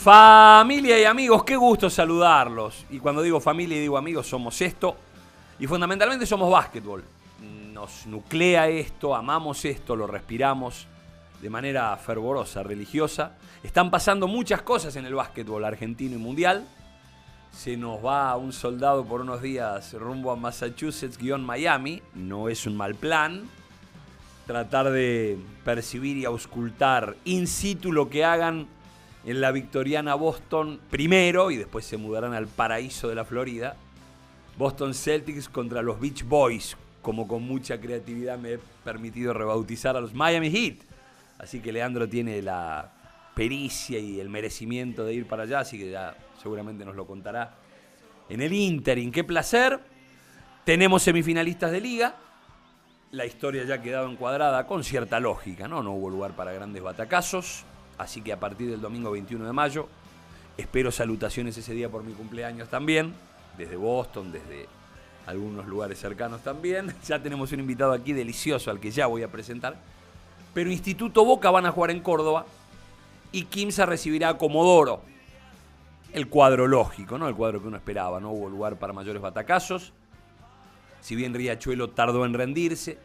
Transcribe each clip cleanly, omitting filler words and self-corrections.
Familia y amigos, qué gusto saludarlos. Y cuando digo familia y digo amigos, somos esto. Y fundamentalmente somos básquetbol. Nos nuclea esto, amamos esto, lo respiramos de manera fervorosa, religiosa. Están pasando muchas cosas en el básquetbol argentino y mundial. Se nos va un soldado por unos días rumbo a Massachusetts-Miami. No es un mal plan. Tratar de percibir y auscultar in situ lo que hagan en la victoriana Boston primero y después se mudarán al paraíso de la Florida. Boston Celtics contra los Beach Boys, como con mucha creatividad me he permitido rebautizar a los Miami Heat. Así que Leandro tiene la pericia y el merecimiento de ir para allá, así que ya seguramente nos lo contará en el ínterin. ¡Qué placer! Tenemos semifinalistas de liga. La historia ya ha quedado encuadrada con cierta lógica, ¿no? No hubo lugar para grandes batacazos. Así que a partir del domingo 21 de mayo, espero salutaciones ese día por mi cumpleaños también, desde Boston, desde algunos lugares cercanos también. Ya tenemos un invitado aquí delicioso al que ya voy a presentar. Pero Instituto Boca van a jugar en Córdoba y Quimsa recibirá a Comodoro. El cuadro lógico, ¿no? El cuadro que uno esperaba. No hubo lugar para mayores batacazos. Si bien Riachuelo tardó en rendirse,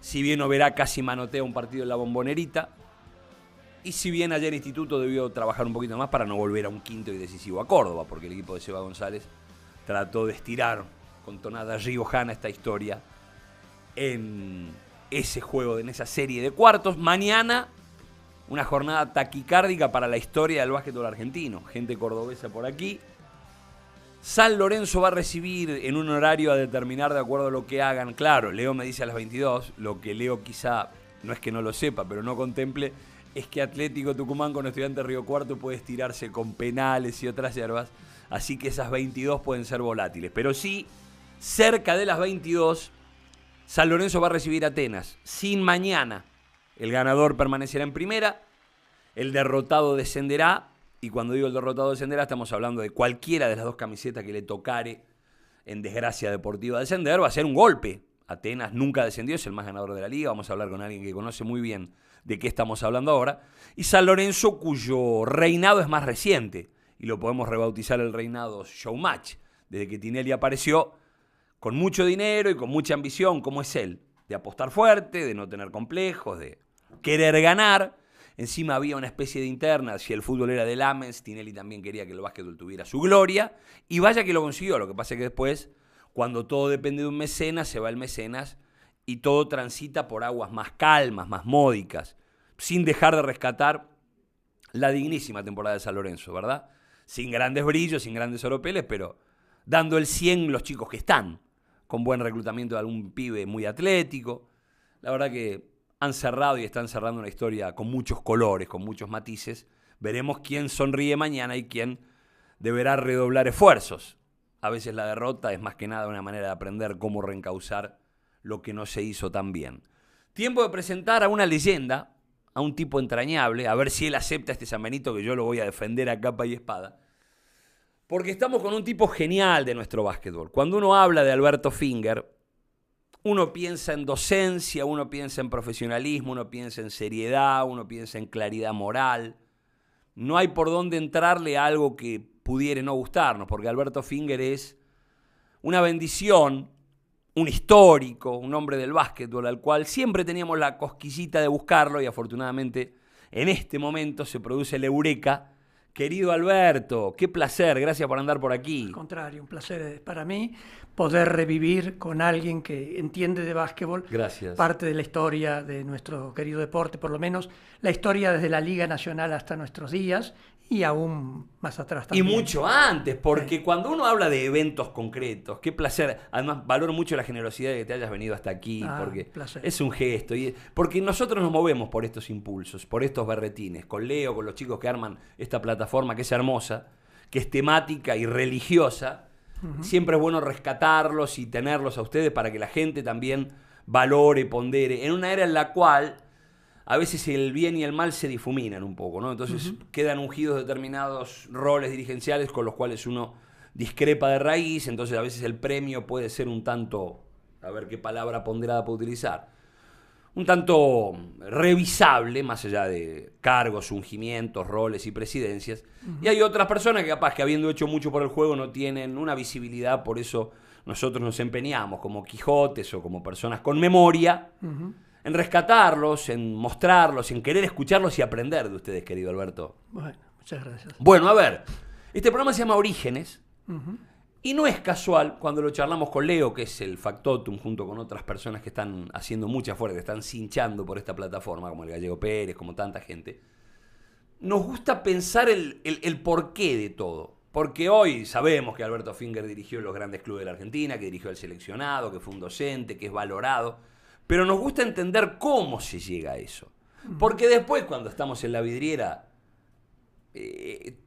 si bien Oberá casi manotea un partido en la Bombonerita, y si bien ayer Instituto debió trabajar un poquito más para no volver a un quinto y decisivo a Córdoba, porque el equipo de Seba González trató de estirar con tonada riojana esta historia en ese juego, en esa serie de cuartos. Mañana, una jornada taquicárdica para la historia del básquetbol argentino. Gente cordobesa por aquí. San Lorenzo va a recibir en un horario a determinar de acuerdo a lo que hagan. Claro, Leo me dice a las 22, lo que Leo quizá, no es que no lo sepa, pero no contemple, es que Atlético Tucumán con Estudiantes Río Cuarto puede estirarse con penales y otras hierbas, así que esas 22 pueden ser volátiles. Pero sí, cerca de las 22, San Lorenzo va a recibir a Atenas. Sin mañana, el ganador permanecerá en primera, el derrotado descenderá, y cuando digo el derrotado descenderá, estamos hablando de cualquiera de las dos camisetas que le tocare en desgracia deportiva descender, va a ser un golpe. Atenas nunca descendió, es el más ganador de la liga, vamos a hablar con alguien que conoce muy bien de qué estamos hablando ahora, y San Lorenzo, cuyo reinado es más reciente, y lo podemos rebautizar el reinado Showmatch, desde que Tinelli apareció, con mucho dinero y con mucha ambición, como es él, de apostar fuerte, de no tener complejos, de querer ganar. Encima había una especie de interna, si el fútbol era de Lamens, Tinelli también quería que el básquetbol tuviera su gloria, y vaya que lo consiguió. Lo que pasa es que después, cuando todo depende de un mecenas, se va el mecenas, y todo transita por aguas más calmas, más módicas, sin dejar de rescatar la dignísima temporada de San Lorenzo, ¿verdad? Sin grandes brillos, sin grandes oropeles, pero dando el 100 los chicos que están, con buen reclutamiento de algún pibe muy atlético. La verdad que han cerrado y están cerrando una historia con muchos colores, con muchos matices. Veremos quién sonríe mañana y quién deberá redoblar esfuerzos. A veces la derrota es más que nada una manera de aprender cómo reencauzar lo que no se hizo tan bien. Tiempo de presentar a una leyenda, a un tipo entrañable, a ver si él acepta este San Benito que yo lo voy a defender a capa y espada. Porque estamos con un tipo genial de nuestro básquetbol. Cuando uno habla de Alberto Finger, uno piensa en docencia, uno piensa en profesionalismo, uno piensa en seriedad, uno piensa en claridad moral. No hay por dónde entrarle a algo que pudiera no gustarnos, porque Alberto Finger es una bendición, un histórico, un hombre del básquetbol al cual siempre teníamos la cosquillita de buscarlo y afortunadamente en este momento se produce el eureka. Querido Alberto, qué placer, gracias por andar por aquí. Al contrario, un placer para mí poder revivir con alguien que entiende de básquetbol. Gracias. Parte de la historia de nuestro querido deporte, por lo menos la historia desde la Liga Nacional hasta nuestros días y aún más atrás también. Y mucho antes, porque cuando uno habla de eventos concretos, qué placer. Además, valoro mucho la generosidad de que te hayas venido hasta aquí, porque placer. Es un gesto. Porque nosotros nos movemos por estos impulsos, por estos berretines, con Leo, con los chicos que arman esta plataforma que es hermosa, que es temática y religiosa. Uh-huh. Siempre es bueno rescatarlos y tenerlos a ustedes para que la gente también valore, pondere, en una era en la cual a veces el bien y el mal se difuminan un poco, ¿no? Entonces quedan ungidos determinados roles dirigenciales con los cuales uno discrepa de raíz, entonces a veces el premio puede ser un tanto, a ver qué palabra ponderada puedo utilizar, un tanto revisable, más allá de cargos, ungimientos, roles y presidencias. Y hay otras personas que capaz que habiendo hecho mucho por el juego no tienen una visibilidad, por eso nosotros nos empeñamos como Quijotes o como personas con memoria en rescatarlos, en mostrarlos, en querer escucharlos y aprender de ustedes, querido Alberto. Bueno, muchas gracias. Bueno, a ver, este programa se llama Orígenes. Y no es casual cuando lo charlamos con Leo, que es el factotum, junto con otras personas que están haciendo mucha fuerza, que están cinchando por esta plataforma, como el Gallego Pérez, como tanta gente. Nos gusta pensar el porqué de todo. Porque hoy sabemos que Alberto Finger dirigió los grandes clubes de la Argentina, que dirigió el seleccionado, que fue un docente, que es valorado. Pero nos gusta entender cómo se llega a eso. Porque después, cuando estamos en la vidriera,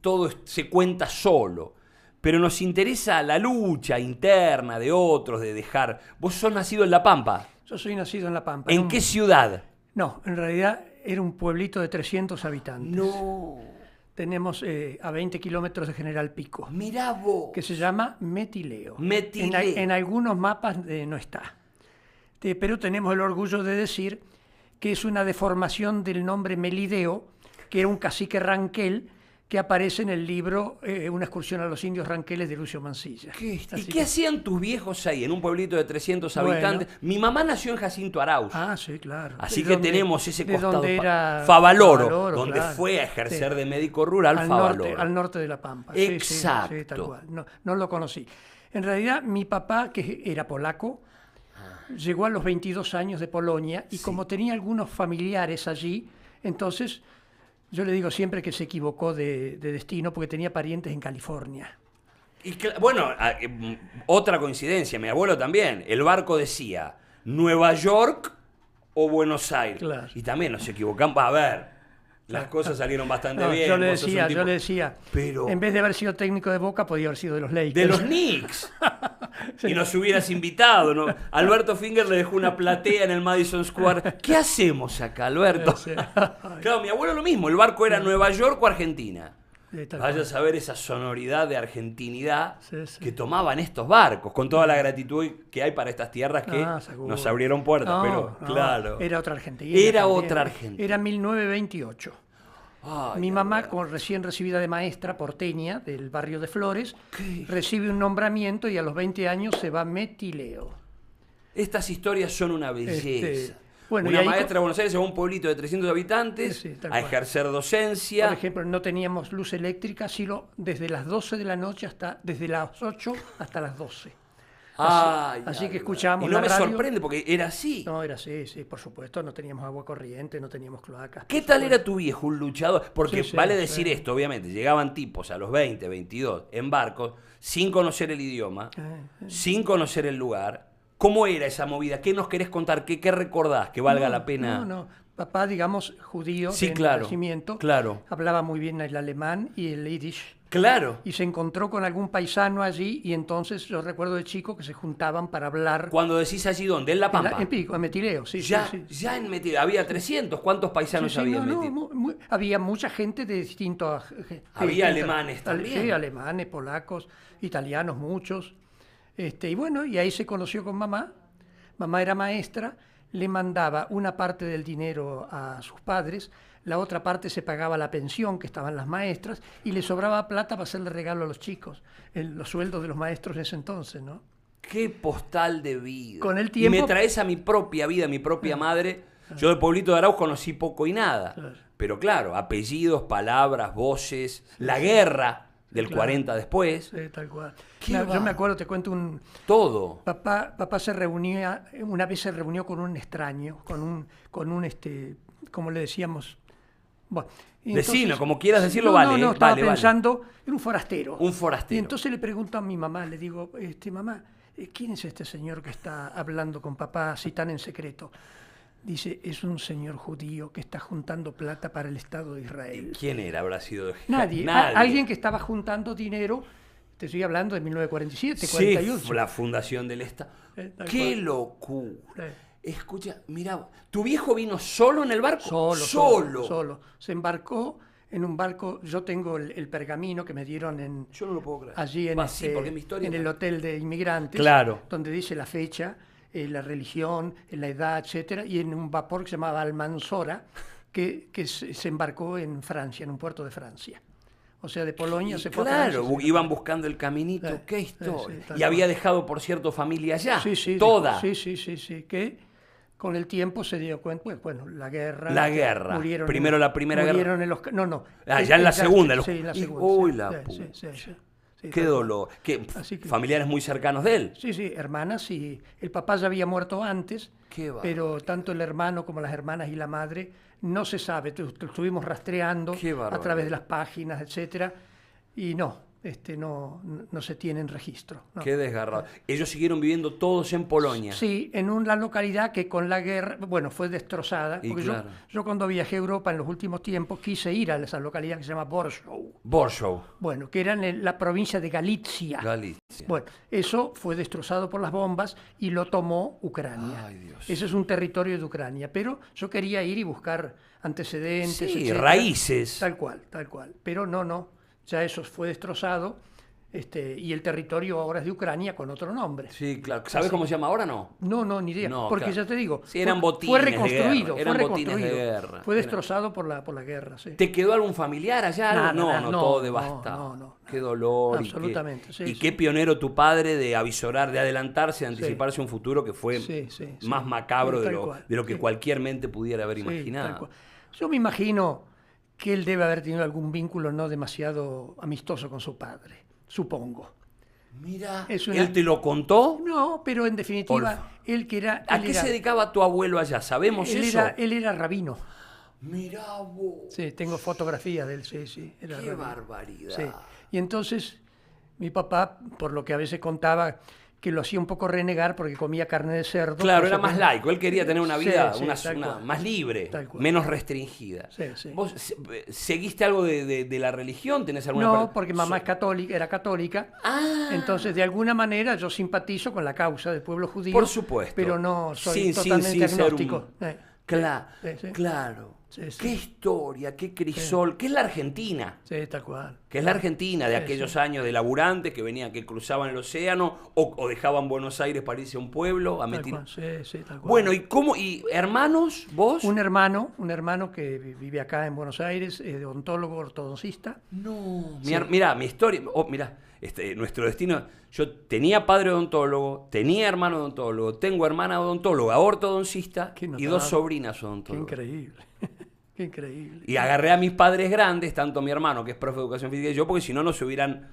todo se cuenta solo. Pero nos interesa la lucha interna de otros, de dejar... Vos sos nacido en La Pampa. Yo soy nacido en La Pampa. ¿En qué ciudad? No, en realidad era un pueblito de 300 habitantes. No. Tenemos a 20 kilómetros de General Pico. Mirá vos. Que se llama Metileo. Metileo. En algunos mapas no está. Pero tenemos el orgullo de decir que es una deformación del nombre Melideo, que era un cacique ranquel que aparece en el libro Una excursión a los indios ranqueles de Lucio Mansilla. ¿Y qué hacían tus viejos ahí, en un pueblito de 300 habitantes? Mi mamá nació en Jacinto Arauz. Ah, sí, claro. Así que tenemos ese costado. Era Favaloro, donde claro. Fue a ejercer de médico rural al norte de La Pampa. Exacto. Sí, tal cual. No lo conocí. En realidad, mi papá, que era polaco, llegó a los 22 años de Polonia y como tenía algunos familiares allí, entonces... Yo le digo siempre que se equivocó de destino porque tenía parientes en California. Y bueno, otra coincidencia, mi abuelo también. El barco decía Nueva York o Buenos Aires. Claro. Y también nos equivocamos. A ver, las cosas salieron bastante bien. Yo le decía, pero en vez de haber sido técnico de Boca, podía haber sido de los Lakers. De los Knicks. Sí. Y nos hubieras invitado, ¿no? Alberto Finger le dejó una platea en el Madison Square. ¿Qué hacemos acá, Alberto? Sí. Claro, mi abuelo lo mismo. El barco era Nueva York o Argentina. Vaya a saber esa sonoridad de argentinidad que tomaban estos barcos, con toda la gratitud que hay para estas tierras que nos abrieron puertas. Pero, claro. Era otra Argentina. Era 1928. Mi mamá, recién recibida de maestra porteña del barrio de Flores, recibe un nombramiento y a los 20 años se va a Metileo. Estas historias son una belleza. Bueno, una maestra de Buenos Aires se va a un pueblito de 300 habitantes a ejercer docencia. Por ejemplo, no teníamos luz eléctrica, sino desde las 12 de la noche desde las 8 hasta las 12. Así que escuchábamos y no la radio. Me sorprende porque era así. No, era así, sí, por supuesto. No teníamos agua corriente, no teníamos cloacas. ¿Qué tal era tu viejo, un luchador? Porque vale decir esto, obviamente. Llegaban tipos a los 20, 22 en barcos, sin conocer el idioma, sin conocer el lugar. ¿Cómo era esa movida? ¿Qué nos querés contar? ¿Qué recordás que valga la pena? No. Papá, digamos, judío de nacimiento, hablaba muy bien el alemán y el yiddish. Claro. Y se encontró con algún paisano allí y entonces yo recuerdo de chico que se juntaban para hablar. Cuando decís allí, ¿dónde? ¿En La Pampa? En Pico, en Metileo, sí. Ya en Metileo. Había 300. ¿Cuántos paisanos había en Metileo? Había mucha gente de distintos... Había alemanes también. Sí, alemanes, polacos, italianos, muchos. Y bueno, y ahí se conoció con mamá. Mamá era maestra, le mandaba una parte del dinero a sus padres, la otra parte se pagaba la pensión que estaban las maestras y le sobraba plata para hacerle regalo a los chicos, los sueldos de los maestros en ese entonces, ¿no? Qué postal de vida. Con el tiempo... Y me traes a mi propia vida, a mi propia madre. Yo del pueblito de Arauz conocí poco y nada. Pero claro, apellidos, palabras, voces, la guerra del 40 después. Sí, tal cual. Yo me acuerdo, te cuento Todo. Papá se reunía, una vez se reunió con un extraño, con un como le decíamos... Bueno, vecino, como quieras decirlo, vale. No, estaba pensando, era un forastero. Un forastero. Y entonces le pregunto a mi mamá, le digo, mamá, ¿quién es este señor que está hablando con papá así tan en secreto? Dice, es un señor judío que está juntando plata para el Estado de Israel. ¿Quién era? ¿Habrá sido? Nadie. Alguien que estaba juntando dinero, te estoy hablando de 1947, 48. Sí, la fundación del Estado. ¡Qué locura! Escucha, mira, ¿tu viejo vino solo en el barco? Solo. Se embarcó en un barco. Yo tengo el pergamino que me dieron yo no lo puedo creer. allí en el hotel de inmigrantes, donde dice la fecha. la religión, la edad, etcétera, y en un vapor que se llamaba Almanzora, que se embarcó en Francia, en un puerto de Francia. O sea, de Polonia se fue a Francia. Claro, iban buscando el caminito, qué historia. sí, y había dejado, por cierto, familia allá, sí, toda. Sí, que con el tiempo se dio cuenta, pues, bueno, la guerra. La guerra. Murieron Primero la Primera Guerra. No. Ya en la segunda. Sí, en la segunda. Uy, la puta. Sí, qué dolor. Así que, familiares muy cercanos de él. Sí, hermanas, y el papá ya había muerto antes, pero tanto el hermano como las hermanas y la madre no se sabe. Lo estuvimos rastreando a través de las páginas, etcétera, y no se tiene en registro. No. Qué desgarrado. Ellos siguieron viviendo todos en Polonia. Sí, en una localidad que con la guerra, bueno, fue destrozada. Porque claro. yo cuando viajé a Europa en los últimos tiempos quise ir a esa localidad que se llama Borszow. Borszow. Bueno, que era en la provincia de Galicia. Bueno, eso fue destrozado por las bombas y lo tomó Ucrania. Ay, Dios. Ese es un territorio de Ucrania, pero yo quería ir y buscar antecedentes, sí, etcétera. Raíces. Tal cual. Pero no. Ya eso fue destrozado, y el territorio ahora es de Ucrania con otro nombre. Sí, claro. ¿Sabes cómo se llama ahora? No, ni idea. No, porque claro. ya te digo, sí, eran botines fue reconstruido. de guerra. Eran botines de guerra. Fue destrozado por la guerra, sí. ¿Te quedó algún familiar allá? Nada, No, todo devastado. No. Qué dolor. Absolutamente, y qué pionero tu padre de avisorar, de adelantarse, de anticiparse a un futuro que fue más macabro de lo que cualquier mente pudiera haber imaginado. Yo me imagino que él debe haber tenido algún vínculo no demasiado amistoso con su padre, supongo. Mira, ¿él te lo contó? No, pero en definitiva, él que era... ¿A qué se dedicaba tu abuelo allá? ¿Sabemos eso? Él era rabino. Mirá vos. Sí, tengo fotografías de él, sí. Era qué rabino. Barbaridad. Sí. Y entonces, mi papá, por lo que a veces contaba, que lo hacía un poco renegar porque comía carne de cerdo. Claro, era más laico. Él quería tener una vida más libre, menos restringida. Sí. ¿Vos seguiste algo de la religión? ¿Tenés alguna? No, porque mamá era católica. Entonces, de alguna manera, yo simpatizo con la causa del pueblo judío. Por supuesto. Pero no soy totalmente agnóstico. Claro. Sí. Qué historia, qué crisol. ¿Qué es la Argentina? Sí, tal cual. Que es la Argentina de aquellos años de laburantes que cruzaban el océano o dejaban Buenos Aires para irse a un pueblo a tal cual. Sí, tal cual. Bueno, ¿y hermanos, vos? Un hermano que vive acá en Buenos Aires, odontólogo, ortodoncista. No. Mirá, mi historia. Nuestro destino. Yo tenía padre odontólogo, tenía hermano odontólogo, tengo hermana odontóloga, ortodoncista y 2 sobrinas odontólogas. Qué increíble. Qué increíble. Y agarré a mis padres grandes, tanto mi hermano, que es profe de educación física, y yo, porque si no, no se hubieran,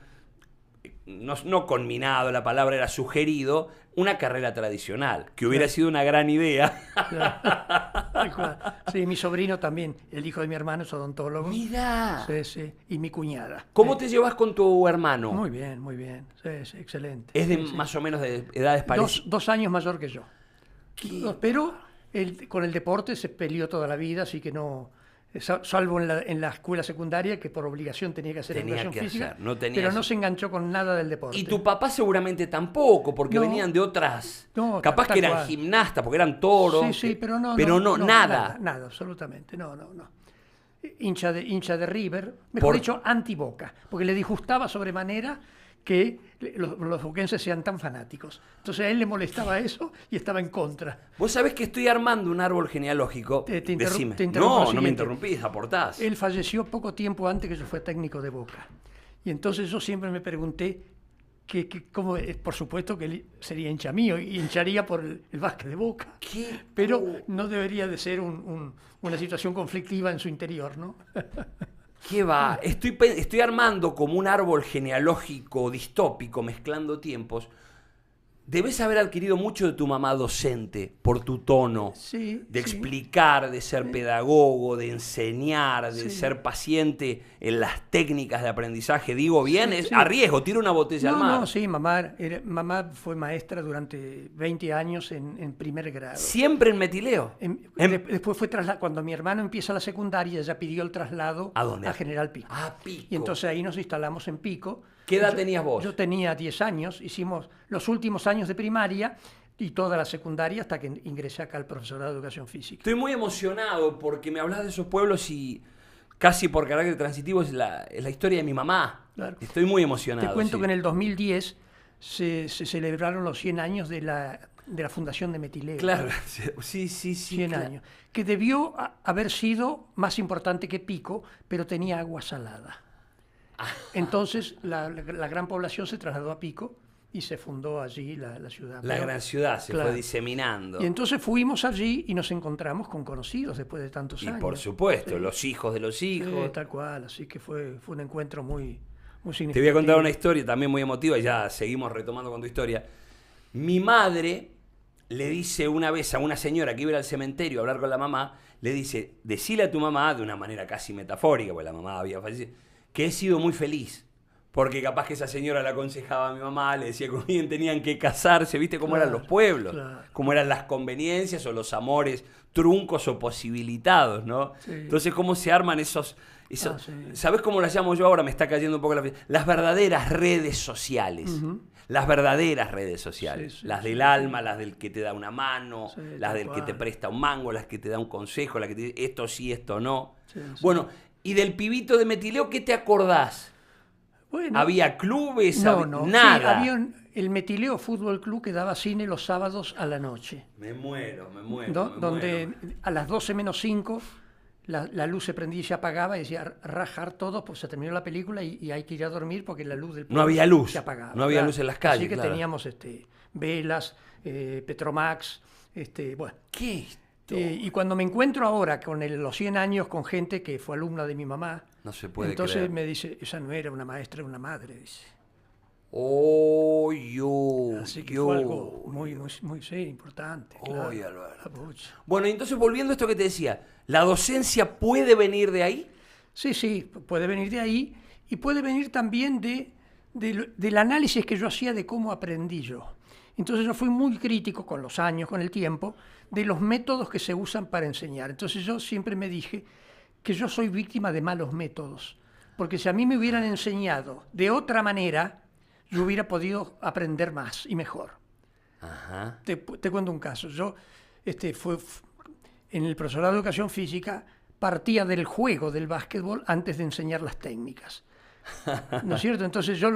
no conminado, la palabra era sugerido, una carrera tradicional, que hubiera sido una gran idea. Claro. Sí, mi sobrino también, el hijo de mi hermano es odontólogo. Mirá. Sí, y mi cuñada. ¿Cómo te llevas con tu hermano? Muy bien. Sí, excelente. ¿Es de más o menos de edades parecidas? 2 años mayor que yo. Pero con el deporte se peleó toda la vida, así que no... Salvo en la escuela secundaria, que por obligación tenía que hacer educación física, pero no se enganchó con nada del deporte. Y tu papá seguramente tampoco, porque venían de otras... capaz que eran gimnastas, porque eran toros. Sí, pero no, nada. Nada, absolutamente, no. Hincha de River, mejor dicho, anti-Boca, porque le disgustaba sobremanera que los boquenses sean tan fanáticos. Entonces a él le molestaba eso y estaba en contra. Vos sabés que estoy armando un árbol genealógico. Decime. No me interrumpís, aportás. Él falleció poco tiempo antes que yo fue técnico de Boca. Y entonces yo siempre me pregunté cómo, por supuesto que él sería hincha mío y hincharía por el básquet de Boca. Pero no debería de ser una situación conflictiva en su interior, ¿no? ¿Qué va? Estoy armando como un árbol genealógico distópico, mezclando tiempos. Debes haber adquirido mucho de tu mamá docente, por tu tono, de explicar, de ser pedagogo, de enseñar, de ser paciente en las técnicas de aprendizaje. Digo bien, a riesgo, tiro una botella al mar. No, sí, mamá fue maestra durante 20 años en primer grado. ¿Siempre en Metileo? Después fue cuando mi hermano empieza la secundaria, ella pidió el traslado a General Pico. Pico. Y entonces ahí nos instalamos en Pico. ¿Qué edad tenías vos? Yo tenía 10 años, hicimos los últimos años de primaria y toda la secundaria hasta que ingresé acá al profesorado de educación física. Estoy muy emocionado porque me hablas de esos pueblos y casi por carácter transitivo es la historia de mi mamá. Claro. Estoy muy emocionado. Te cuento que en el 2010 se celebraron los 100 años de la de la fundación de Metileo. Claro, sí. 100 claro. años. Que debió haber sido más importante que Pico, pero tenía agua salada. Entonces la gran población se trasladó a Pico y se fundó allí la ciudad. La gran ciudad se claro, fue diseminando. Y entonces fuimos allí y nos encontramos con conocidos después de tantos años. Y por supuesto, Sí. los hijos de los hijos. Tal cual, así que fue un encuentro muy significativo. Te voy a contar una historia también muy emotiva y ya seguimos retomando con tu historia. Mi madre le dice una vez a una señora que iba al cementerio a hablar con la mamá, le dice, decile a tu mamá, de una manera casi metafórica, porque la mamá había fallecido, que he sido muy feliz. Porque capaz que esa señora le aconsejaba a mi mamá, le decía con quién tenían que casarse, ¿viste cómo eran los pueblos? Claro. Cómo eran las conveniencias o los amores truncos o posibilitados, ¿no? Sí. Entonces, cómo se arman esos Sí. ¿Sabés cómo las llamo yo ahora? Me está cayendo un poco las verdaderas redes sociales. Las verdaderas redes sociales. Sí, las del alma, las del que te da una mano, Sí, las tal del que te cual. presta un mango, las que te da un consejo, las que te dice esto sí, esto no. Sí. Bueno, y del pibito de Metileo, ¿qué te acordás? Bueno, ¿Había clubes? no. Sí, Nada. había el Metileo Fútbol Club que daba cine los sábados a la noche. Me muero. Donde a las 12 menos 5 la luz se prendía y se apagaba y decía rajar todos, pues se terminó la película y hay que ir a dormir porque la luz del No había luz, se apagaba. no había luz en las calles, Así que claro. teníamos velas, Petromax, bueno. ¿Qué? Y cuando me encuentro ahora con los 100 años con gente que fue alumna de mi mamá, No se puede entonces creer. me dice, esa no era una maestra, era una madre, dice. Oh, yo. Así que fue algo muy sí, importante. Claro. Oy, Alberto. La pucha. Bueno, y entonces volviendo a esto que te decía, ¿la docencia puede venir de ahí? Sí, puede venir de ahí y puede venir también del análisis que yo hacía de cómo aprendí yo. Entonces yo fui muy crítico con los años, con el tiempo, de los métodos que se usan para enseñar. Entonces yo siempre me dije que yo soy víctima de malos métodos, porque si a mí me hubieran enseñado de otra manera, yo hubiera podido aprender más y mejor. Ajá. Te cuento un caso. Yo en el profesorado de educación física partía del juego del básquetbol antes de enseñar las técnicas. ¿No es cierto? Entonces yo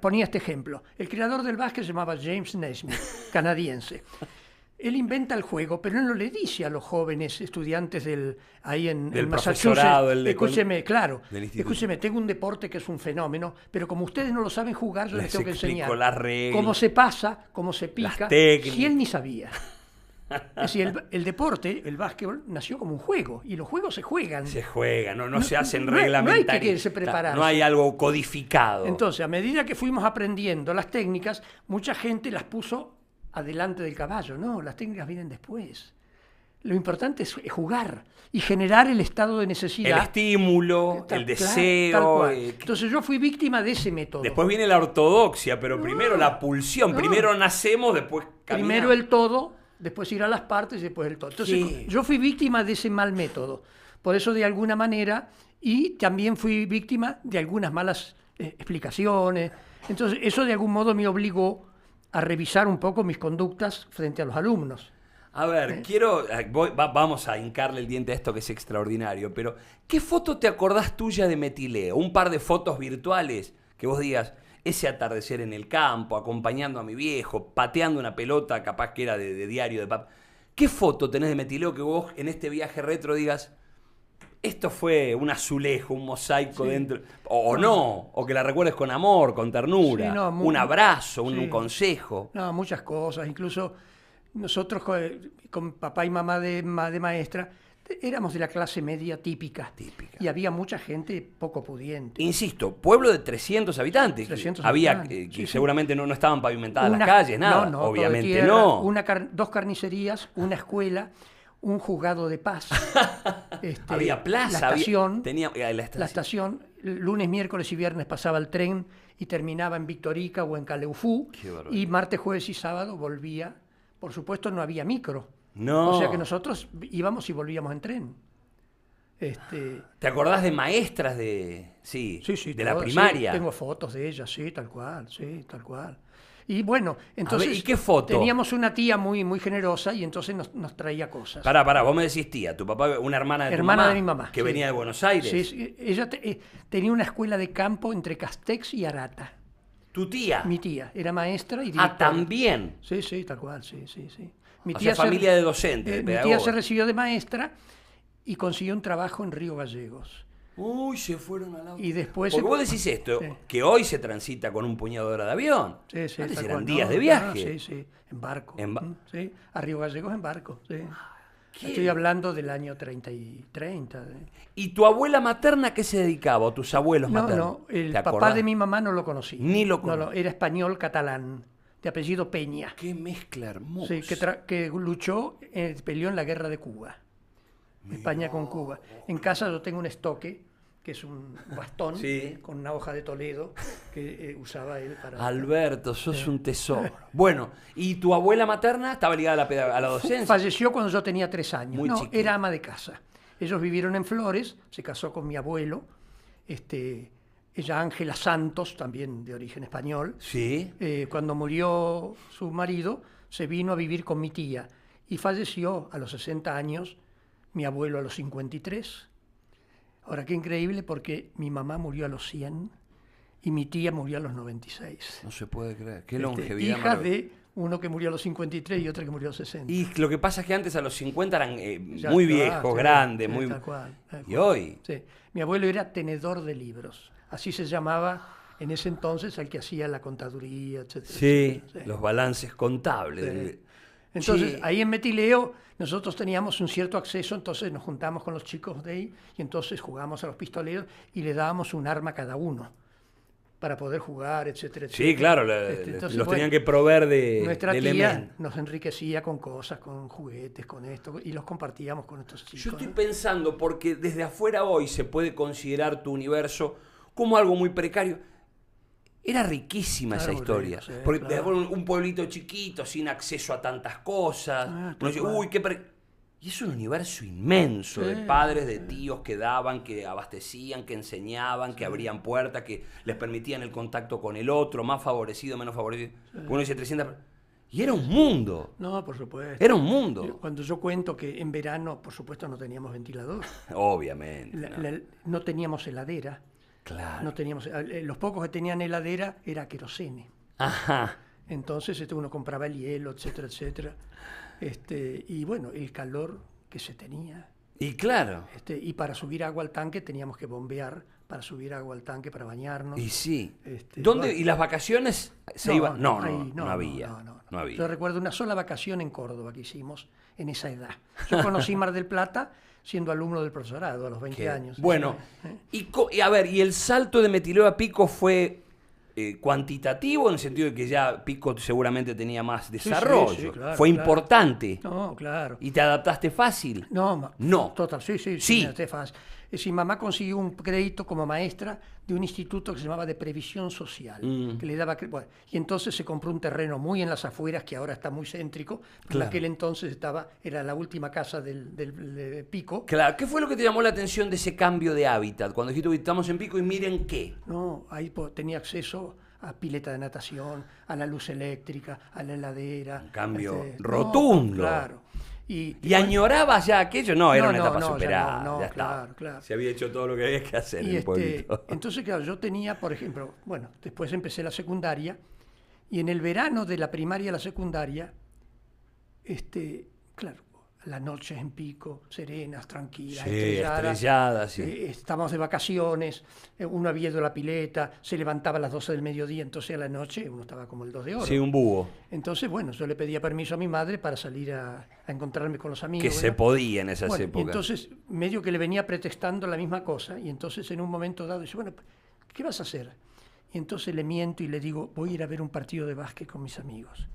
ponía este ejemplo. El creador del básquet se llamaba James Naismith, canadiense. Él inventa el juego, pero él no le dice a los jóvenes estudiantes ahí en Del Massachusetts, profesorado, escúcheme, claro, del instituto. escúcheme, tengo un deporte que es un fenómeno, pero como ustedes no lo saben jugar, yo les tengo que explico enseñar las reglas, cómo se pasa, cómo se pica, las técnicas. si él ni sabía. Es decir, el deporte, el básquetbol, nació como un juego, y los juegos se juegan. Se juega, no se hacen no hay reglamentarios. que irse prepararse. No hay algo codificado. Entonces, a medida que fuimos aprendiendo las técnicas, mucha gente las puso adelante del caballo. No, las técnicas vienen después. Lo importante es jugar y generar el estado de necesidad. El estímulo, Tal- el tal deseo. cual. Entonces yo fui víctima de ese método. Después viene la ortodoxia, pero primero la pulsión. no. Primero nacemos, después caminamos. Primero el todo, después ir a las partes y después el todo. Entonces ¿Qué? yo fui víctima de ese mal método. Por eso de alguna manera, y también fui víctima de algunas malas explicaciones. Entonces eso de algún modo me obligó a revisar un poco mis conductas frente a los alumnos. A ver, vamos a hincarle el diente a esto que es extraordinario, pero ¿qué foto te acordás tuya de Metileo? Un par de fotos virtuales que vos digas, ese atardecer en el campo, acompañando a mi viejo, pateando una pelota, capaz que era de diario de papá. ¿Qué foto tenés de Metileo que vos en este viaje retro digas, esto fue un azulejo, un mosaico dentro, o no, o que la recuerdes con amor, con ternura, Sí, no, un abrazo, un sí. consejo? No, muchas cosas. Incluso nosotros con papá y mamá de maestra éramos de la clase media típica. Y había mucha gente poco pudiente. Insisto, pueblo de 300 habitantes. 300 había habitantes, que sí, sí. seguramente no estaban pavimentadas Una- las calles, nada. no, todo de Obviamente tierra, no. Dos carnicerías, una escuela, un juzgado de paz. Había plaza, la estación, la estación. lunes, miércoles y viernes pasaba el tren y terminaba en Victorica o en Caleufú. Qué barbaridad. Y martes, jueves y sábado volvía. Por supuesto no había micro. No. O sea que nosotros íbamos y volvíamos en tren. ¿Te acordás de maestras de de la todas, primaria? sí, tengo fotos de ellas, sí, tal cual. Y bueno, entonces ¿y qué foto? teníamos una tía muy generosa y entonces nos traía cosas. Pará, vos me decís tía, tu papá, una hermana de tu Hermana mamá, de mi mamá. que sí. venía de Buenos Aires. Sí, ella tenía una escuela de campo entre Castex y Arata. ¿Tu tía? Mi tía era maestra y Ah, directora. también. Sí, sí, tal cual, sí, sí, sí. Mi O sea, familia de docentes, de mi tía pedagogos. se recibió de maestra y consiguió un trabajo en Río Gallegos. Uy, se fueron a la... Y después... Porque vos decís esto, Sí. que hoy se transita con un puñado de horas de avión. Sí, sí, Antes tal eran cual. días No, de viaje. no, sí, sí, en barco. En ba- Sí, a Río Gallegos en barco, sí. ¿Qué? Estoy hablando del año 30 y 30. ¿Y tu abuela materna a qué se dedicaba? ¿O tus abuelos No, maternos? no, el ¿Te papá acordás? de mi mamá no lo conocí. Ni lo No, conocí. no, era español catalán, de apellido Peña. Qué mezcla hermosa. Sí, que luchó, peleó en la guerra de Cuba. España con Cuba. En casa yo tengo un estoque, que es un bastón Sí. con una hoja de Toledo que usaba él para... Alberto, sos un tesoro. Bueno, ¿y tu abuela materna estaba ligada a la docencia? Falleció cuando yo tenía 3 años. Muy No, chiquito. era ama de casa. Ellos vivieron en Flores, se casó con mi abuelo, ella Ángela Santos, también de origen español. Sí. Cuando murió su marido, se vino a vivir con mi tía y falleció a los 60 años, mi abuelo a los 53. Ahora, qué increíble porque mi mamá murió a los 100 y mi tía murió a los 96. No se puede creer. Qué longevidad. Hija maravillosa. de uno que murió a los 53 y otro que murió a los 60. Y lo que pasa es que antes a los 50 eran Ya muy está, viejos, sí, grandes, sí, muy... tal cual, tal Y cual. hoy, Sí. Mi abuelo era tenedor de libros. Así se llamaba en ese entonces al que hacía la contaduría, etcétera. sí, etcétera. los balances contables. Sí. Entonces, Sí. ahí en Metileo nosotros teníamos un cierto acceso, entonces nos juntamos con los chicos de ahí y entonces jugábamos a los pistoleros y le dábamos un arma a cada uno para poder jugar, etcétera, etcétera. Sí, claro, Entonces, los bueno, tenían que proveer nuestra de tía elementos. nos enriquecía con cosas, con juguetes, con esto, y los compartíamos con estos chicos. Yo estoy ¿no? pensando, porque desde afuera hoy se puede considerar tu universo como algo muy precario. Era riquísima Claro, esa historia. rico, sí, porque claro. un pueblito chiquito, sin acceso a tantas cosas. Ah, Uno dice, tal cual. uy, Y es un universo inmenso de Sí, padres, de tíos que daban, que abastecían, que enseñaban, que abrían puertas, que les permitían el contacto con el otro, más favorecido, menos favorecido. Uno dice 300... Y era un mundo. No, por supuesto. Era un mundo. Cuando yo cuento que en verano, por supuesto, no teníamos ventilador, Obviamente. ¿no? no teníamos heladera, Claro. no teníamos, los pocos que tenían heladera era querosene. Ajá. Entonces uno compraba el hielo, etcétera, etcétera. Y bueno, el calor que se tenía. Y claro. Y para subir agua al tanque teníamos que bombear para subir agua al tanque para bañarnos. Y sí. Este, ¿Dónde? bueno. ¿Y las vacaciones se iban? No, ahí no había. No había. Yo recuerdo una sola vacación en Córdoba que hicimos en esa edad. Yo conocí Mar del Plata siendo alumno del profesorado a los 20 Qué- años. Bueno, ¿Eh? y a ver, ¿y el salto de Metileo a Pico fue cuantitativo en el sentido de que ya Pico seguramente tenía más desarrollo? sí, claro, ¿Fue claro. importante? No, claro. ¿Y te adaptaste fácil? No, No. Total, sí. Sí. Me hace fácil. Si mamá consiguió un crédito como maestra de un instituto que se llamaba de previsión social, que le daba, bueno, y entonces se compró un terreno muy en las afueras que ahora está muy céntrico, pero Claro. en aquel entonces era la última casa del Pico. Claro, ¿qué fue lo que te llamó la atención de ese cambio de hábitat? Cuando dijiste, "Uy, estamos en Pico y miren qué". No, ahí tenía acceso a pileta de natación, a la luz eléctrica, a la heladera. Un cambio no, rotundo. claro. ¿Y bueno, añorabas ya aquello? No, era No, una no, etapa no, ya superada. no, ya estaba. claro, claro. Se había hecho todo lo que había que hacer en Y el pueblito. entonces, claro, yo tenía, por ejemplo, bueno, después empecé la secundaria y en el verano de la primaria a la secundaria, claro, las noches en Pico, serenas, tranquilas, Sí, estrelladas. estrelladas, sí. Estábamos de vacaciones, uno había ido a la pileta, se levantaba a las 12 del mediodía, entonces a la noche uno estaba como el 2 de oro. Sí, un búho. Entonces, bueno, yo le pedía permiso a mi madre para salir a encontrarme con los amigos. Que se ¿verdad? podía en esas Bueno, y épocas. entonces, medio que le venía pretextando la misma cosa, y entonces en un momento dado dice, bueno, ¿qué vas a hacer? Y entonces le miento y le digo, voy a ir a ver un partido de básquet con mis amigos.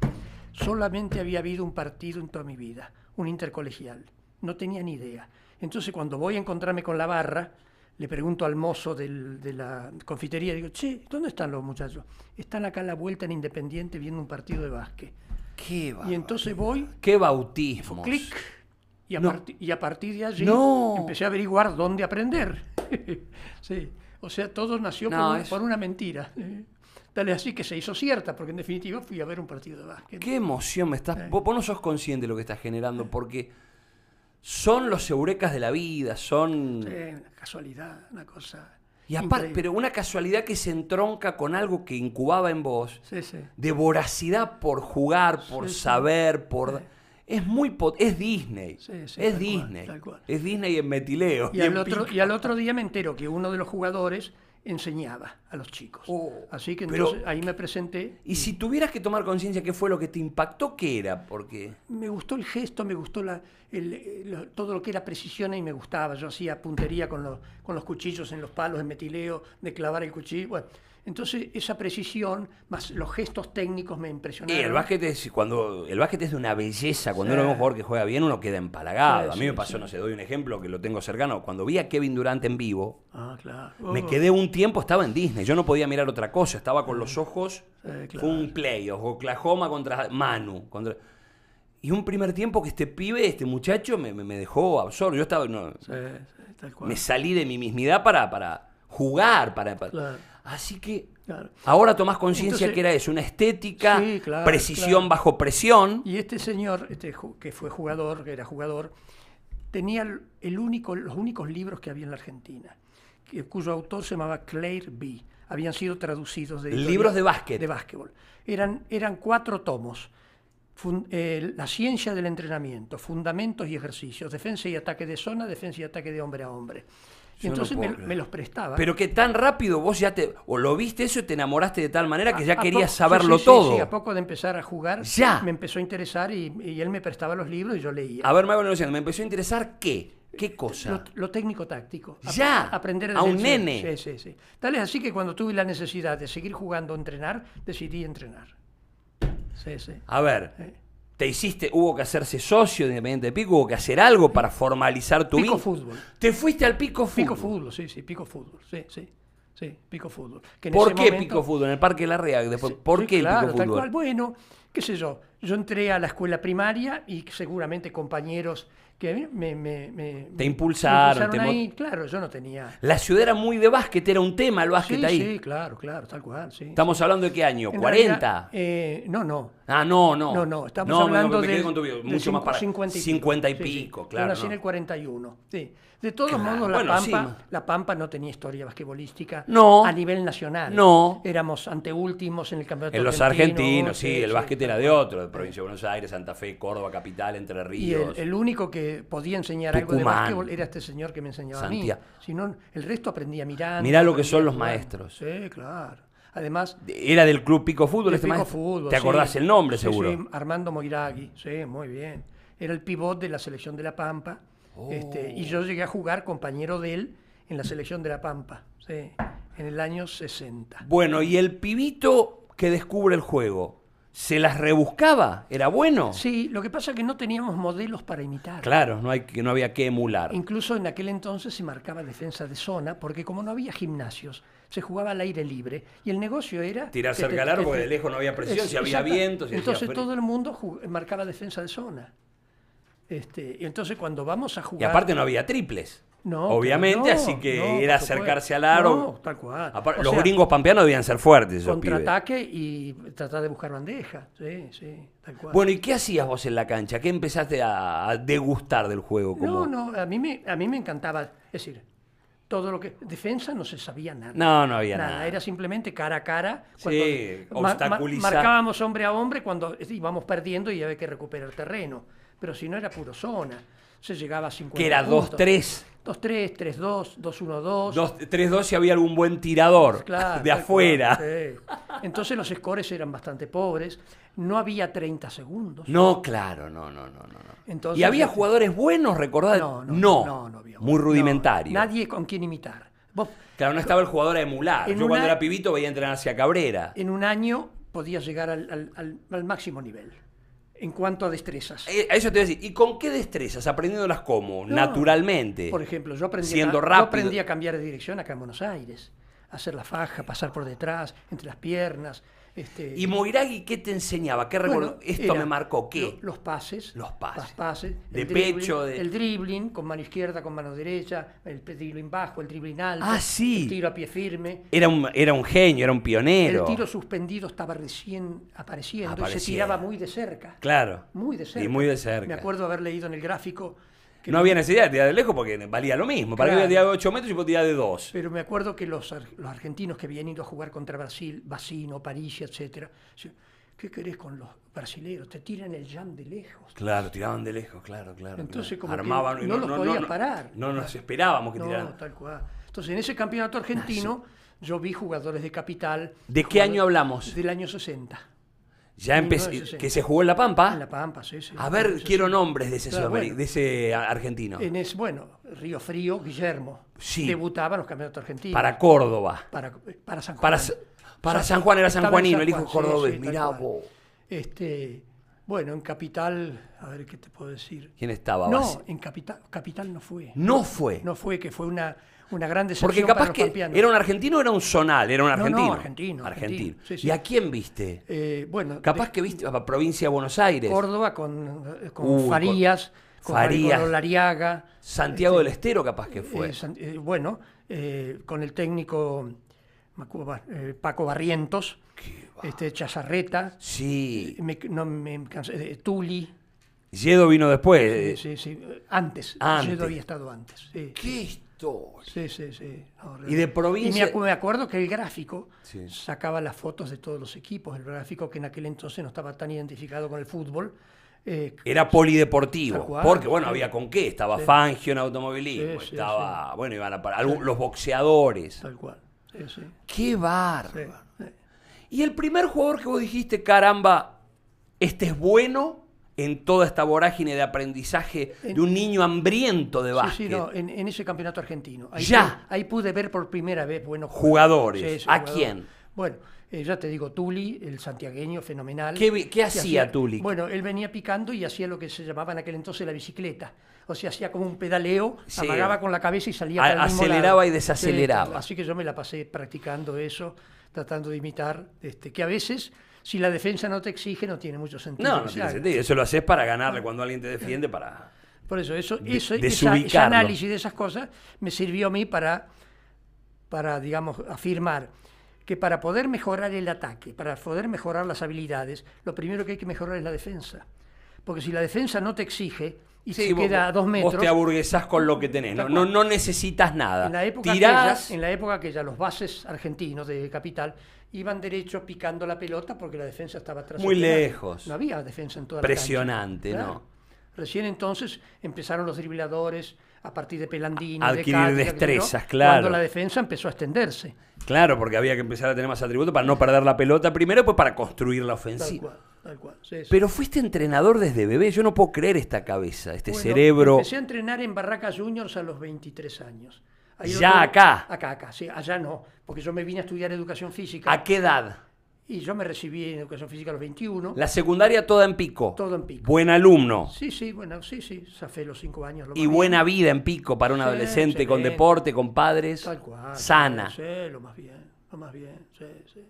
Solamente había habido un partido en toda mi vida, un intercolegial. No tenía ni idea. Entonces, cuando voy a encontrarme con la barra, le pregunto al mozo de la confitería, digo, che, ¿dónde están los muchachos? Están acá a la vuelta en Independiente viendo un partido de básquet. Qué Y entonces voy, Qué bautismo. clic, y a, No. y a partir de allí No. empecé a averiguar dónde aprender. Sí. O sea, todo nació No, por una mentira. Tal es así que se hizo cierta, porque en definitiva fui a ver un partido de básquet. Qué emoción me estás. Vos no sos consciente de lo que estás generando, porque son los eurekas de la vida, son. Sí, una casualidad, una cosa. Y aparte, Increíble. pero una casualidad que se entronca con algo que incubaba en vos, Sí, sí. de voracidad por jugar, por Sí, sí. saber, por... Sí. Es es Disney. Sí, sí, es tal cual, Disney. tal cual. Es Disney en metileo. Y en y al otro día me entero que uno de los jugadores enseñaba a los chicos. Oh, Así que pero- entonces ahí me presenté. Y si tuvieras que tomar conciencia, ¿qué fue lo que te impactó? ¿Qué era? Porque... Me gustó el gesto, me gustó todo lo que era precisión y me gustaba. Yo hacía puntería con los cuchillos en los palos de metileo, de clavar el cuchillo. Bueno, entonces esa precisión, más los gestos técnicos me Y impresionaron. el básquet es de una belleza. Cuando Sí. uno ve un jugador que juega bien, uno queda empalagado. Sí, A mí me sí, pasó, sí. no sé, doy un ejemplo que lo tengo cercano. Cuando vi a Kevin Durant en vivo, Ah, claro. me quedé un tiempo, estaba en Disney. Yo no podía mirar otra cosa. Estaba con los ojos. claro. Fue un playoff, Oklahoma contra Manu. Y un primer tiempo que este muchacho, me dejó absorto. Yo estaba, Sí, sí, tal cual. me salí de mi mismidad para jugar. Claro. Así que Claro. ahora tomás conciencia Entonces- que era eso, una estética, Sí, claro, precisión claro. bajo presión. Y este señor, que fue jugador, que era jugador, tenía los únicos libros que había en la Argentina, cuyo autor se llamaba Claire B. Habían sido traducidos de Libros de básquet. De básquetbol. Eran 4 tomos. La ciencia del entrenamiento, fundamentos y ejercicios, defensa y ataque de zona, defensa y ataque de hombre a hombre. Y Yo no entonces puedo me, creer. me los prestaba. Pero que tan rápido vos o lo viste eso y te enamoraste de tal manera que ya A querías poco- saberlo sí, sí, todo. Sí, a poco de empezar a jugar, Ya. me empezó a interesar y él me prestaba los libros y yo leía. A ver, me empezó a interesar qué cosa. Lo técnico-táctico. Ya, Aprender a un desde el nene. cero. Sí, sí, sí. Tal es así que cuando tuve la necesidad de seguir jugando a entrenar, decidí entrenar. Sí, sí. A ver, Eh. hubo que hacerse socio de Independiente de Pico, hubo que hacer algo para formalizar tu Pico vínculo. fútbol. Te fuiste al Pico Fútbol. Pico fútbol, sí, sí, pico fútbol. Sí, sí. Sí, pico fútbol. Que en ¿Por ese qué momento- Pico Fútbol? En el Parque Larrea. Después, ¿por Sí, qué claro, el Pico tal Fútbol? cual. Bueno, qué sé yo. Yo entré a la escuela primaria y seguramente compañeros que Te impulsaron, te ahí. Claro, yo no tenía. La ciudad era muy de básquet, era un tema el básquet Sí, ahí. sí, claro, tal cual, sí. ¿Estamos hablando de qué año? En ¿40? realidad, no. Ah, no. No, estamos hablando me quedé de con tu vida, mucho más para 50 y pico. Sí, sí. pico, Yo claro. nací ¿no? en el 41. Sí. De todos Claro, modos, bueno, sí, La Pampa no tenía historia basquetbolística No. a nivel nacional. No. Éramos anteúltimos en el campeonato En los argentino, argentinos, sí, el básquet era tal de cual. otro, de Provincia de Buenos Aires, Santa Fe, Córdoba, Capital, Entre Y Ríos. el único que podía enseñar algo de Tucumán. básquetbol era este señor que me enseñaba Santiago. a mí. Si no, el resto aprendía mirando. Mirá lo que aprendía son los jugando. maestros. Sí, claro. Además, Era del Club Pico Fútbol de este Pico maestro? Fútbol, ¿Te acordás sí. el nombre, Sí, seguro? sí, Armando Moiragui, sí, muy bien. Era el pivot de la selección de La Pampa. Oh. Y yo llegué a jugar compañero de él en la selección de La Pampa, sí, en el año 60. Bueno, y el pibito que descubre el juego, ¿se las rebuscaba? ¿Era bueno? Sí, lo que pasa es que no teníamos modelos para imitar. Claro, no había que emular. Incluso en aquel entonces se marcaba defensa de zona, porque como no había gimnasios, se jugaba al aire libre. Y el negocio era... Tirar que cerca del arco, porque de lejos no había presión, si había exacto. viento, si hacía Entonces frío. todo el mundo marcaba defensa de zona. Y entonces cuando vamos a Y jugar... aparte no había triples. No, Obviamente, no, así que no, era por supuesto. acercarse al aro. No, tal cual. O Los sea, gringos pampeanos debían ser fuertes, esos pibes. contraataque y tratar de buscar bandeja. Sí, sí, tal cual. Bueno, ¿y qué hacías vos en la cancha? ¿Qué empezaste a degustar del juego? No, a mí me encantaba, es decir, todo lo que... Defensa no se sabía nada. No había nada. Era simplemente cara a cara. Sí, obstaculizar. Marcábamos hombre a hombre cuando íbamos perdiendo y había que recuperar terreno. Pero si no era puro zona. Se llegaba a 50 Que era puntos. 2-3. 2-3, 3-2, 2-1-2. 3-2 si había algún buen tirador Claro, de tal afuera. cual, sí. Entonces los scores eran bastante pobres. No había 30 segundos. No, claro, no. Entonces, ¿Y había jugadores buenos, recordás? No había. Muy rudimentario. Nadie con quien imitar. Vos, Claro, no estaba el jugador a emular. En Yo cuando una- era pibito veía entrenar hacia Cabrera. en un año podías llegar al máximo nivel en cuanto a destrezas. A eso te voy a decir. ¿Y con qué destrezas? Aprendiéndolas cómo? No. Naturalmente. Por ejemplo, yo Siendo yo rápido. aprendí a cambiar de dirección acá en Buenos Aires. Hacer la faja, pasar por detrás, entre las piernas. ¿Y Moiragui qué te enseñaba? ¿Qué recuerdo? Bueno, Esto era me marcó qué. Los pases. Los pases. El De dribbling, pecho, de- El dribbling con mano izquierda, con mano derecha, el dribbling bajo, el dribbling alto. Ah, sí. El tiro a pie firme. Era un genio, era un pionero. El tiro suspendido estaba recién apareciendo y se Aparecía. tiraba muy de cerca. Claro. Muy de cerca. Y muy de cerca. Me acuerdo haber leído en el gráfico No había necesidad de tirar de lejos porque valía lo mismo. Para Claro. que tirar de 8 metros y vos tirar de 2. Pero me acuerdo que los argentinos que habían ido a jugar contra Brasil, Bassino, Parisi, etcétera, decían, ¿qué querés con los brasileños? Te tiran el jam de lejos. Claro, tiraban de lejos, claro. Entonces, como Armaban, que y no los podías parar. No nos esperábamos que tiraran. No, tal cual. Entonces, en ese campeonato argentino, yo vi jugadores de Capital. ¿De qué año hablamos? Del año 60. Ya empecé, 1960. que se jugó en La Pampa. En La Pampa, sí, sí. A ver, quiero nombres de ese, Claro, bueno. de ese argentino. Bueno, Río Frío, Guillermo. Sí. Debutaba en los campeonatos argentinos. Para Córdoba. Para San Juan. Para San Juan era Estaba en sanjuanino, San el hijo Juan, cordobés. sí, tal Mirá cual. vos. Bueno, en Capital, a ver qué te puedo decir. ¿Quién estaba? No, en Capital no fue. No fue. No fue, que fue una gran decepción Porque para capaz los que pampeanos. era un argentino o era un zonal, era un argentino. No, argentino. Sí, sí. ¿Y a quién viste? Bueno, Capaz que viste a la provincia de Buenos Aires. Córdoba con Uy, Farías, con Farías. Lariaga. Santiago del Estero capaz que fue. Con el técnico Paco Barrientos, Chazarreta, Sí. Tuli. Yedo vino después. Sí. Antes. Antes. Yedo había estado antes. Sí. ¿Qué historia? Sí. Y de provincia. Y me acuerdo que el gráfico Sí. sacaba las fotos de todos los equipos. El gráfico, que en aquel entonces no estaba tan identificado con el fútbol. Era polideportivo, Tal cual, porque bueno, sí. había con qué, estaba Sí. Fangio en automovilismo, Sí, estaba, bueno, iban a parar, los boxeadores. Tal cual. Sí. ¡Qué bárbaro! Sí. Y el primer jugador que vos dijiste, caramba, este es bueno en toda esta vorágine de aprendizaje de un niño hambriento de básquet. En ese campeonato argentino. Ahí pude ver por primera vez buenos Jugadores. ¿A jugadores. quién? Bueno, ya te digo, Tuli, el santiagueño, fenomenal. ¿Qué hacía Tuli? Bueno, él venía picando y hacía lo que se llamaba en aquel entonces la bicicleta. O sea, hacía como un pedaleo, Sí. amagaba con la cabeza y salía para el mismo Aceleraba lado. y desaceleraba. Sí, así que yo me la pasé practicando eso, tratando de imitar, que a veces, si la defensa no te exige, no tiene mucho sentido. No tiene sentido. Eso lo haces para ganarle cuando alguien te defiende para... Por eso, ese desubicarlo. análisis de esas cosas me sirvió a mí para digamos, afirmar que para poder mejorar el ataque, para poder mejorar las habilidades, lo primero que hay que mejorar es la defensa. Porque si la defensa no te exige y Sí, te queda a 2 metros... Vos te aburguesás con lo que tenés, no necesitas nada. En la época Tirás... aquella, los bases argentinos de Capital iban derechos picando la pelota porque la defensa estaba atrás. Muy lejos. No había defensa en toda Impresionante, la cancha. ¿no? Recién entonces empezaron los dribladores a partir de Pelandini, Adquirir de Cática, destrezas, ¿no? claro. Cuando la defensa empezó a extenderse. Claro, porque había que empezar a tener más atributos para no perder la pelota primero, pues para construir la ofensiva. Tal cual. Sí. Pero fuiste entrenador desde bebé, yo no puedo creer esta cabeza, este Bueno, cerebro. Empecé a entrenar en Barraca Juniors a los 23 años. ¿Ya acá? Acá, sí. Allá no, porque yo me vine a estudiar educación física. ¿A qué edad? Y yo me recibí en educación física a los 21. La secundaria toda en Pico. Todo en Pico. Buen alumno. Sí, bueno, sí, zafé los 5 años. Y buena vida en Pico para un Sí, adolescente con excelente. deporte, con padres. Tal cual. Sana. Sí, lo más bien, sí.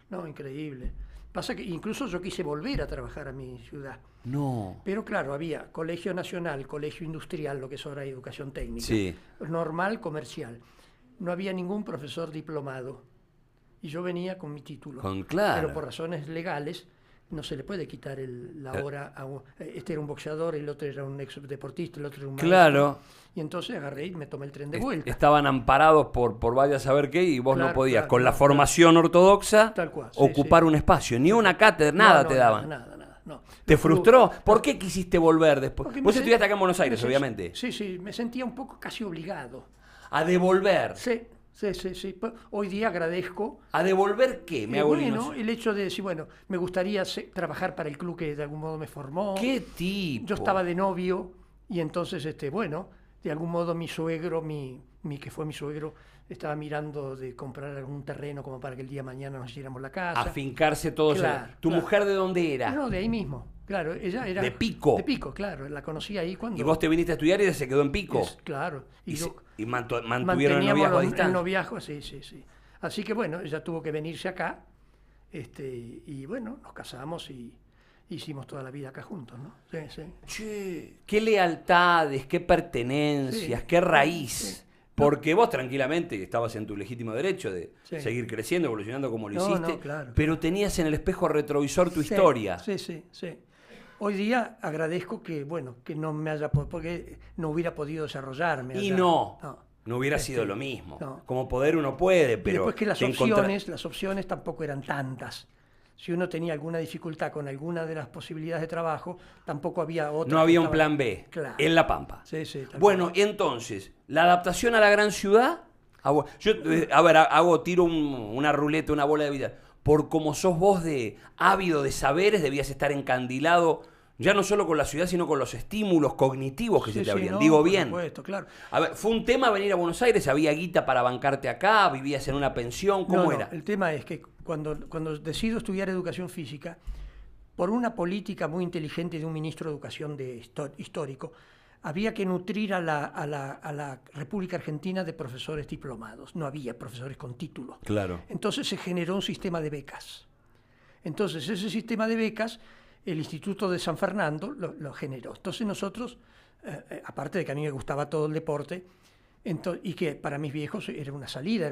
No, increíble. Pasa que incluso yo quise volver a trabajar a mi ciudad. No. Pero claro, había colegio nacional, colegio industrial, lo que es ahora educación técnica, Sí. normal, comercial. No había ningún profesor diplomado. Y yo venía con mi título. Claro. Pero por razones legales no se le puede quitar la hora a este era un boxeador, el otro era un ex deportista, el otro era un maestro. Claro. Y entonces agarré y me tomé el tren de vuelta. Estaban amparados por vaya a saber qué y vos no Claro, podías, claro, con la no, formación ortodoxa, Tal cual, sí, ocupar sí. un espacio. Ni una cátedra, nada No, te daban. Nada, no. ¿Te Los frustró? clubes- ¿Por qué quisiste volver después? Porque Vos me estudiaste sen- acá en Buenos Aires, me sen- obviamente. Sí, me sentía un poco casi obligado. A devolver. Sí. Hoy día agradezco. ¿A devolver qué? Me hago Bueno, el hecho de decir, bueno, me gustaría trabajar para el club que de algún modo me formó. ¿Qué tipo? Yo estaba de novio y entonces, bueno, de algún modo mi suegro, que fue mi suegro, estaba mirando de comprar algún terreno como para que el día de mañana nos hiciéramos la casa. Afincarse todos. Claro, ¿Tu claro. mujer de dónde era? No, de ahí mismo, claro. Ella era... ¿De Pico? De Pico, claro. La conocí ahí cuando... ¿Y vos te viniste a estudiar y ella se quedó en Pico? Claro. Y mantuvieron el manteníamos noviazgo a el distancia. noviazgo, sí. Así que bueno, ella tuvo que venirse acá, y bueno, nos casamos y hicimos toda la vida acá juntos, ¿no? Sí. Che, qué lealtades, qué pertenencias, Sí. qué raíz. Sí. Porque vos tranquilamente estabas en tu legítimo derecho de Sí. seguir creciendo, evolucionando como lo No, hiciste, no, claro. pero tenías en el espejo retrovisor tu Sí, historia. Sí. Hoy día agradezco que, bueno, que no me haya, porque no hubiera podido desarrollarme. Y allá. no hubiera sido lo mismo. no. Como poder uno puede, Y pero... después que te encontrás- las opciones tampoco eran tantas. Si uno tenía alguna dificultad con alguna de las posibilidades de trabajo, tampoco había otra. No había un que plan estaba- B Claro. en La Pampa. Sí, sí, tal Bueno, cual. entonces, la adaptación a la gran ciudad... a ver, tiro una ruleta, una bola de vida. Por como sos vos de ávido de saberes, debías estar encandilado, ya no solo con la ciudad, sino con los estímulos cognitivos que Sí, se te sí, abrían. no, Digo por bien. supuesto, claro. A ver, ¿fue un tema venir a Buenos Aires? ¿Había guita para bancarte acá? ¿Vivías en una pensión? ¿Cómo No, era? el tema es que cuando decido estudiar educación física, por una política muy inteligente de un ministro de Educación histórico, había que nutrir a la República Argentina de profesores diplomados. No había profesores con título. Claro. Entonces se generó un sistema de becas. Entonces ese sistema de becas, el Instituto de San Fernando lo generó. Entonces nosotros, aparte de que a mí me gustaba todo el deporte, y que para mis viejos era una salida,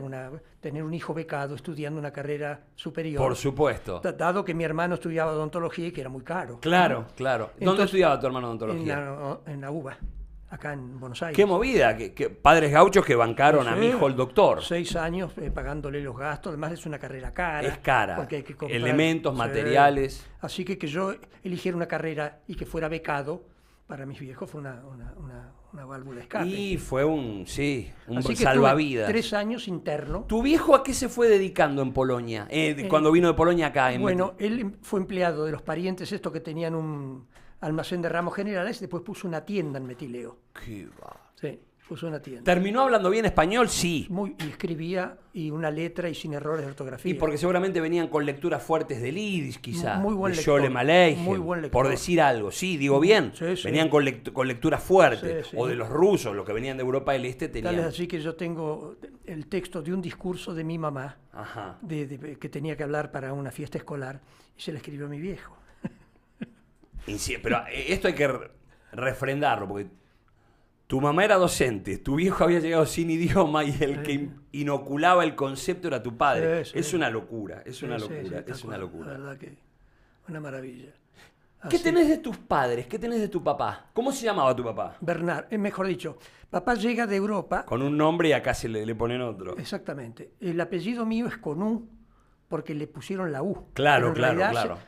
tener un hijo becado estudiando una carrera superior. Por supuesto. Dado que mi hermano estudiaba odontología y que era muy caro. Claro, claro. ¿Dónde Entonces, estudiaba tu hermano odontología? En la UBA, acá en Buenos Aires. Qué movida, que padres gauchos que bancaron a mi hijo el doctor. 6 años pagándole los gastos, además es una carrera cara. Es cara. Porque hay que comprar Elementos, materiales. Así que yo eligiera una carrera y que fuera becado, para mis viejos fue una válvula de escape. Y fue un Así que salvavidas. estuve 3 años interno. ¿Tu viejo a qué se fue dedicando en Polonia? Cuando vino de Polonia acá. Bueno, él fue empleado de los parientes estos que tenían un almacén de ramos generales, después puso una tienda en Metileo. ¿Qué va? Sí, puso una tienda. ¿Terminó hablando bien español? Sí. Y escribía y una letra y sin errores de ortografía. Y porque seguramente venían con lecturas fuertes de Lidis, quizá. Muy buen de lector. Scholle Maleichen, Muy buen lector. por decir algo. Sí, digo bien. Sí, sí. Venían con lecturas fuertes. Sí, sí. O de los rusos, los que venían de Europa del Este, Tal tenían... es así que yo tengo el texto de un discurso de mi mamá, Ajá. que tenía que hablar para una fiesta escolar, y se la escribió a mi viejo. Pero esto hay que refrendarlo, porque tu mamá era docente, tu viejo había llegado sin idioma y el que inoculaba el concepto era tu padre. Sí, sí. Es una locura, es una Sí, sí, locura, tal es una cual. locura. La verdad que una maravilla. ¿Qué Así. tenés de tus padres? ¿Qué tenés de tu papá? ¿Cómo se llamaba tu papá? Mejor dicho, papá llega de Europa. Con un nombre y acá le ponen otro. Exactamente. El apellido mío es con U, porque le pusieron la U. Claro, Pero en claro, realidad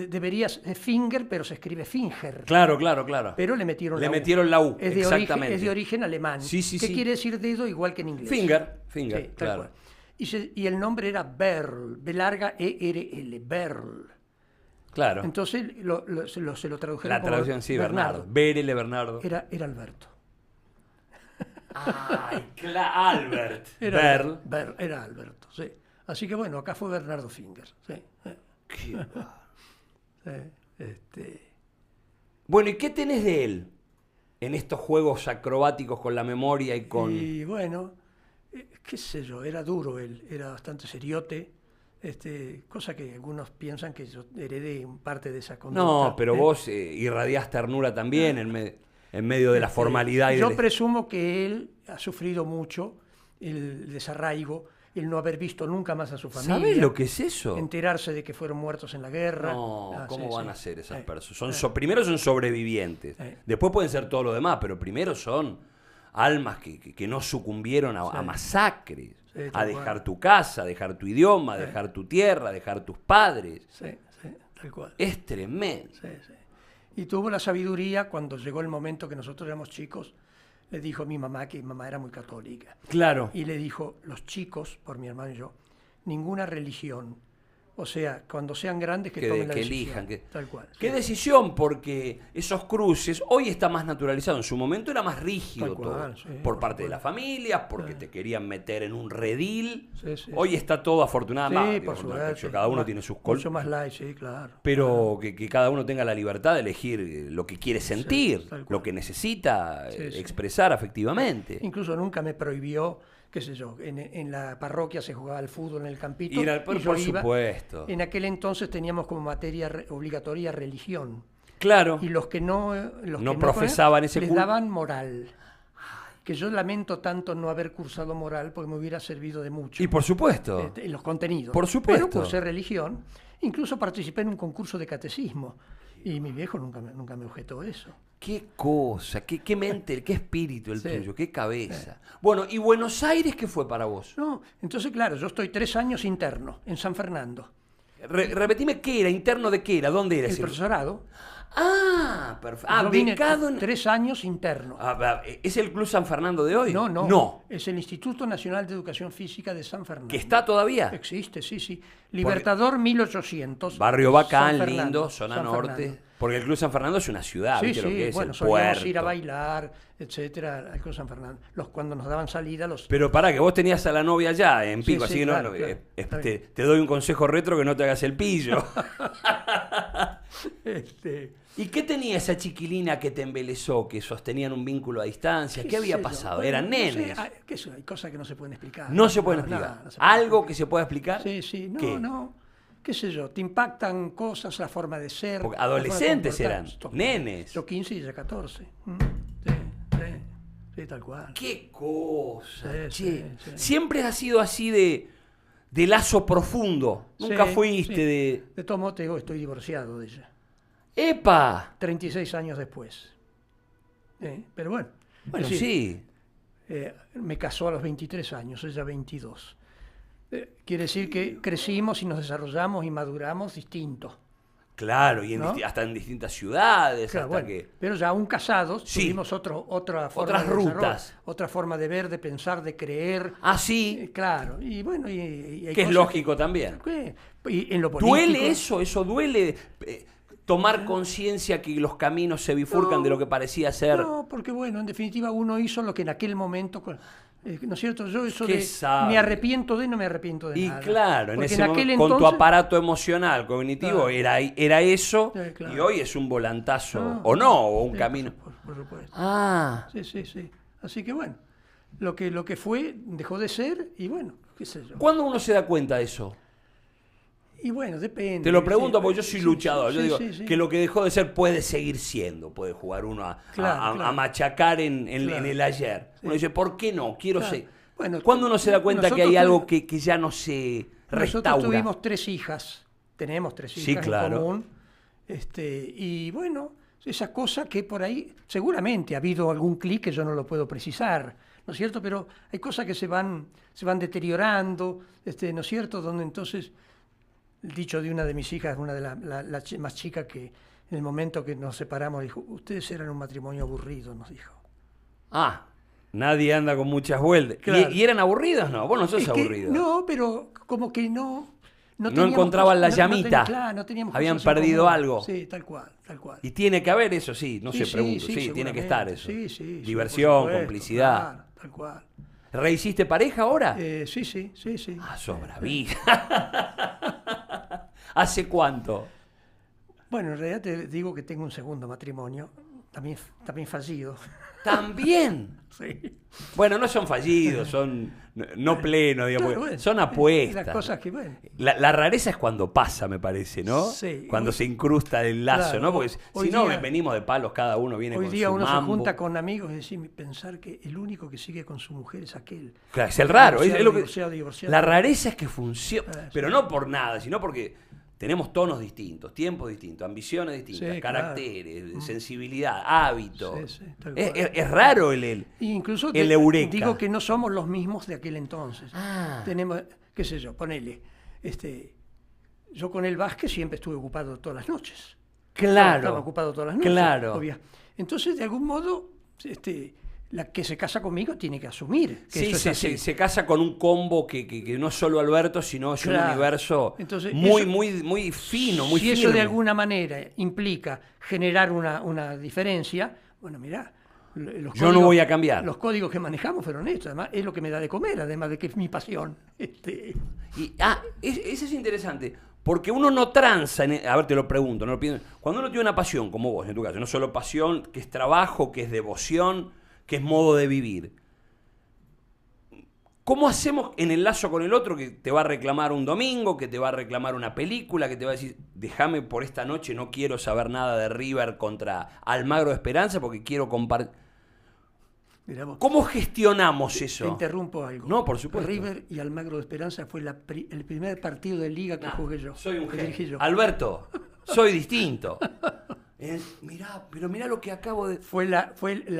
debería ser Finger, pero se escribe Finger. Claro, claro, claro. Pero le metieron la U. metieron la U, Es de exactamente. es de origen alemán. Sí, sí, ¿Qué sí. quiere decir dedo igual que en inglés? Finger, Sí, tal claro. cual. Y el nombre era Berl, B larga E-R-L, Berl. Claro. Entonces se lo tradujeron La como traducción, sí, Bernardo. Berele Bernardo. Era Alberto. Ay, Albert. Era Berl. Era Alberto, sí. Así que bueno, acá fue Bernardo Finger. Sí. Qué va. Sí, Bueno, ¿y qué tenés de él en estos juegos acrobáticos con la memoria y con... Y bueno, qué sé yo, era duro él, era bastante seriote, cosa que algunos piensan que yo heredé parte de esa conducta. No, pero vos irradiás ternura también en medio de la formalidad. Yo presumo que él ha sufrido mucho el desarraigo, el no haber visto nunca más a su familia. ¿Sabés lo que es eso? Enterarse de que fueron muertos en la guerra. No, ¿cómo sí, van sí. a ser esas personas? Primero son sobrevivientes, después pueden ser todo lo demás, pero primero son almas que no sucumbieron a masacres, Sí, a tal dejar cual. tu casa, a dejar tu idioma, a dejar tu tierra, a dejar tus padres. Sí, tal cual. Es tremendo. Sí. Y tuvo la sabiduría cuando llegó el momento que nosotros éramos chicos, le dijo a mi mamá, que mi mamá era muy católica, Claro. y le dijo, los chicos, por mi hermano y yo, ninguna religión. O sea, cuando sean grandes que tomen la que decisión. elijan. Tal cual. ¿Qué sí. decisión? Porque esos cruces hoy está más naturalizado. En su momento era más rígido Tal cual, todo. sí, por por parte de supuesto. las familias, porque te querían meter en un redil. Sí. Hoy está todo afortunadamente. Sí, por supuesto. Cada uno tiene sus Mucho más light, sí, claro. Pero que cada uno tenga la libertad de elegir lo que quiere sentir, tal cual. lo que necesita Sí. expresar afectivamente. Incluso nunca me prohibió, qué sé yo, en la parroquia se jugaba al fútbol en el campito. Por y yo iba. supuesto. En aquel entonces teníamos como materia obligatoria religión. Claro. Y los que no profesaban ese les culto. daban moral. Que yo lamento tanto no haber cursado moral porque me hubiera servido de mucho. Y por supuesto. En los contenidos. Por supuesto. Pero cursé religión. Incluso participé en un concurso de catecismo. Y mi viejo nunca me objetó eso. Qué cosa, qué mente, qué espíritu el Sí. tuyo, qué cabeza. Bueno, ¿y Buenos Aires qué fue para vos? No, entonces, claro, yo estoy 3 años interno en San Fernando. Repetime qué era, interno de qué era, dónde era El ese? profesorado. Ah, perfecto. Ah, Yo vine becado en... 3 años interno. ¿Es el Club San Fernando de hoy? No, no. No. Es el Instituto Nacional de Educación Física de San Fernando. ¿Que está todavía? Existe, sí, sí. Libertador 1800. Barrio bacán, San Fernando, lindo, zona San norte. Fernando. Porque el Club San Fernando es una ciudad, Sí, ¿viste lo que sí, es? bueno, El solíamos puerto. ir a bailar, etcétera, al Club San Fernando. Cuando nos daban salida, los... Pero pará, que vos tenías a la novia allá en Sí, Pico, sí, así que claro, no, claro. Está te doy un consejo retro que no te hagas el pillo. ¿Y qué tenía esa chiquilina que te embelezó, que sostenían un vínculo a distancia? ¿Qué había sé yo? pasado? Bueno, ¿Eran no sé, nenes? hay cosas que no se pueden explicar. No se pueden explicar. nada, no se puede ¿Algo explicar. que se pueda explicar? Sí, sí, no, ¿Qué? no. Qué sé yo, te impactan cosas, la forma de ser. Porque la forma de adolescentes eran, comportarse. nenes. Yo 15 y ella 14. Sí, sí, sí, tal cual. ¡Qué cosa! Sí, che! sí, sí. Siempre has sido así de lazo profundo. Nunca Sí, fuiste sí. de... De todos modos, te digo, estoy divorciado de ella. ¡Epa! 36 años después. Pero bueno. Bueno, es decir, sí. Me casó a los 23 años, ella 22. Quiere decir que crecimos y nos desarrollamos y maduramos distintos. Claro, y ¿No? hasta en distintas ciudades, Claro, hasta bueno, que... pero ya aún casados Sí. tuvimos otra forma Otras de desarrollo, rutas. otra forma de ver, de pensar, de creer. Ah, sí, Claro, y bueno, y hay que es cosas lógico también. y en lo político. ¿Duele eso duele tomar conciencia que los caminos se bifurcan No, de lo que parecía ser? No, porque bueno, en definitiva uno hizo lo que en aquel momento, ¿no es cierto? Yo eso Qué de sabio. me arrepiento de, no me arrepiento de Y nada. claro, en Porque ese aquel momento, con tu entonces- aparato emocional, cognitivo, Claro. era eso, Sí, claro. y hoy es un volantazo, No, o no, o un sí, camino. por supuesto. Ah, Sí, sí, sí. Así que bueno, lo que fue dejó de ser y bueno, qué sé yo. ¿cuándo uno se da cuenta de eso? Y bueno, depende. Te lo pregunto Sí, porque yo soy sí, luchador. sí, Yo digo sí, sí. que lo que dejó de ser puede seguir siendo. Puede jugar uno a Claro. machacar en Claro. el ayer. Uno dice, ¿por qué no? Quiero Claro. ser. Bueno, ¿Cuándo uno se da cuenta que hay nosotros algo que ya no se Nosotros restaura? tuvimos 3 hijas, tenemos 3 hijas Sí, claro. en común. Y bueno, esa cosa que por ahí, seguramente ha habido algún clic que yo no lo puedo precisar, ¿no es cierto? Pero hay cosas que se van deteriorando, ¿no es cierto? Donde entonces, el dicho de una de mis hijas, una de la más chica, que en el momento que nos separamos dijo, ustedes eran un matrimonio aburrido, nos dijo. Ah, nadie anda con muchas vueltas. Claro. ¿Y eran aburridos? No, vos no sos Es que aburrido. no, pero como que no teníamos encontraban la cosas- llamita. claro, no teníamos Habían cosas en perdido común. algo. Sí, tal cual, tal cual. Y tiene que haber eso, sí, no Sí, sé, sí, pregunto. sí, Sí, tiene que seguramente. estar eso. Sí, sí, Diversión, por supuesto, complicidad. Claro, tal cual. ¿Rehiciste pareja ahora? Sí, sí, sí, sí. Ah, sos bravija. ¿Hace cuánto? Bueno, en realidad te digo que tengo un segundo matrimonio, también fallido. ¿También? Sí. Bueno, no son fallidos, son no plenos, digamos. Claro, bueno, son apuestas. Las cosas que, bueno. La rareza es cuando pasa, me parece, ¿no? Sí. Cuando se incrusta el lazo, Claro, ¿no? Porque hoy si no, día- venimos de palos, cada uno viene Hoy con día su uno mambo. se junta con amigos y decir, pensar que el único que sigue con su mujer es aquel. Claro, es el raro. Es lo que, Divorciado. la rareza es que funciona, Sí. pero no por nada, sino porque tenemos tonos distintos, tiempos distintos, ambiciones distintas, Sí, claro. caracteres, sensibilidad, hábitos. Sí, sí, tal es, cual. es raro el E incluso el eureka. digo que no somos los mismos de aquel entonces. Ah. Tenemos, qué sé yo, ponele. Yo con el básquet siempre estuve ocupado todas las noches. Claro. Estaba ocupado todas las noches. Claro. obvia. Entonces, de algún modo, la que se casa conmigo tiene que asumir que Sí, eso es así. se casa con un combo que no es solo Alberto, sino es un Claro. universo Entonces, muy, eso- muy fino, muy si eso firme. de alguna manera implica generar una diferencia, bueno, mirá. Los Yo no voy a cambiar. Los códigos que manejamos fueron estos. Además, es lo que me da de comer, además de que es mi pasión. Y, eso es interesante, porque uno no tranza, a ver, te lo pregunto, no lo pienso. Cuando uno tiene una pasión, como vos, en tu caso, no solo pasión, que es trabajo, que es devoción, que es modo de vivir. ¿Cómo hacemos en el lazo con el otro que te va a reclamar un domingo, que te va a reclamar una película, que te va a decir, déjame por esta noche, no quiero saber nada de River contra Almagro de Esperanza porque quiero compartir? Mirá vos. ¿Cómo gestionamos Te eso? interrumpo algo. No, por supuesto. River y Almagro de Esperanza fue el primer partido de liga que jugué yo. Soy un que dirigí genio. yo. Alberto, soy distinto. Mirá lo que acabo de... Fue la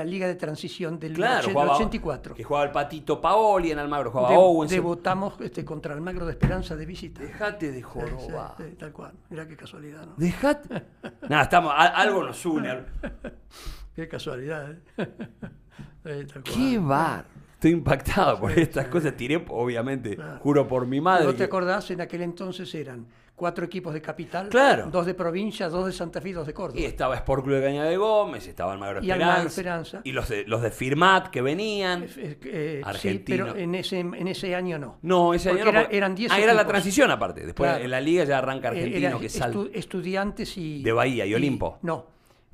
liga de transición del Claro, 84. Que jugaba el Patito Paoli en Almagro, jugaba Owens. Debutamos contra Almagro de Esperanza de visita. Dejate de jorobar. Sí, tal cual. Mirá qué casualidad, ¿no? Dejate. Nada, algo nos une. Qué casualidad, ¿eh? Tal cual. Qué bar. Estoy impactado por estas cosas. Tiré, obviamente, Claro. juro por mi madre. ¿No te acordás? En aquel entonces eran 4 equipos de capital, Claro. 2 de provincia, 2 de Santa Fe y 2 de Córdoba. Y estaba Sport Club de Caña de Gómez, estaba Almagro Y Esperanza. Almagro Esperanza. Y los de Firmat que venían. Sí, Argentino. pero en ese año no. No, ese año Porque no. eran 10 era la equipos. transición aparte. Después Claro. en la liga ya arranca Argentino, Era que sale. Estudiantes y... De Bahía y Olimpo. No.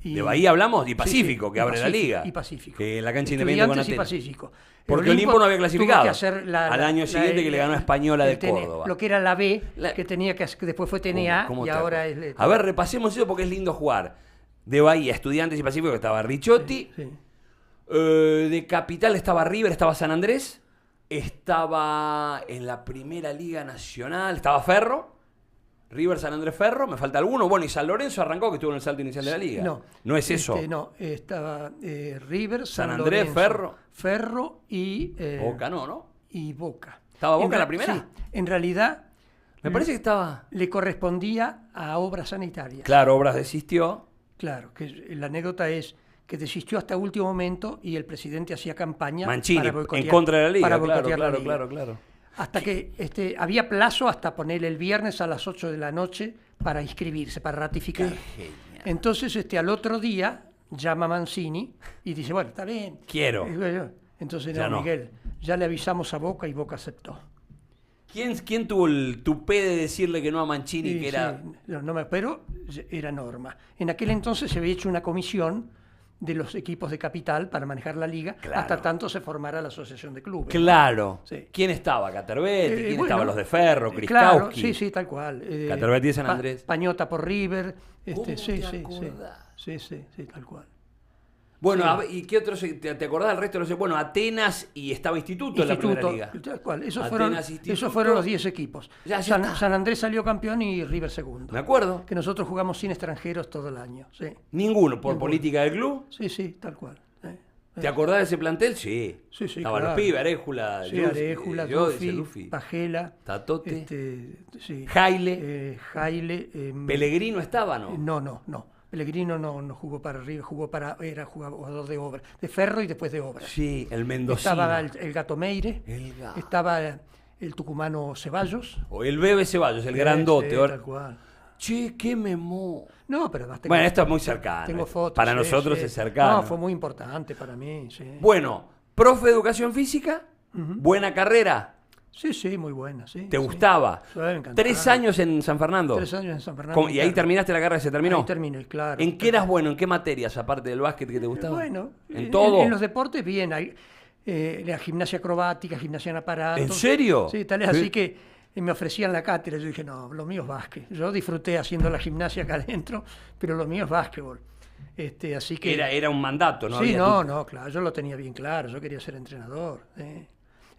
De Bahía hablamos y Pacífico, sí, que y abre la Pacífico, liga. Y Pacífico. Que la cancha independiente con Estudiantes y Atenas. Pacífico. Porque Olimpo no había clasificado. tuvo que hacer Al año siguiente que le ganó a Española de Córdoba. Lo que era la B, La- que tenía que después fue TNA ¿Cómo y te ahora acuerdas? es... A ver, repasemos eso porque es lindo jugar. De Bahía, Estudiantes y Pacífico, que estaba Ricciotti. Sí. De Capital estaba River, estaba San Andrés. Estaba en la primera liga nacional, estaba Ferro. River, San Andrés, Ferro. Me falta alguno. Bueno, y San Lorenzo arrancó, que estuvo en el salto inicial de la liga. No es eso. No, estaba River, San San Andrés, Lorenzo, Ferro. Ferro y... Boca ¿no? Y Boca. ¿Estaba Boca en la ra- primera? Sí, en realidad Me parece que estaba... le correspondía a obras sanitarias. Claro, Obras desistió. Claro, que la anécdota es que desistió hasta último momento y el presidente hacía campaña Mancini, para boicotear, en contra de la liga. para Claro, boicotear la claro, liga. claro. Hasta que había plazo hasta poner el viernes a las 8 de la noche para inscribirse, para ratificar. genial. Entonces, al otro día llama Mancini y dice, bueno, está bien. Quiero. Y bueno, entonces, Ya no. Miguel, ya le avisamos a Boca y Boca aceptó. ¿Quién tuvo el tupé de decirle que no a Mancini, Sí, que era... sí, pero era norma. En aquel entonces se había hecho una comisión de los equipos de capital para manejar la liga, Claro. hasta tanto se formara la asociación de clubes. Claro. Sí. ¿Quién estaba? ¿Caterbetti? ¿Quién Bueno, estaba? Los de Ferro, claro, Krikowski. sí, tal cual. Caterbetti de San Andrés. Pañota por River. ¿Cómo te Sí, acordás? sí, tal cual. Bueno, Sí. a ver, ¿y qué otros? ¿Te acordás del resto? Bueno, Atenas y estaba Instituto en la primera liga. Tal cual. Esos Atenas, Instituto. fueron los 10 equipos. Ya está. San Andrés salió campeón y River segundo. Me acuerdo. Que nosotros jugamos sin extranjeros todo el año. Sí, Ninguno, por Ninguno. política del club. sí, tal cual. ¿Te acordás de ese plantel? Sí. Sí, sí, Estaban claro. los pibes, Aréjula, Sí, Arejula, Luffy, Duffy, Pajela, Tatote, sí, Jaile. Jaile, Pellegrino estaba, ¿no? no. Pellegrino no jugó para River, era jugador de obra, de Ferro y después de obra. Sí, el mendocino. Estaba el Gato Meire, El Gato. estaba el tucumano Ceballos. O el Bebe Ceballos, el grandote. Sí, tal cual. Che, qué memó. No, pero además Bueno, esto es muy cercano. Tengo fotos. Para sí, nosotros sí. es cercano. No, fue muy importante para mí, sí. Bueno, profe de educación física, buena carrera. Sí, muy buena, sí. ¿Te sí. gustaba? Sí, me encantaba. 3 años en San Fernando. 3 años en San Fernando. ¿Y ahí terminaste la carrera? ¿Se terminó? Ahí terminé, claro. ¿En qué eras bueno? ¿En qué materias, aparte del básquet, que te gustaba? Bueno, ¿En todo? En los deportes, bien. Hay, la gimnasia acrobática, gimnasia en aparatos. ¿En serio? Sí, tal es Sí. así que me ofrecían la cátedra. Yo dije, no, lo mío es básquet. Yo disfruté haciendo la gimnasia acá adentro, pero lo mío es básquetbol. Así que... Era un mandato, ¿no? Sí, Había no, claro, yo lo tenía bien claro. Yo quería ser entrenador.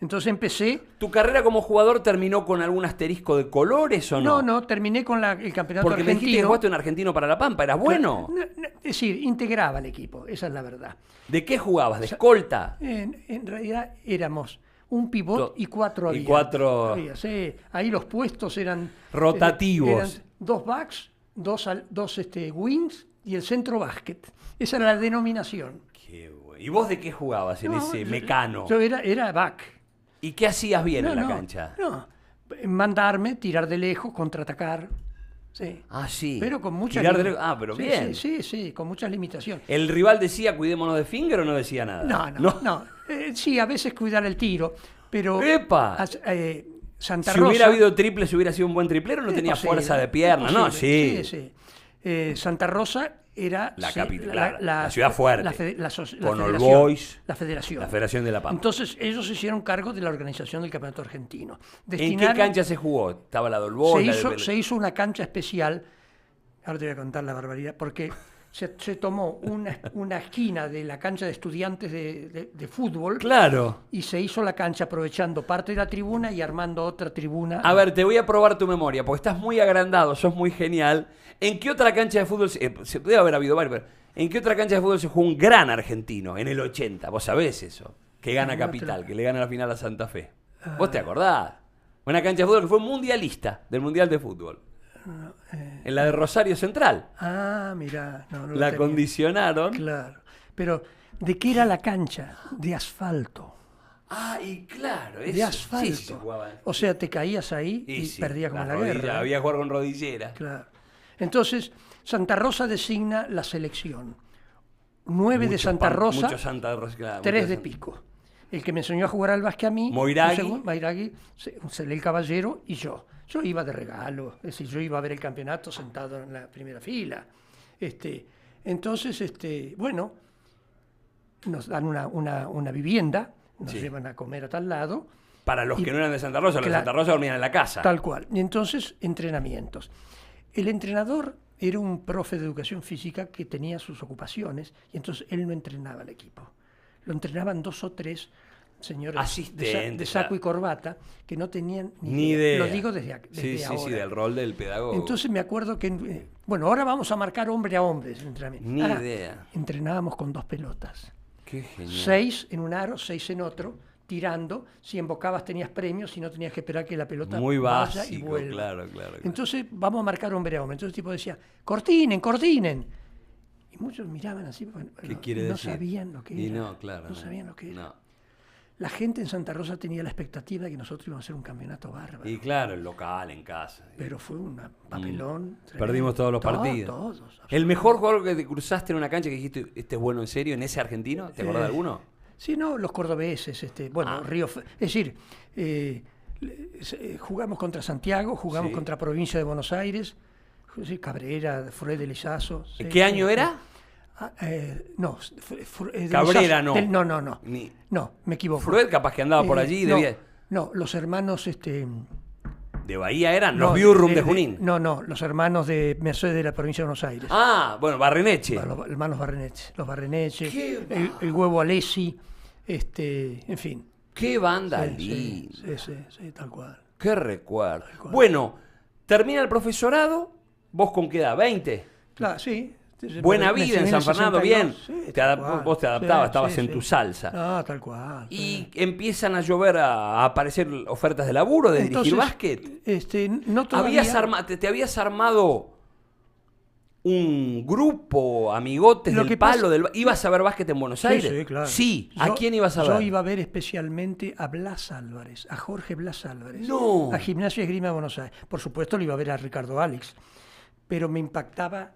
Entonces empecé... ¿Tu carrera como jugador terminó con algún asterisco de colores o no? No, terminé con el campeonato Porque me dijiste que argentino. jugaste un argentino para La Pampa, ¿eras bueno? Es decir, integraba el equipo, esa es la verdad. ¿De qué jugabas? ¿De escolta? En realidad éramos un pivot y 4 y había. 4 Había, sí. Ahí los puestos eran... rotativos. Eran 2 backs, 2 wings y el centro básquet. Esa era la denominación. Qué bueno. ¿Y vos de qué jugabas en ese mecano? Yo era back. ¿Y qué hacías bien en la cancha? No, mandarme, tirar de lejos, contraatacar. Sí. Ah, sí. Pero con muchas Tirar de... Ah, pero sí, bien. Sí, con muchas limitaciones. ¿El rival decía cuidémonos de Finger o no decía nada? No. Sí, a veces cuidar el tiro, pero... ¡Epa! Santa Si Rosa... hubiera habido triple, si hubiera sido un buen triplero, no tenía posible, fuerza de pierna, ¿no? Sí. Sí. Santa Rosa era La capital, claro, la ciudad fuerte. la Con All federación, Boys, la federación. la Federación de La Pampa. Entonces ellos se hicieron cargo de la organización del campeonato argentino. ¿En qué cancha se jugó? ¿Estaba la de All Boys? Se hizo una cancha especial. Ahora te voy a contar la barbaridad, porque se tomó una esquina de la cancha de estudiantes de fútbol. Claro. Y se hizo la cancha aprovechando parte de la tribuna y armando otra tribuna. A ver, te voy a probar tu memoria, porque estás muy agrandado, sos muy genial. ¿En qué otra cancha de fútbol, se debe haber habido varios, pero en qué otra cancha de fútbol se jugó un gran argentino en el 80? Vos sabés eso, que gana Capital, que le gana la final a Santa Fe. ¿Vos te acordás? Una cancha de fútbol que fue mundialista del Mundial de Fútbol. En la de Rosario Central. Ah, mirá. No la acondicionaron. Claro. Pero, ¿de qué era la cancha? De asfalto. Ah, y claro. De asfalto. Sí, se jugaba. O sea, te caías ahí y sí, perdías como en la guerra. Había que jugar con rodillera. Claro. Entonces, Santa Rosa designa la selección. 9 de Santa Rosa, claro, 3 de Pico. El que me enseñó a jugar al básquet a mí, Moiragui, el caballero y yo. Yo iba de regalo, es decir, yo iba a ver el campeonato sentado en la primera fila. Entonces, bueno, nos dan una vivienda, nos llevan a comer a tal lado. Para los que no eran de Santa Rosa, los de Santa Rosa dormían en la casa. Tal cual. Y entonces, entrenamientos. El entrenador era un profe de educación física que tenía sus ocupaciones y entonces él no entrenaba al equipo. Lo entrenaban 2 o 3 señores asistentes de saco y corbata que no tenían ni idea. Lo digo desde ahora. Sí, del rol del pedagogo. Entonces me acuerdo que, bueno, ahora vamos a marcar hombre a hombre ese entrenamiento. Ni idea. Entrenábamos con 2 pelotas. Qué genial. 6 en un aro, 6 en otro, tirando. Si embocabas tenías premios, si no tenías que esperar que la pelota muy vaya básico, y vuelva. Claro. Entonces vamos a marcar hombre a hombre. Entonces el tipo decía, cortinen. Y muchos miraban así, ¿qué quiere decir? No sabían lo que era. No sabían lo que era. La gente en Santa Rosa tenía la expectativa de que nosotros íbamos a hacer un campeonato bárbaro. Y claro, el local, en casa. Pero fue un papelón. Perdimos todos los partidos. Todos. ¿El mejor jugador que te cruzaste en una cancha que dijiste, este es bueno en serio, en ese argentino? ¿Te acordás de alguno? Sí, no, los cordobeses. Río. Es decir, jugamos contra Santiago, jugamos contra Provincia de Buenos Aires, Cabrera, Frued de Lizazo. ¿Qué año era? No, Cabrera no. No, me equivoco. Frued capaz que andaba por allí. No, los hermanos... ¿De Bahía eran? ¿Los Biurrum de Junín? No, los hermanos de Mercedes de la provincia de Buenos Aires. Ah, bueno, Barreneche. Los hermanos Barreneche. Los Barreneche, el huevo Alessi, en fin. ¡Qué banda linda! Sí, tal cual. ¡Qué recuerdo! Bueno, termina el profesorado, ¿vos con qué edad? ¿20? Claro, sí. Buena vida en San Fernando, 62, bien. Sí, vos te adaptabas, estabas en tu salsa. Ah, tal cual. Y empiezan a llover, a aparecer ofertas de laburo, de dirigir básquet. No todavía. ¿Te habías armado un grupo, amigotes del palo? ¿Ibas a ver básquet en Buenos Aires? Sí, claro. Sí, ¿a quién ibas a ver? Yo iba a ver especialmente a Blas Álvarez, a Jorge Blas Álvarez. No. A Gimnasia y Esgrima de Buenos Aires. Por supuesto, lo iba a ver a Ricardo Alex. Pero me impactaba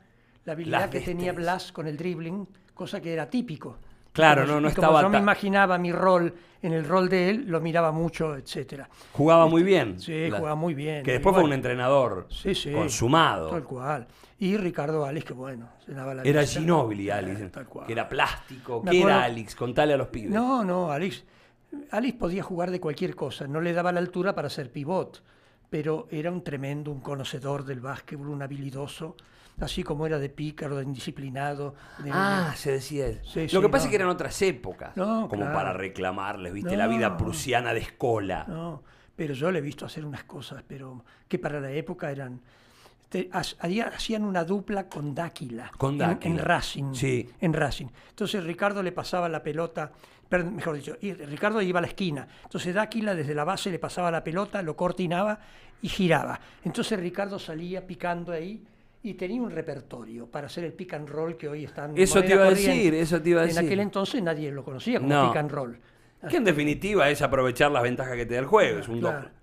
la habilidad que tenía Blas con el dribbling, cosa que era típico. Claro, no estaba... Como yo me imaginaba mi rol en el rol de él, lo miraba mucho, etcétera. Jugaba muy bien. Sí, jugaba muy bien. Que después fue un entrenador consumado. Tal cual. Y Ricardo Alex, que bueno, llenaba la era lista. Ginóbili, Alex, que era plástico. ¿Qué era Alex? Contale a los pibes. No, Alex podía jugar de cualquier cosa. No le daba la altura para ser pivot, pero era un conocedor del básquetbol, un habilidoso. Así como era de pícaro, de indisciplinado. Se decía él. Lo que pasa es que eran otras épocas, para reclamarles, ¿viste? La vida prusiana de escola. No, pero yo le he visto hacer unas cosas, pero que para la época eran... hacían una dupla con Dáquila. En Racing. Sí. En Racing. Entonces Ricardo le pasaba la pelota, mejor dicho, Ricardo iba a la esquina. Entonces Dáquila desde la base le pasaba la pelota, lo cortinaba y giraba. Entonces Ricardo salía picando ahí. Y tenía un repertorio para hacer el pick and roll que hoy están... Eso te iba a decir. En aquel entonces nadie lo conocía como pick and roll. Que en definitiva es aprovechar las ventajas que te da el juego. Es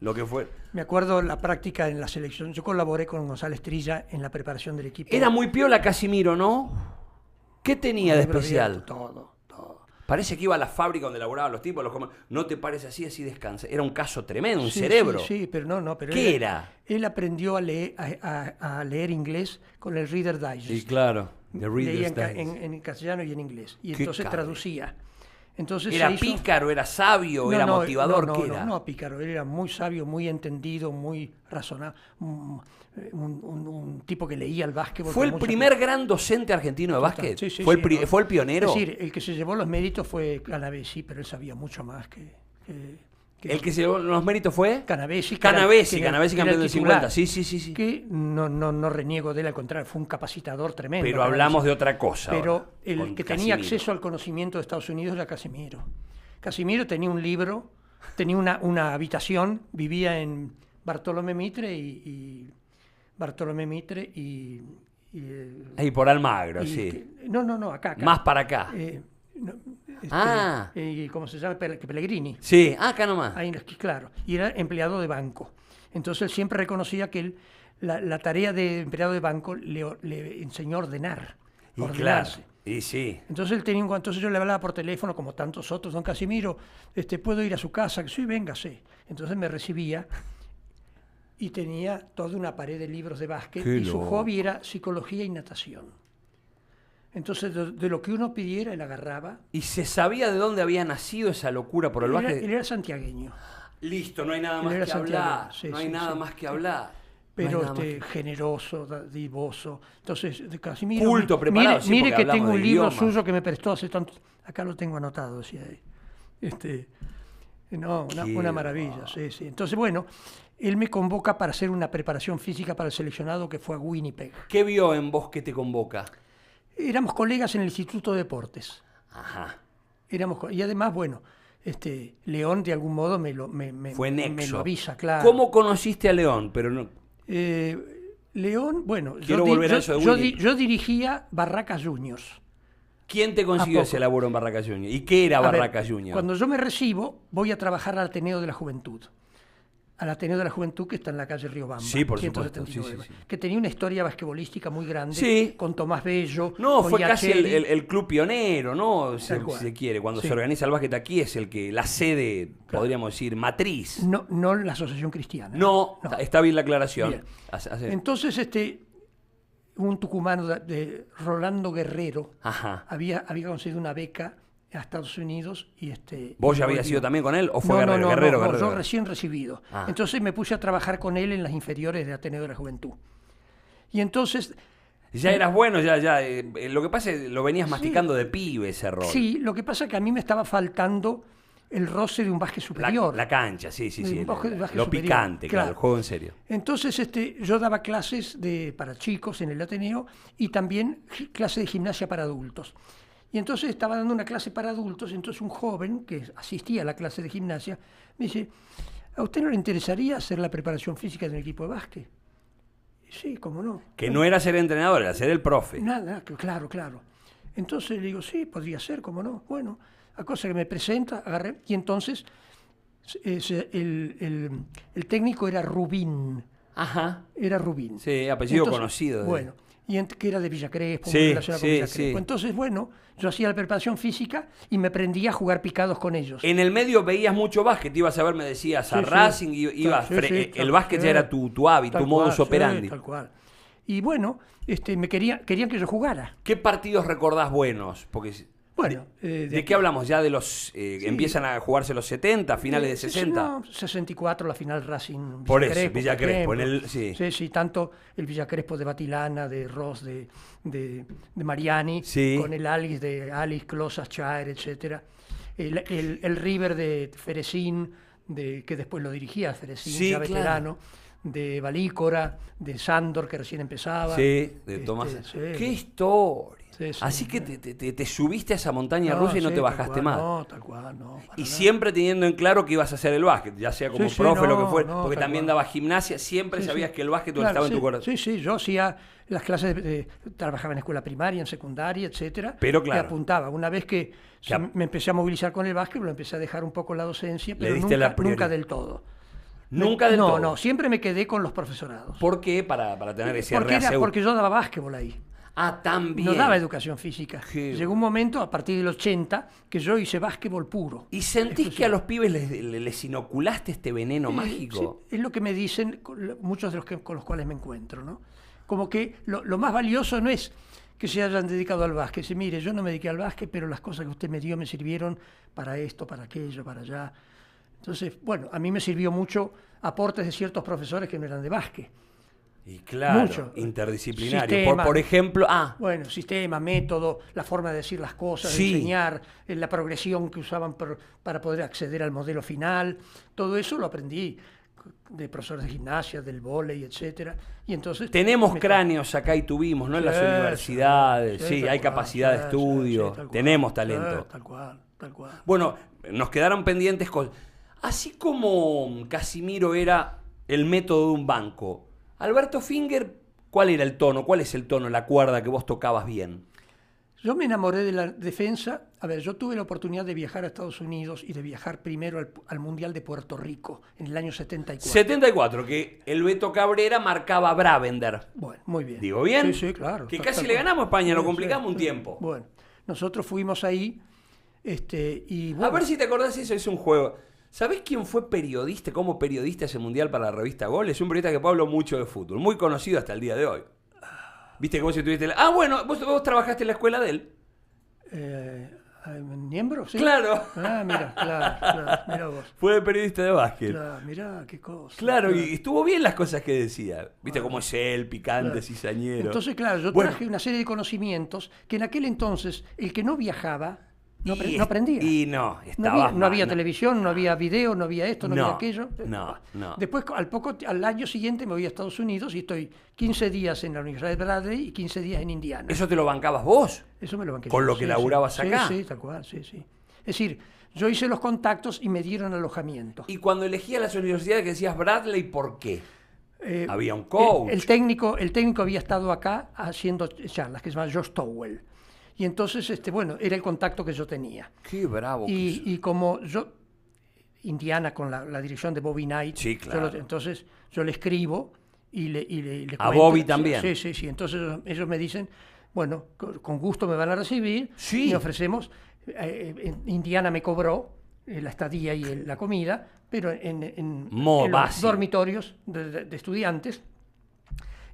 lo que fue. Me acuerdo la práctica en la selección. Yo colaboré con González Trilla en la preparación del equipo. Era muy piola Casimiro, ¿no? ¿Qué tenía de especial? Todo. Parece que iba a la fábrica donde laboraban los tipos, no te pares así descansa. Era un caso tremendo, un cerebro. Sí, pero no. Pero ¿Qué era? Él aprendió a leer inglés con el Reader Digest. Sí, claro. Leía en castellano y en inglés. Y entonces traducía. Entonces ¿Era se hizo... pícaro, era sabio, era motivador? ¿Qué era? No, pícaro, él era muy sabio, muy entendido, muy razonable, un tipo que leía el básquetbol. ¿Fue el primer gran docente argentino de básquet? Sí, sí, ¿Fue, sí, ¿Fue el pionero? Es decir, el que se llevó los méritos fue Canavesi, pero él sabía mucho más que ¿El que se llevó los méritos fue? Canavesi. Canavesi que campeón del titular, 50. Sí. Que no reniego de él, al contrario, fue un capacitador tremendo. Pero hablamos de otra cosa. Pero ahora, el que tenía acceso al conocimiento de Estados Unidos era Casimiro. Casimiro tenía un libro, tenía una habitación, vivía en Bartolomé Mitre y Ahí por Almagro, sí. No, acá. Más para acá. ¿Cómo se llama? Pellegrini. Sí, acá nomás. Ahí, claro. Y era empleado de banco. Entonces él siempre reconocía que la tarea de empleado de banco le enseñó a ordenar. Y ordenarse. claro, y sí. Entonces entonces yo le hablaba por teléfono, como tantos otros, don Casimiro, ¿puedo ir a su casa? Sí, véngase. Entonces me recibía y tenía toda una pared de libros de básquet. Qué Y su loco. hobby era psicología y natación. Entonces de lo que uno pidiera, él agarraba. ¿Y se sabía de dónde había nacido esa locura por el básquet? Él era santiagueño. Listo, no hay nada Él más era que hablar. santiagueño, sí, No hay sí, nada sí. más que hablar. Pero No hay nada más que- generoso, dadivoso. Entonces, de Casimiro. Culto, preparado, sí, Mire porque que hablamos tengo un de libro idiomas. suyo que me prestó hace tanto. Acá lo tengo anotado, decía ahí. No, una maravilla, sí. Entonces, bueno, él me convoca para hacer una preparación física para el seleccionado que fue a Winnipeg. ¿Qué vio en vos que te convoca? Éramos colegas en el Instituto de Deportes. Ajá. Y además, bueno, León de algún modo Fue nexo. me lo avisa, claro. ¿Cómo conociste a León? Pero no. León, bueno, Quiero volver a eso de Winnipeg. yo dirigía Barracas Juniors. ¿Quién te consiguió ¿A poco? ese laburo en Barracas Junior? ¿Y qué era A ver, Barracas Junior? Cuando yo me recibo, voy a trabajar al Ateneo de la Juventud. Al Ateneo de la Juventud, que está en la calle Riobamba. Sí, por supuesto, 179, sí. Que tenía una historia basquetbolística muy grande. Sí. Con Tomás Bello. No, con fue casi Iachelli. el club pionero, ¿no? Si Tal cual. se quiere. Cuando Sí. se organiza el básquet aquí es la sede, podríamos decir, matriz. No la Asociación Cristiana. No, No. está bien la aclaración. Bien. Hace- Entonces, un tucumano de Rolando Guerrero Ajá. había conseguido una beca a Estados Unidos y ¿Vos y ya habías volvió. sido también con él o fue No, Guerrero? no, Guerrero, no, Guerrero. yo recién recibido. Ah. Entonces me puse a trabajar con él en las inferiores de Ateneo de la Juventud. Y entonces, Ya eras bueno, ya. Lo que pasa es que lo venías masticando de pibe ese rol. sí, lo que pasa es que a mí me estaba faltando el roce de un básquet superior. La cancha, sí. Un básquet Lo superior, picante, claro, el juego en serio. Entonces, yo daba clases para chicos en el Ateneo y también clases de gimnasia para adultos. Y entonces estaba dando una clase para adultos, entonces un joven que asistía a la clase de gimnasia me dice, ¿a usted no le interesaría hacer la preparación física del equipo de básquet? Y sí, cómo no. Que no era ser entrenador, era ser el profe. Nada, claro. Entonces le digo, sí, podría ser, cómo no. Bueno, a cosa que me presenta, agarré, y entonces el técnico era Rubín. Ajá. Era Rubín. Sí, apellido Entonces, conocido. Bueno, que era de Villa Crespo, Sí, muy relacionado con sí, Villa Crespo. sí. Entonces, bueno, yo hacía la preparación física y me prendía a jugar picados con ellos. En el medio veías mucho básquet, ibas a ver, me decías, a Sí, sí. Racing, ibas, Sí, sí, el básquet ya era tu hábito, tal tu modus cual, operandi. sí, tal cual. Y bueno, querían que yo jugara. ¿Qué partidos recordás buenos? Porque Bueno, ¿de qué hablamos? ¿Ya de los empiezan a jugarse los 70, finales de 60? No, 64, la final Racing. Por eso, Crespo, Villa por Crespo, ejemplo. sí. Tanto el Villa Crespo de Batilana, de Ross, de Mariani, Sí. con el Alice de Alice, Closas, Chaer, etcétera. El River de Ferecín, que después lo dirigía Ferecín, Sí, ya claro. veterano, de Valícora, de Sándor, que recién empezaba. Sí, de Tomás. Sí. ¡Qué historia! Sí, sí. Así que te subiste a esa montaña rusa y no sí, te tal bajaste cual, más. No, tal cual, no. para Y nada. siempre teniendo en claro que ibas a hacer el básquet, ya sea como Sí, sí, profe, lo que no, fuera, no, porque tal también cual. dabas gimnasia, siempre Sí, sabías sí. que el básquet Claro, estaba en sí, tu corazón. Sí, yo hacía las clases, trabajaba en escuela primaria, en secundaria, etcétera. Pero claro. Y apuntaba. Una vez que me empecé a movilizar con el básquet, lo empecé a dejar un poco la docencia, pero diste la prioridad. nunca del todo. Nunca del todo. No, siempre me quedé con los profesorados. ¿Por qué? Para tener ese Porque yo daba básquetbol ahí. Ah, también. No daba educación física. Qué Llegó un momento, a partir del 80, que yo hice básquetbol puro. ¿Y sentís que a los pibes les inoculaste este veneno mágico? Sí, es lo que me dicen muchos de los con los cuales me encuentro, ¿no? Como que lo más valioso no es que se hayan dedicado al básquet. Dice, mire, yo no me dediqué al básquet, pero las cosas que usted me dio me sirvieron para esto, para aquello, para allá. Entonces, bueno, a mí me sirvió mucho aportes de ciertos profesores que no eran de básquet. Y claro, Mucho. interdisciplinario. Sistema. Por ejemplo, Bueno, sistema, método, la forma de decir las cosas, Sí. de enseñar, la progresión que usaban para poder acceder al modelo final. Todo eso lo aprendí de profesores de gimnasia, del vóley, etcétera. Y entonces tenemos me- cráneos acá y tuvimos, ¿no? En las Sí, universidades, sí, sí, tal hay cual, capacidad de sí, estudio, sí, tal cual, tenemos talento. Tal cual, tal cual. Bueno, nos quedaron pendientes cosas. Así como Casimiro era el método de un banco, Alberto Finger, ¿cuál era el tono? ¿Cuál es el tono, la cuerda que vos tocabas bien? Yo me enamoré de la defensa. A ver, yo tuve la oportunidad de viajar a Estados Unidos y de viajar primero al Mundial de Puerto Rico en el año 74. 74, que el Beto Cabrera marcaba a Bravender. Bueno, muy bien. ¿Digo bien? Sí, sí, claro. Que tal- casi tal le cual. ganamos a España, lo Sí, complicamos sí, un sí. tiempo. Bueno, nosotros fuimos ahí y A bueno, ver si te acordás, eso es un juego. ¿Sabés quién fue periodista, como periodista ese mundial para la revista Gol? Es un periodista que habló mucho de fútbol, muy conocido hasta el día de hoy. Viste que vos estuviste... bueno, vos trabajaste en la escuela de él. ¿Niembro? Sí. Claro. Ah, mira, claro, mira vos. Fue periodista de básquet. Claro, mira qué cosa. Claro, y estuvo bien las cosas que decía. Viste cómo es él, picante, Claro. cizañero. Entonces, claro, yo Bueno. traje una serie de conocimientos que en aquel entonces el que no viajaba no Y- aprendía. Y No estaba había, no había televisión, no había video, no había esto, no No, había aquello. no, no. Después, al año siguiente me voy a Estados Unidos y estoy 15 días en la Universidad de Bradley y 15 días en Indiana. ¿Eso te lo bancabas vos? Eso me lo banqué con yo, lo que laburabas sí, acá. Sí, tal cual, sí, sí. Es decir, yo hice los contactos y me dieron alojamiento. Y cuando elegías las universidades que decías Bradley, ¿por qué? Eh, Había un coach. El técnico había estado acá haciendo charlas, que se llama Josh Towell. Y entonces, bueno, era el contacto que yo tenía. Qué bravo. que sos. Y como yo, Indiana con la dirección de Bobby Knight, Sí, claro. entonces yo le escribo y le A cuento. Bobby también. Sí, sí, sí. Entonces ellos me dicen, bueno, con gusto me van a recibir. Sí. Me ofrecemos. Indiana me cobró la estadía y la comida, pero en los básico. dormitorios de estudiantes.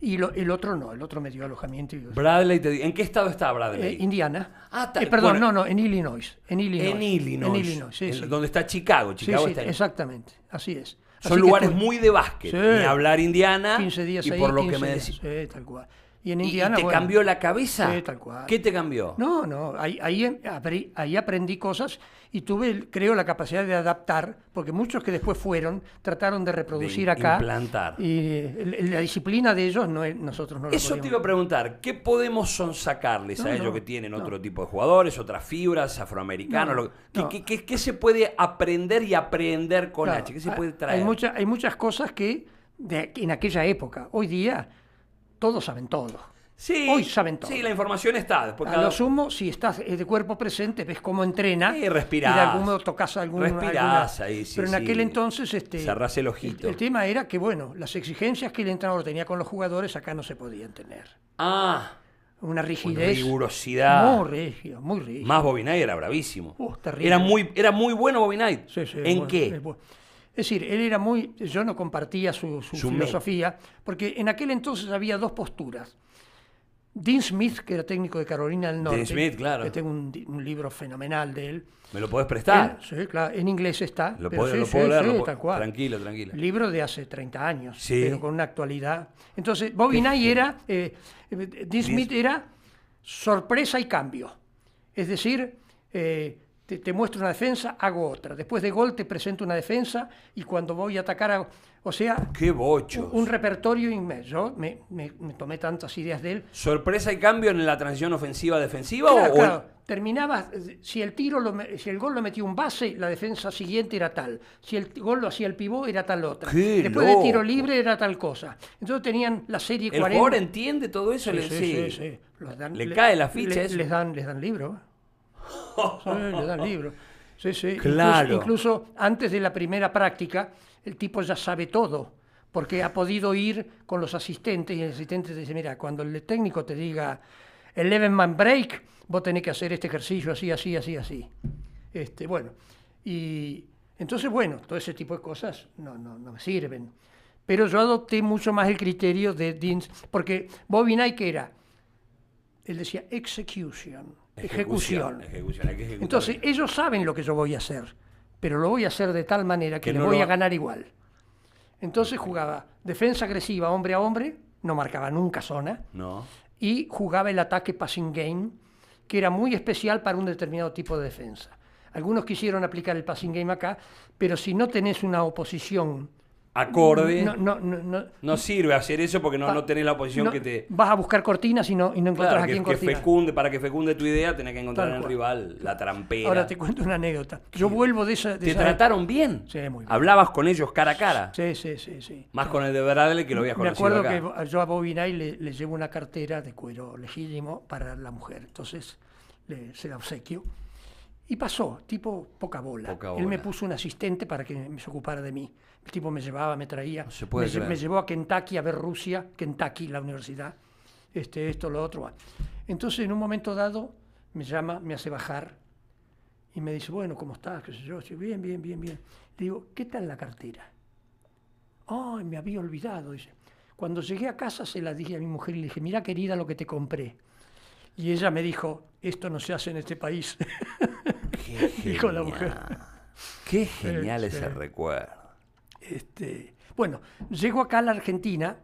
Y el otro no, el otro me dio alojamiento. Bradley, ¿en qué estado está Bradley? Indiana. Ah, Perdón, bueno. no, en Illinois. En Illinois. En Illinois. En Illinois, sí, sí. Donde está Chicago. Sí, Chicago sí, está en... exactamente, así es. Son Así que lugares estuve muy de básquet. Sí. Ni hablar Indiana. 15 días y ahí, por lo 15 que me días, decís. sí, tal cual. Y en ¿Y Indiana, te bueno, cambió la cabeza? Sí, tal cual. ¿Qué te cambió? No, ahí aprendí cosas y tuve, creo, la capacidad de adaptar, porque muchos que después fueron trataron de reproducir De acá. implantar. Y la disciplina de ellos nosotros no la Eso te podíamos. iba a preguntar, ¿qué podemos sonsacarles a No, ellos no, que tienen no. otro tipo de jugadores, otras fibras, afroamericanos? No, no. ¿Qué se puede aprender y aprender con Claro, H? ¿Qué se puede traer? Hay muchas cosas que en aquella época, hoy día, todos saben todo. Sí, Hoy saben todo. Sí, la información está. Después A cada... lo sumo, si estás de cuerpo presente, ves cómo entrena. Y respirás. Y de algún modo tocas Respirás ahí, sí, Pero en sí. aquel entonces... Cerrás el ojito. El tema era que, bueno, las exigencias que el entrenador tenía con los jugadores acá no se podían tener. Ah, Una una rigidez rigurosidad. muy rígida, muy rígida. Más Bobby Knight era bravísimo. Terrible. Era muy bueno Bobby Knight. Sí, sí, ¿En bueno, qué? Es decir, él era muy... Yo no compartía su filosofía, porque en aquel entonces había dos posturas. Dean Smith, que era técnico de Carolina del Norte. Dean Smith, claro. Que tengo un libro fenomenal de él. ¿Me lo podés prestar? Sí, claro, en inglés está. Lo pero puedo, sí, lo sí, puedo leer. sí, lo puedo- tal cual. Tranquilo. Libro de hace 30 años, Sí. pero con una actualidad. Entonces, Bobby Knight era, Dean Smith era sorpresa y cambio. Es decir, te muestro una defensa, hago otra. Después de gol te presento una defensa y cuando voy a atacar hago... O sea, ¡Qué bochos! un repertorio inmenso. Yo me tomé tantas ideas de él. ¿Sorpresa y cambio en la transición ofensiva-defensiva? Claro, o claro. Terminaba, si el gol lo metía un base, la defensa siguiente era tal. Si el gol lo hacía el pivot, era tal otra. ¡Qué Después de tiro loco! libre era tal cosa. Entonces tenían la serie ¿El 40. jugador entiende todo eso? Sí. ¿Le cae la ficha eso? Les dan libro. Sí, les dan libro. Sí, sí. Claro. Incluso antes de la primera práctica, el tipo ya sabe todo, porque ha podido ir con los asistentes y el asistente te dice, mira, cuando el técnico te diga 11-man break, vos tenés que hacer este ejercicio así. Bueno, y entonces, bueno, todo ese tipo de cosas no me sirven. Pero yo adopté mucho más el criterio de Dean, porque Bobby Knight, que era Él decía execution, Ejecución, ejecución. hay que ejecutar. Entonces, ellos saben lo que yo voy a hacer, pero lo voy a hacer de tal manera que Que le no voy lo- a ganar igual. Entonces jugaba defensa agresiva hombre a hombre, no marcaba nunca zona, No. y jugaba el ataque passing game, que era muy especial para un determinado tipo de defensa. Algunos quisieron aplicar el passing game acá, pero si no tenés una oposición, Acorde. no, No sirve hacer eso porque no tenés la oposición que te... vas a buscar cortinas y no encontrás Claro, aquí en que cortina. fecunde, para que fecunde tu idea tenés que encontrar Tal en el cual. rival la trampera. Ahora te cuento una anécdota. Yo vuelvo de esa... de ¿Te esa- trataron bien? Sí, muy bien. ¿Hablabas con ellos cara a cara? Sí. Más con el de Bradley que lo habías Me conocido acuerdo acá. que yo a Bobby Knight le llevo una cartera de cuero legítimo para la mujer. Entonces se la obsequio. Y pasó, tipo poca bola. Poca Él me bola. puso un asistente para que se ocupara de mí. El tipo me llevaba, me traía. No se puede creer. Me llevó a Kentucky a ver Rusia, Kentucky, la universidad. Esto, lo otro. Entonces, en un momento dado, me llama, me hace bajar y me dice, bueno, ¿cómo estás? ¿Qué sé yo? Sí, bien. Le digo, ¿qué tal la cartera? Ay, me había olvidado. Dice. Cuando llegué a casa se la dije a mi mujer y le dije, mira querida lo que te compré. Y ella me dijo, esto no se hace en este país. Qué Dijo la genial. mujer. Qué genial Sí. ese recuerdo. Bueno, llego acá a la Argentina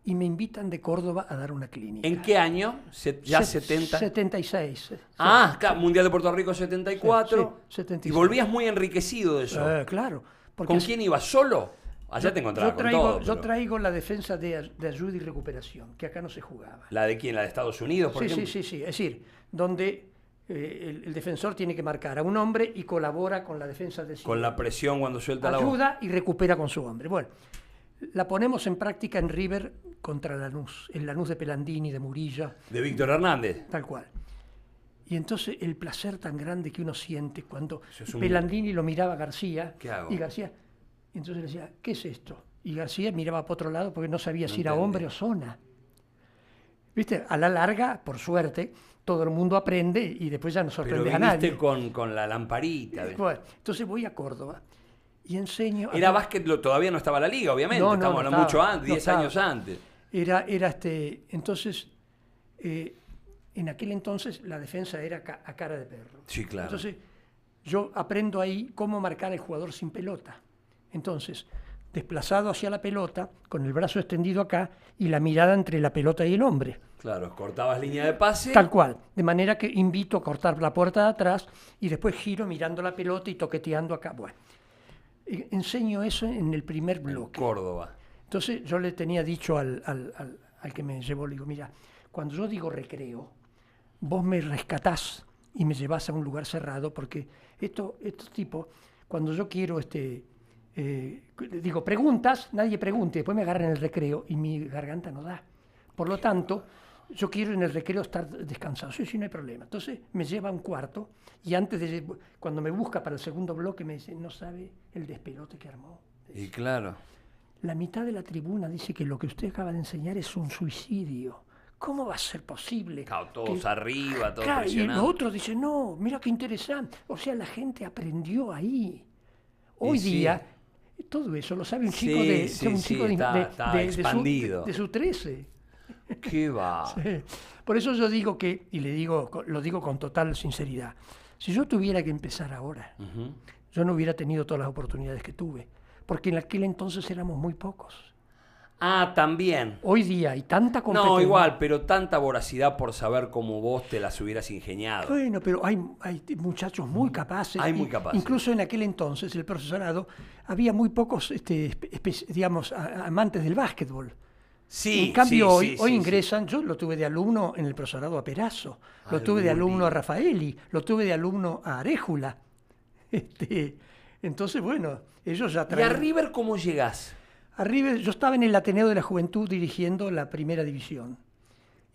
y me invitan de Córdoba a dar una clínica. ¿En qué año? ¿Ya Set- 70? 76. Ah, claro, Mundial de Puerto Rico 74. Sí, 76. Y volvías muy enriquecido de eso. Claro. Porque ¿Con así- quién ibas? ¿Solo? Allá te encontrabas con todo. yo pero- traigo la defensa de ayuda y recuperación, que acá no se jugaba. ¿La de quién? ¿La de Estados Unidos, por ejemplo? Sí. Es decir, donde el defensor tiene que marcar a un hombre y colabora con la defensa de sí Con la mismo. presión cuando suelta la voz. Ayuda y recupera con su hombre. Bueno, la ponemos en práctica en River contra Lanús, el Lanús de Pelandini, de Murilla, De Víctor Hernández. tal cual. Y entonces el placer tan grande que uno siente cuando Eso es un- Pelandini lo miraba a García, ¿Qué hago? y García, entonces le decía, ¿qué es esto? Y García miraba para otro lado porque no sabía si era entendía. hombre o zona. ¿Viste? A la larga, por suerte, todo el mundo aprende y después ya no Pero sorprende a nadie. viniste con la lamparita. Bueno, entonces voy a Córdoba y enseño... Era básquet, todavía no estaba la liga, obviamente. No, no, Estamos no hablando mucho estaba, antes, no 10 estaba. años antes. Entonces, en aquel entonces la defensa era a cara de perro. Sí, claro. Entonces, yo aprendo ahí cómo marcar al jugador sin pelota. Entonces, desplazado hacia la pelota, con el brazo extendido acá y la mirada entre la pelota y el hombre. Claro, cortabas línea de pase. Tal cual. De manera que invito a cortar la puerta de atrás y después giro mirando la pelota y toqueteando acá. Bueno, enseño eso en el primer bloque. Córdoba. Entonces yo le tenía dicho al que me llevó, le digo, mira, cuando yo digo recreo, vos me rescatás y me llevás a un lugar cerrado, porque estos tipos, cuando yo quiero, digo, preguntas, nadie pregunte, después me agarran en el recreo y mi garganta no da. Por lo tanto, yo quiero en el recreo estar descansado, sí, no hay problema. Entonces me lleva a un cuarto y cuando me busca para el segundo bloque me dice, no sabe el despelote que armó. Y claro. La mitad de la tribuna dice que lo que usted acaba de enseñar es un suicidio. ¿Cómo va a ser posible? Claro, todos que- arriba, todos Claro, y los presionados. otros dicen, no, mira qué interesante. O sea, la gente aprendió ahí. Hoy Y sí. día, todo eso lo sabe un Sí, chico de, sí, un sí, chico de- está- de- está de expandido. de su 13. ¿Qué va? Por eso yo digo que, y lo digo con total sinceridad, si yo tuviera que empezar ahora, Ujú. yo no hubiera tenido todas las oportunidades que tuve, porque en aquel entonces éramos muy pocos. Ah, también. Hoy día hay tanta competencia. No, igual, pero tanta voracidad por saber cómo vos te las hubieras ingeniado. Bueno, pero hay muchachos muy capaces. Hay muy y capaces. Incluso en aquel entonces, el profesorado, había muy pocos, digamos, amantes del básquetbol. Sí, En cambio, sí, hoy sí, ingresan, yo lo tuve de alumno en el profesorado a Perazo, lo Al tuve de Bulli. alumno a Rafaeli, lo tuve de alumno a Arejula. Entonces, bueno, ellos ya ¿Y a traen... River cómo llegás? Arriba, yo estaba en el Ateneo de la Juventud dirigiendo la primera división.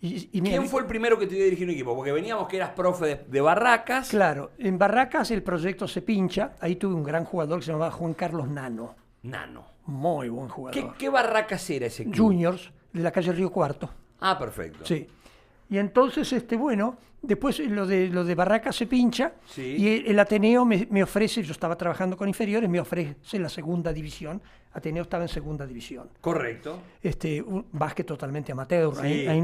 Y me ¿Quién había- fue el primero que te dio a dirigir un equipo? Porque veníamos que eras profe de Barracas. Claro, en Barracas el proyecto se pincha, ahí tuve un gran jugador que se llamaba Juan Carlos Nano, Nano. muy buen jugador. ¿Qué Barracas era ese club? Juniors, de la calle Río Cuarto, Ah, perfecto. sí. Y entonces, bueno, después lo de Barraca se pincha Sí. y el Ateneo me ofrece, yo estaba trabajando con inferiores, me ofrece la segunda división. Ateneo estaba en segunda división. Correcto. Un básquet totalmente amateur. Sí. Ahí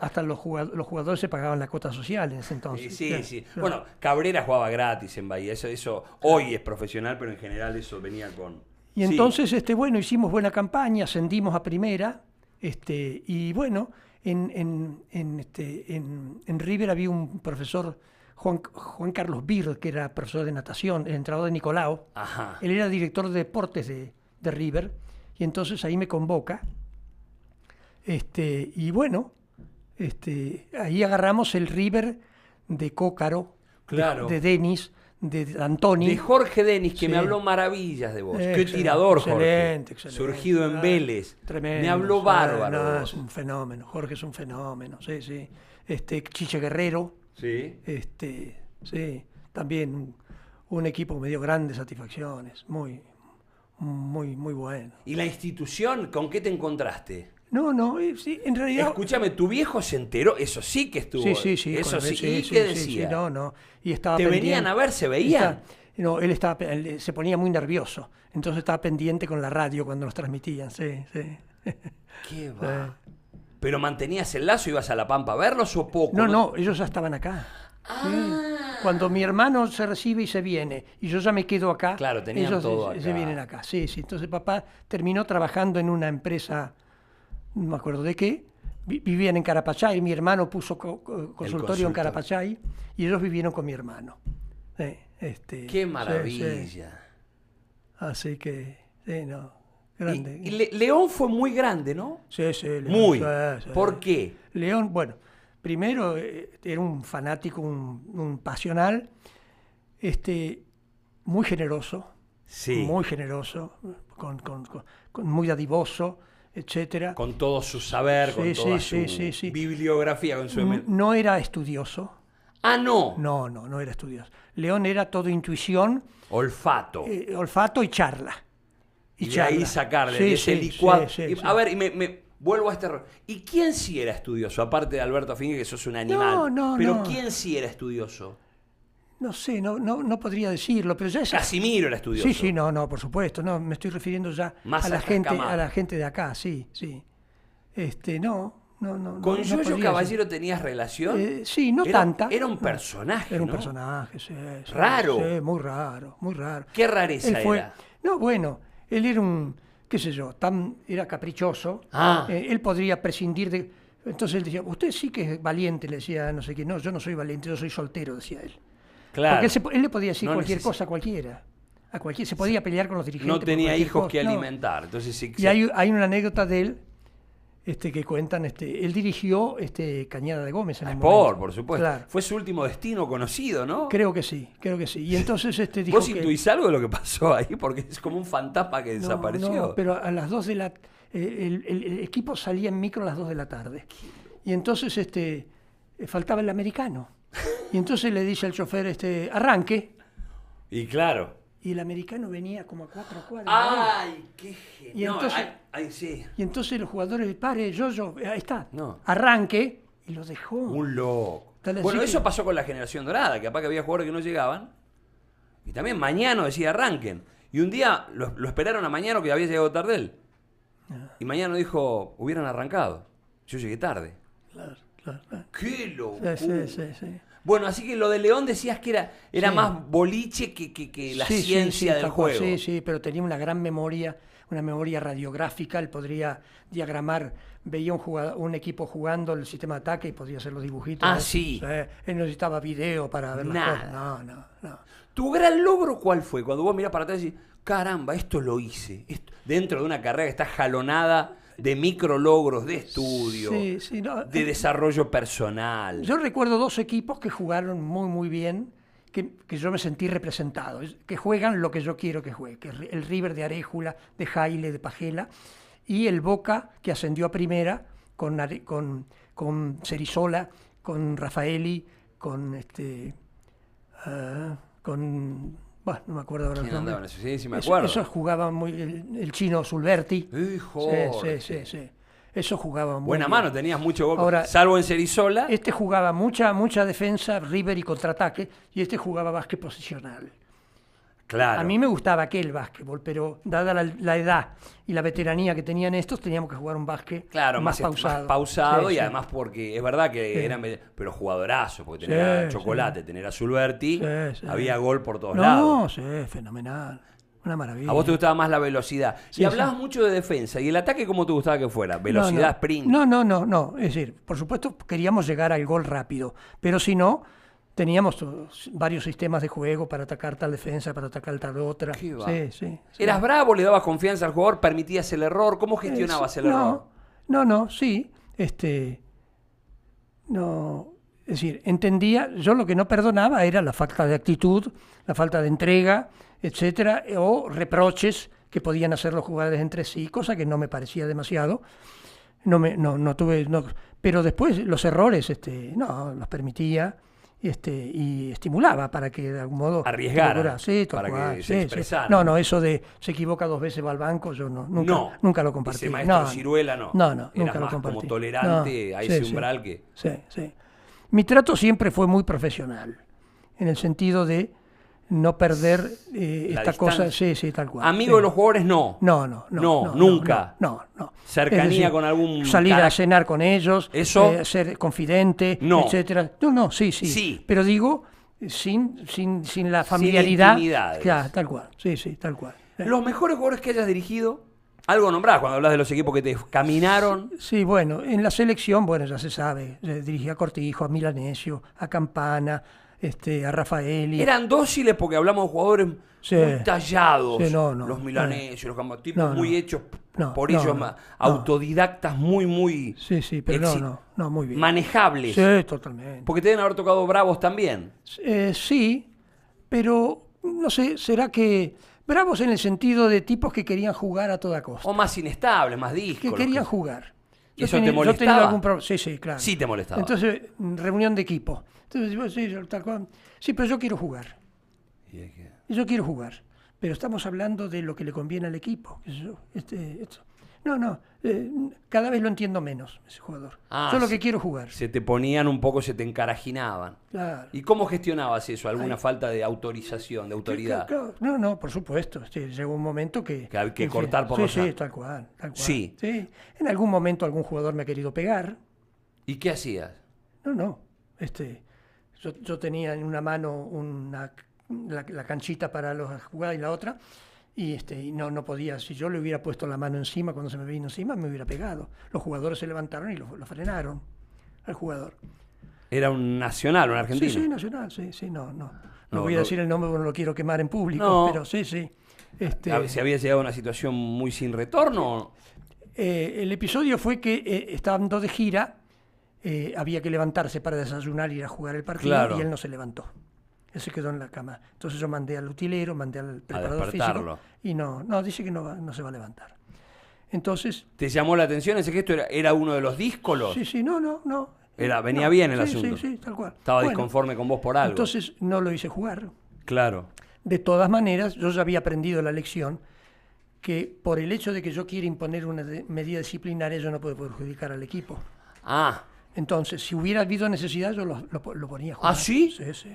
hasta los jugadores se pagaban la cuota social en ese entonces. Sí, Claro, sí. claro. Bueno, Cabrera jugaba gratis en Bahía. Eso hoy es profesional, pero en general eso venía con... Y Sí. entonces, bueno, hicimos buena campaña, ascendimos a primera, y bueno, en River había un profesor, Juan Carlos Bird, que era profesor de natación, el entrenador de Nicolau. Ajá. Él era director de deportes de River, y entonces ahí me convoca, y bueno, ahí agarramos el River de Cócaro, Claro. de Denis, de Antoni. De Jorge Denis, que Sí. me habló maravillas de vos. Qué Excelente, tirador, Jorge. excelente. Surgido en Ah, Vélez. Tremendo. Me habló Sí, bárbaro. no, de es vos. un fenómeno. Jorge es un fenómeno. Sí, sí. Chiche Guerrero. Sí. Sí. También un equipo que me dio grandes satisfacciones. Muy, muy, muy bueno. ¿Y la institución, con qué te encontraste? No, sí, en realidad. Escúchame, tu viejo se enteró, eso sí que estuvo. Sí. Eso con sí. él, ¿Y sí, qué sí, decía? sí, no. Y estaba ¿Te pendiente. venían a ver? ¿Se veían? No, él se ponía muy nervioso. Entonces estaba pendiente con la radio cuando nos transmitían. Sí. ¿Qué va? ¿Pero mantenías el lazo? ¿Ibas a La Pampa a verlos o poco? No, ellos ya estaban acá. Sí. Cuando mi hermano se recibe y se viene, y yo ya me quedo acá, Claro, tenían ellos todo se acá. vienen acá. Sí. Entonces papá terminó trabajando en una empresa, no me acuerdo de qué, vivían en Carapachay, mi hermano puso consultorio en Carapachay, y ellos vivieron con mi hermano. ¡Qué sí. maravilla! Así que, no, grande. Y León fue muy grande, ¿no? Sí, León, Muy. sí. ¿Por qué? León, bueno, primero era un fanático, un pasional, muy generoso, Sí. muy generoso, muy dadivoso, etcétera. Con todo su saber, con Sí, toda sí, su sí. bibliografía, con su... No era estudioso, Ah, no. no era estudioso. León era todo intuición, Olfato. olfato y charla. y de ahí sacarle de ese licuado. A ver, y me vuelvo a este error. ¿Y quién sí era estudioso? Aparte de Alberto Finghe, que sos un animal. No. Pero ¿quién sí era estudioso? No sé, no podría decirlo, pero ya es... Casimiro era estudioso. Sí, no, por supuesto, no, me estoy refiriendo ya Más a la a gente, Cascamá. a la gente de acá, sí. No. ¿Con no Yoyo podría Caballero tenías relación? decir. Sí, no Era- tanta. era un no. personaje, Era un ¿no? personaje, sí. Raro. Sí, muy raro, muy raro. ¿Qué rareza Él fue, era? No, bueno, él era qué sé yo, era caprichoso. Ah. Él podría prescindir de... Entonces él decía, usted sí que es valiente, le decía no sé qué. No, yo no soy valiente, yo soy soltero, decía él. Claro. Porque él le podía decir No cualquier neces- cosa a cualquiera. Se podía pelear con los dirigentes. No por tenía cualquier hijos cosa. que No. alimentar. Entonces sí. Y hay una anécdota de él que cuentan. Él dirigió Cañada de Gómez en el momento. Por supuesto. Claro. Fue su último destino conocido, ¿no? Creo que sí. Y entonces dijo ¿Vos que... intuís algo de lo que pasó ahí? Porque es como un fantasma que desapareció. No, pero a las 2 de la... el equipo salía en micro a las 2 de la tarde. Y entonces faltaba el americano. Y entonces le dice al chofer, arranque. Y claro. Y el americano venía como a 4 cuadras. ¡Ay, qué genial! Y entonces- sí. Y entonces los jugadores, pare, yo, ahí está. No. Arranque. Y lo dejó. Un loco. Tal así Bueno, que- eso pasó con la generación dorada, que capaz que había jugadores que no llegaban. Y también mañana decía arranquen. Y un día lo esperaron a mañana que había llegado tarde él. Y mañana dijo, hubieran arrancado. Yo llegué tarde. Claro. ¡Qué locura! Sí. Bueno, así que lo de León decías que era Sí. más boliche que la Sí, ciencia del tal cual, juego. Sí, pero tenía una gran memoria, una memoria radiográfica. Él podría diagramar, veía un equipo jugando el sistema de ataque y podía hacer los dibujitos. Ah, sí. Él no necesitaba video para ver las Nada. cosas. No. ¿Tu gran logro cuál fue? Cuando vos mirás para atrás y decís, caramba, esto lo hice. Dentro de una carrera que está jalonada de micrologros, de estudio, Sí, no, de desarrollo personal. Yo recuerdo 2 equipos que jugaron muy, muy bien, que yo me sentí representado, que juegan lo que yo quiero que juegue, que es el River de Aréjula, de Jaile, de Pajela, y el Boca, que ascendió a primera con Cerizola, con Raffaeli, bueno, no me acuerdo ahora el ¿Quién nombre. andaba en eso? Sí, me acuerdo. Esos jugaban muy, el chino Sulberti. Jorge. Sí. Eso jugaba muy Buena bien. mano, tenías mucho gol. Ahora, salvo en Cerizola. Este jugaba mucha defensa, River y contraataque, y este jugaba básquet posicional. Claro. A mí me gustaba aquel básquetbol, pero dada la edad y la veteranía que tenían estos, teníamos que jugar un básquet más pausado. Más pausado Sí, y sí. además porque es verdad que Sí. eran, pero jugadorazos, porque tener a Sí, Chocolate, sí. tener a Zulberti, Sí, sí. había gol por todos lados. No, sí, fenomenal. Una maravilla. A vos te gustaba más la velocidad. Sí, y hablabas sí. mucho de defensa. ¿Y el ataque cómo te gustaba que fuera? ¿Velocidad, sprint? No. Es decir, por supuesto queríamos llegar al gol rápido, pero si no, teníamos varios sistemas de juego para atacar tal defensa, para atacar tal otra. ¿Qué va? Sí. ¿Eras bravo? ¿Le dabas confianza al jugador? ¿Permitías el error? ¿Cómo gestionabas el error? Sí. No, es decir, entendía, yo lo que no perdonaba era la falta de actitud, la falta de entrega, etcétera, o reproches que podían hacer los jugadores entre sí, cosa que no me parecía demasiado. Pero después los errores, no, los permitía. Y estimulaba para que de algún modo arriesgara, sí, para cual, que se expresara. No, eso de se equivoca 2 veces va al banco, yo nunca lo compartí. Ese maestro Ciruela no. Nunca Eras lo más compartí. como tolerante a ese umbral que... Sí. Mi trato siempre fue muy profesional, en el sentido de no perder esta cosa, sí, tal cual. Amigo de los jugadores, no. No, nunca. No. Cercanía Es decir, con algún... salir a cenar con ellos, Eso. ser confidente, No. etcétera. Sí. Pero digo, sin la familiaridad. Claro, tal cual. Sí, tal cual. Los mejores jugadores que hayas dirigido, algo nombrás cuando hablas de los equipos que te caminaron. Sí, bueno, en la selección, ya se sabe, dirigí a Cortijo, a Milanesio, a Campana, a Rafaeli. Eran dóciles porque hablamos de jugadores muy tallados. Sí, los milanesios, los campos, tipos muy hechos por ellos, autodidactas muy... Sí, pero no, muy bien. Manejables. Sí, totalmente. Porque te deben haber tocado bravos también. Sí, pero no sé, será que bravos en el sentido de tipos que querían jugar a toda costa. O más inestables, más díscolos. Que querían jugar. ¿Y eso te molestaba? Yo tenía sí, claro. Sí te molestaba. Entonces, reunión de equipo. Entonces, sí, pero yo quiero jugar. Yo quiero jugar. Pero estamos hablando de lo que le conviene al equipo. Cada vez lo entiendo menos, ese jugador. Yo lo que quiero jugar. Se te ponían un poco, se te encarajinaban. Claro. ¿Y cómo gestionabas eso? ¿Alguna falta de autorización, de autoridad? Claro. No, por supuesto. Llegó un momento que hay que cortar por los... Sí, tal cual. Sí. En algún momento algún jugador me ha querido pegar. ¿Y qué hacías? No. Yo tenía en una mano la canchita para los jugar y la otra, y no podía. Si yo le hubiera puesto la mano encima cuando se me vino encima, me hubiera pegado. Los jugadores se levantaron y lo frenaron al jugador. ¿Era un nacional, un argentino? Sí, nacional, sí, no voy a decir el nombre porque no lo quiero quemar en público, pero sí. ¿Se había llegado a una situación muy sin retorno? El episodio fue que estando de gira, había que levantarse para desayunar y ir a jugar el partido, claro. Y él no se levantó. Él se quedó en la cama. Entonces yo mandé al utilero, mandé al preparador físico y no, dice que no se va a levantar. Entonces... ¿Te llamó la atención ese gesto? ¿Era uno de los díscolos? Sí, no. Venía bien el asunto. Sí, tal cual. Estaba disconforme con vos por algo. Entonces no lo hice jugar. Claro. De todas maneras, yo ya había aprendido la lección que por el hecho de que yo quiera imponer una medida disciplinaria, yo no puedo perjudicar al equipo. Entonces, si hubiera habido necesidad, yo lo ponía a jugar. ¿Ah, sí? Sí.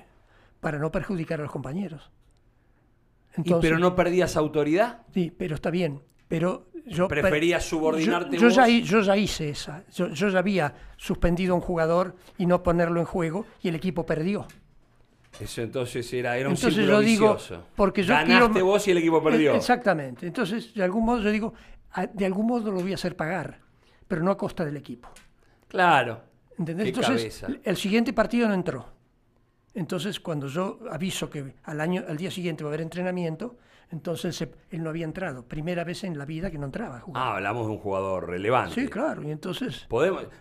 Para no perjudicar a los compañeros. Entonces, ¿pero no perdías autoridad? Sí, pero está bien. Pero yo ¿preferías subordinarte yo vos? Yo ya hice esa. Yo ya había suspendido a un jugador y no ponerlo en juego y el equipo perdió. Eso entonces era un entonces círculo yo digo, vicioso. Porque yo ganaste vos y el equipo perdió. Exactamente. Entonces, de algún modo yo digo, de algún modo lo voy a hacer pagar, pero no a costa del equipo. Claro. ¿Entendés? Entonces, el siguiente partido no entró. Entonces, cuando yo aviso que al día siguiente va a haber entrenamiento, entonces él no había entrado. Primera vez en la vida que no entraba a jugar. Hablamos de un jugador relevante. Sí, claro. Y entonces...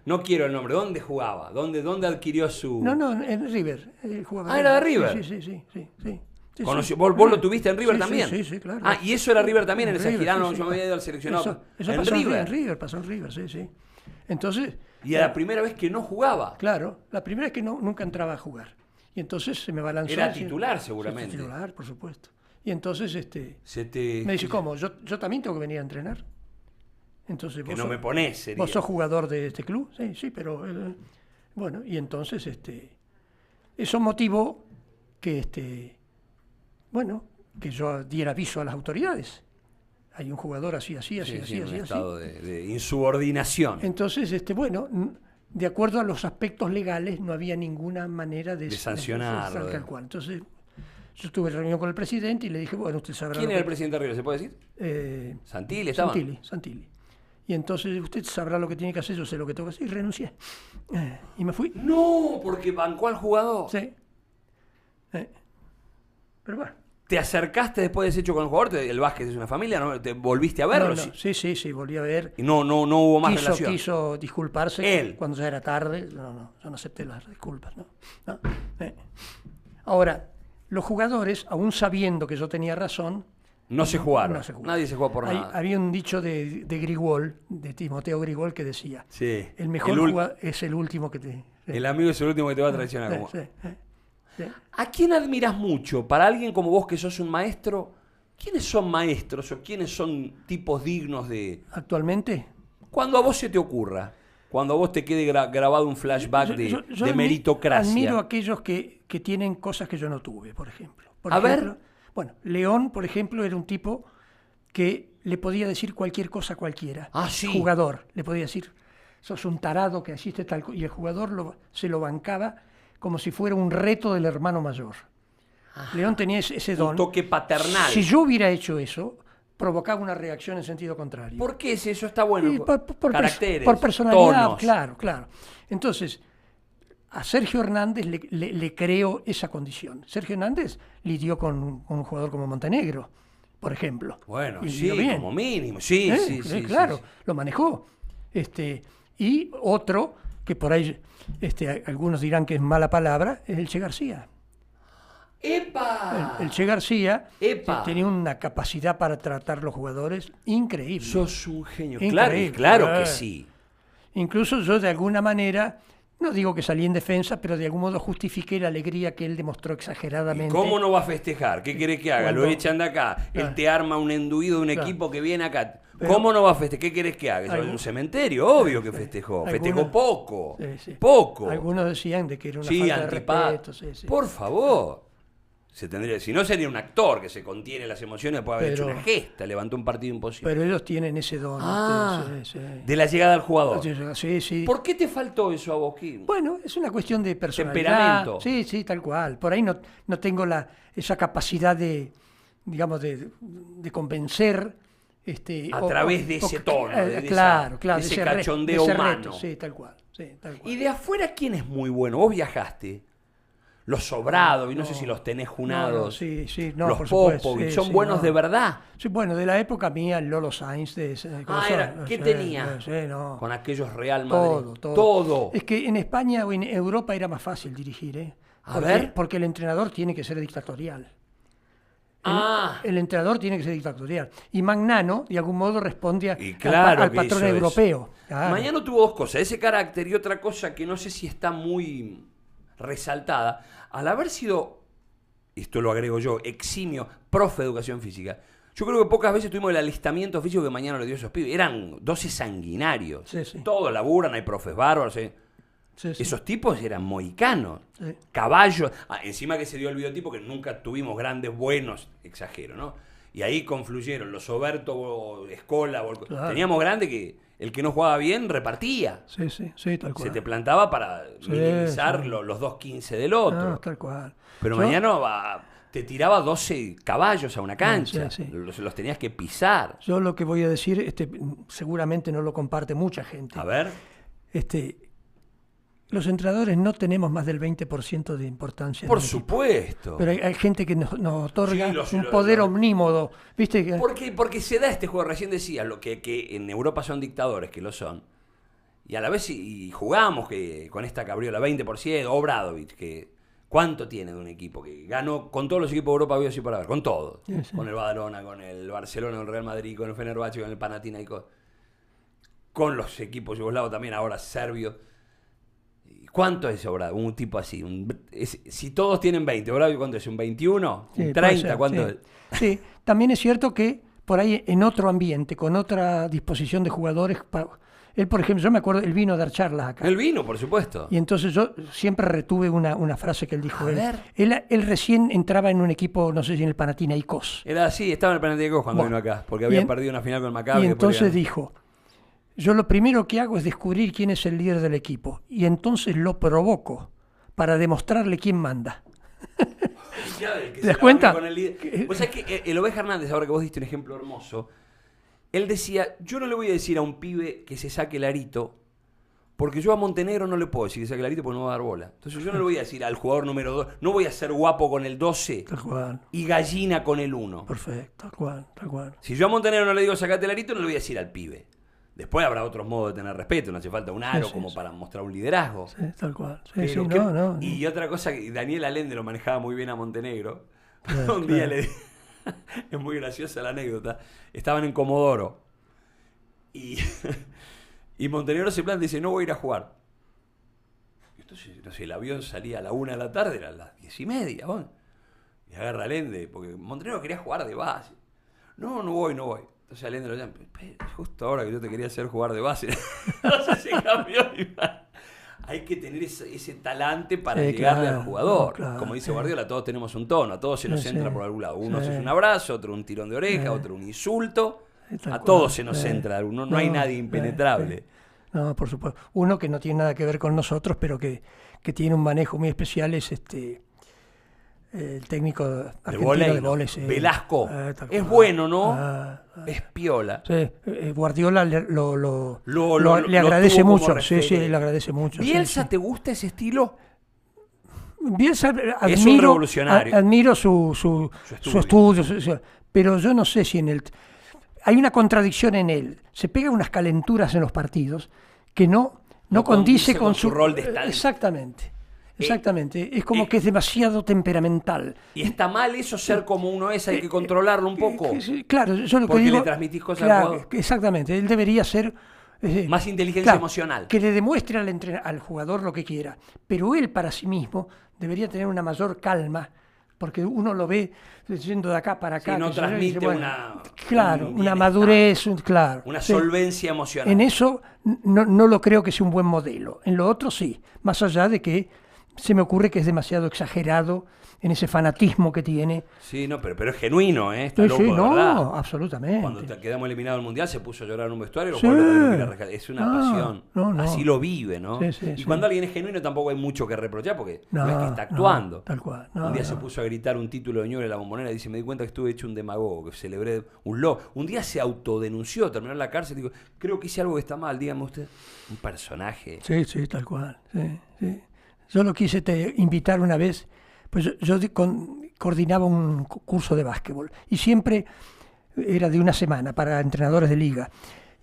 No quiero el nombre. ¿Dónde jugaba? ¿Dónde adquirió su...? No, en River. Él jugaba ¿Era de River? Sí. ¿Vos lo tuviste en River también? Sí, claro. ¿Y eso era River también en esa gira? Sí, yo me había ido al seleccionado. Eso ¿En pasó River? en River, pasó en River, sí. Entonces... Y era la primera vez que no jugaba. Claro, la primera vez que nunca entraba a jugar. Y entonces se me balanzó. Era titular seguramente. Sí, titular, por supuesto. Y entonces me dice, ¿cómo? ¿Yo también tengo que venir a entrenar? Entonces, Que no me ponés, sería. ¿Vos sos jugador de este club? Sí, sí, pero bueno, y entonces eso motivó que bueno, que yo diera aviso a las autoridades. Hay un jugador así, Sí, así, en un así. estado de insubordinación. Entonces, bueno, de acuerdo a los aspectos legales, no había ninguna manera de sancionarlo. Tal cual. Entonces, yo tuve reunión con el presidente y le dije, bueno, usted sabrá. ¿Quién era el presidente de River? ¿Se puede decir? ¿Santilli estaba? Santilli. Y entonces usted sabrá lo que tiene que hacer, yo sé lo que tengo que hacer, y renuncié. Y me fui. No, porque bancó al jugador. Sí. Pero bueno. ¿Te acercaste después de ese hecho con el jugador? ¿El básquet es una familia? ¿No? ¿Te volviste a verlo? No, sí, volví a ver. Y no hubo más relación. Quiso disculparse Él. cuando ya era tarde. No, yo no acepté las disculpas. No. Ahora, los jugadores, aún sabiendo que yo tenía razón, No se jugaron. No se jugó. Nadie se jugó por nada. Había un dicho de Grigol, de Timoteo Grigol, que decía: Sí. el mejor jugador es el último que te. Sí. El amigo es el último que te va a traicionar. Sí. ¿A quién admiras mucho? Para alguien como vos que sos un maestro, ¿quiénes son maestros o quiénes son tipos dignos de...? ¿Actualmente? Cuando a vos se te ocurra, cuando a vos te quede grabado un flashback de meritocracia. Admiro a aquellos que tienen cosas que yo no tuve, por ejemplo. Ver. Bueno, León, por ejemplo, era un tipo que le podía decir cualquier cosa a cualquiera. Ah, sí. Jugador, le podía decir, sos un tarado que hiciste tal cosa. Y el jugador se lo bancaba como si fuera un reto del hermano mayor. Ajá. León tenía ese don. Un toque paternal. Si yo hubiera hecho eso, provocaba una reacción en sentido contrario. ¿Por qué? Si eso está bueno. Caracteres, por personalidad, tonos. Claro. Entonces, a Sergio Hernández le creó esa condición. Sergio Hernández lidió con un jugador como Montenegro, por ejemplo. Bueno, y sí, como mínimo. Sí, claro, sí. lo manejó. Y otro, que por ahí algunos dirán que es mala palabra, es el Che García. ¡Epa! El Che García ¡Epa! Tenía una capacidad para tratar los jugadores increíble. Sos un genio. Increíble. Claro que sí. Incluso yo de alguna manera, no digo que salí en defensa, pero de algún modo justifiqué la alegría que él demostró exageradamente. ¿Y cómo no va a festejar? ¿Qué querés que haga? Lo echan de acá. Él te arma un enduido de un equipo que viene acá. Pero, ¿cómo no va a festejar? ¿Qué querés que haga? ¿En un cementerio? Obvio que festejó. Festejó poco. Poco. Algunos decían de que era una falta de respeto. Por favor. Si no, sería un actor que se contiene las emociones, puede haber hecho una gesta, levantó un partido imposible. Pero ellos tienen ese don. De la llegada al jugador. Sí. ¿Por qué te faltó eso a vos, Kim? Bueno, es una cuestión de personalidad. Temperamento. Sí, tal cual. Por ahí no tengo esa capacidad de convencer. A través de ese tono, de ese cachondeo humano. Sí, tal cual. Y de afuera, ¿quién es muy bueno? Vos viajaste. Los Sobrados, y no sé si los tenés junados. Sí, los Popovich, ¿son buenos de verdad? Sí, bueno, de la época mía, el Lolo Sainz. ¿Qué tenía? Con aquellos Real Madrid. Todo. Es que en España o en Europa era más fácil dirigir, porque el entrenador tiene que ser dictatorial. El entrenador tiene que ser dictatorial. Y Magnano, de algún modo, responde al patrón europeo. Claro. Magnano tuvo dos cosas, ese carácter y otra cosa que no sé si está muy resaltada. Al haber sido, esto lo agrego yo, eximio, profe de educación física, yo creo que pocas veces tuvimos el alistamiento físico que Magnano le dio a esos pibes. Eran 12 sanguinarios. Sí. Todos laburan, hay profes bárbaros. Sí. Esos tipos eran mohicanos, caballos. Encima que se dio el biotipo que nunca tuvimos grandes buenos, exagero, ¿no? Y ahí confluyeron los Oberto, Escola, claro. Teníamos grande que el que no jugaba bien repartía. Sí, tal cual. Se te plantaba para minimizar los 2-15 del otro. No, tal cual. Pero mañana te tiraba 12 caballos a una cancha. Los tenías que pisar. Yo lo que voy a decir, seguramente no lo comparte mucha gente. A ver. Los entrenadores no tenemos más del 20% de importancia. Por supuesto. Pero hay gente que nos otorga un poder omnímodo. ¿Viste? Porque se da este juego. Recién decías lo que en Europa son dictadores, que lo son. Y a la vez y jugamos con esta cabriola 20%, Obradovic, que ¿cuánto tiene de un equipo? Que ganó con todos los equipos de Europa, había así para ver, con todos. Sí. Con el Badalona, con el Barcelona, con el Real Madrid, con el Fenerbahce, con el Panathinaikos. Con los equipos yugoslavos también, ahora serbios. ¿Cuánto es Obrado? Un tipo así. Si todos tienen 20, ¿Obrado cuánto es? ¿Un 21? ¿Un 30? ¿Cuánto es? Sí, también es cierto que por ahí en otro ambiente, con otra disposición de jugadores. Él, por ejemplo, yo me acuerdo, él vino a dar charlas acá. Él vino, por supuesto. Y entonces yo siempre retuve una frase que él dijo. A ver. Él recién entraba en un equipo, no sé si en el Panathinaikos. Era así, estaba en el Panathinaikos cuando vino acá, porque había perdido una final con el Maccabi. Y entonces dijo, yo lo primero que hago es descubrir quién es el líder del equipo. Y entonces lo provoco para demostrarle quién manda. ¿Te das cuenta? Vos sabés que el Oveja Hernández, ahora que vos diste un ejemplo hermoso, él decía, yo no le voy a decir a un pibe que se saque el arito, porque yo a Montenegro no le puedo decir que se saque el arito porque no va a dar bola. Entonces yo no le voy a decir al jugador número 2, no voy a ser guapo con el 12 y gallina con el 1. Perfecto, tal cual. Si yo a Montenegro no le digo sacate el arito, no le voy a decir al pibe. Después habrá otros modos de tener respeto, no hace falta un aro como para mostrar un liderazgo. Sí, tal cual. Y otra cosa, que Daniel Allende lo manejaba muy bien a Montenegro. Un día le es muy graciosa la anécdota. Estaban en Comodoro y Montenegro se plantea y dice, no voy a ir a jugar. Entonces, no sé, el avión salía a la 1 de la tarde, era a las 10:30. ¿Bueno? Y agarra Allende, porque Montenegro quería jugar de base. No voy. Entonces Allende lo llama, justo ahora que yo te quería hacer jugar de base. Entonces se cambió. Hay que tener ese talante para llegarle al jugador. Como dice Guardiola, todos tenemos un tono, a todos se nos entra por algún lado. Uno es un abrazo, otro un tirón de oreja, otro un insulto. A todos se nos entra. No hay nadie impenetrable. No, por supuesto. Uno que no tiene nada que ver con nosotros, pero que tiene un manejo muy especial es el técnico argentino de vóley. Velasco. Es bueno, ¿no? Es piola. Sí, Guardiola le agradece mucho. Sí, le agradece mucho. ¿Bielsa te gusta ese estilo? Bielsa es un revolucionario. Admiro su estudio, pero yo no sé si hay una contradicción en él. Se pega unas calenturas en los partidos que no condice con su rol de estadista. Exactamente, es como que es demasiado temperamental. ¿Y está mal eso, ser como uno es? Hay que controlarlo un poco. Claro, yo lo que porque digo, le transmitís cosas al jugador. Exactamente, él debería ser más inteligencia emocional. Que le demuestre al jugador lo que quiera, pero él para sí mismo debería tener una mayor calma, porque uno lo ve yendo de acá para acá. Si no transmite una madurez, una solvencia emocional. En eso no lo creo que sea un buen modelo. En lo otro sí, más allá de que se me ocurre que es demasiado exagerado en ese fanatismo que tiene. Sí, no, pero es genuino, ¿eh? Está loco, de verdad. Absolutamente. Cuando quedamos eliminados del Mundial se puso a llorar en un vestuario, es una pasión. Así lo vive, ¿no? Y cuando alguien es genuino tampoco hay mucho que reprochar porque no es que está actuando. Tal cual. Un día se puso a gritar un título de Ñuble en la Bombonera y dice, me di cuenta que estuve hecho un demagogo, que celebré un loco. Un día se autodenunció, terminó en la cárcel y dijo, creo que hice algo que está mal, dígame usted. Un personaje. Sí, tal cual. Sí. Yo lo quise invitar una vez, pues yo coordinaba un curso de básquetbol y siempre era de una semana para entrenadores de liga.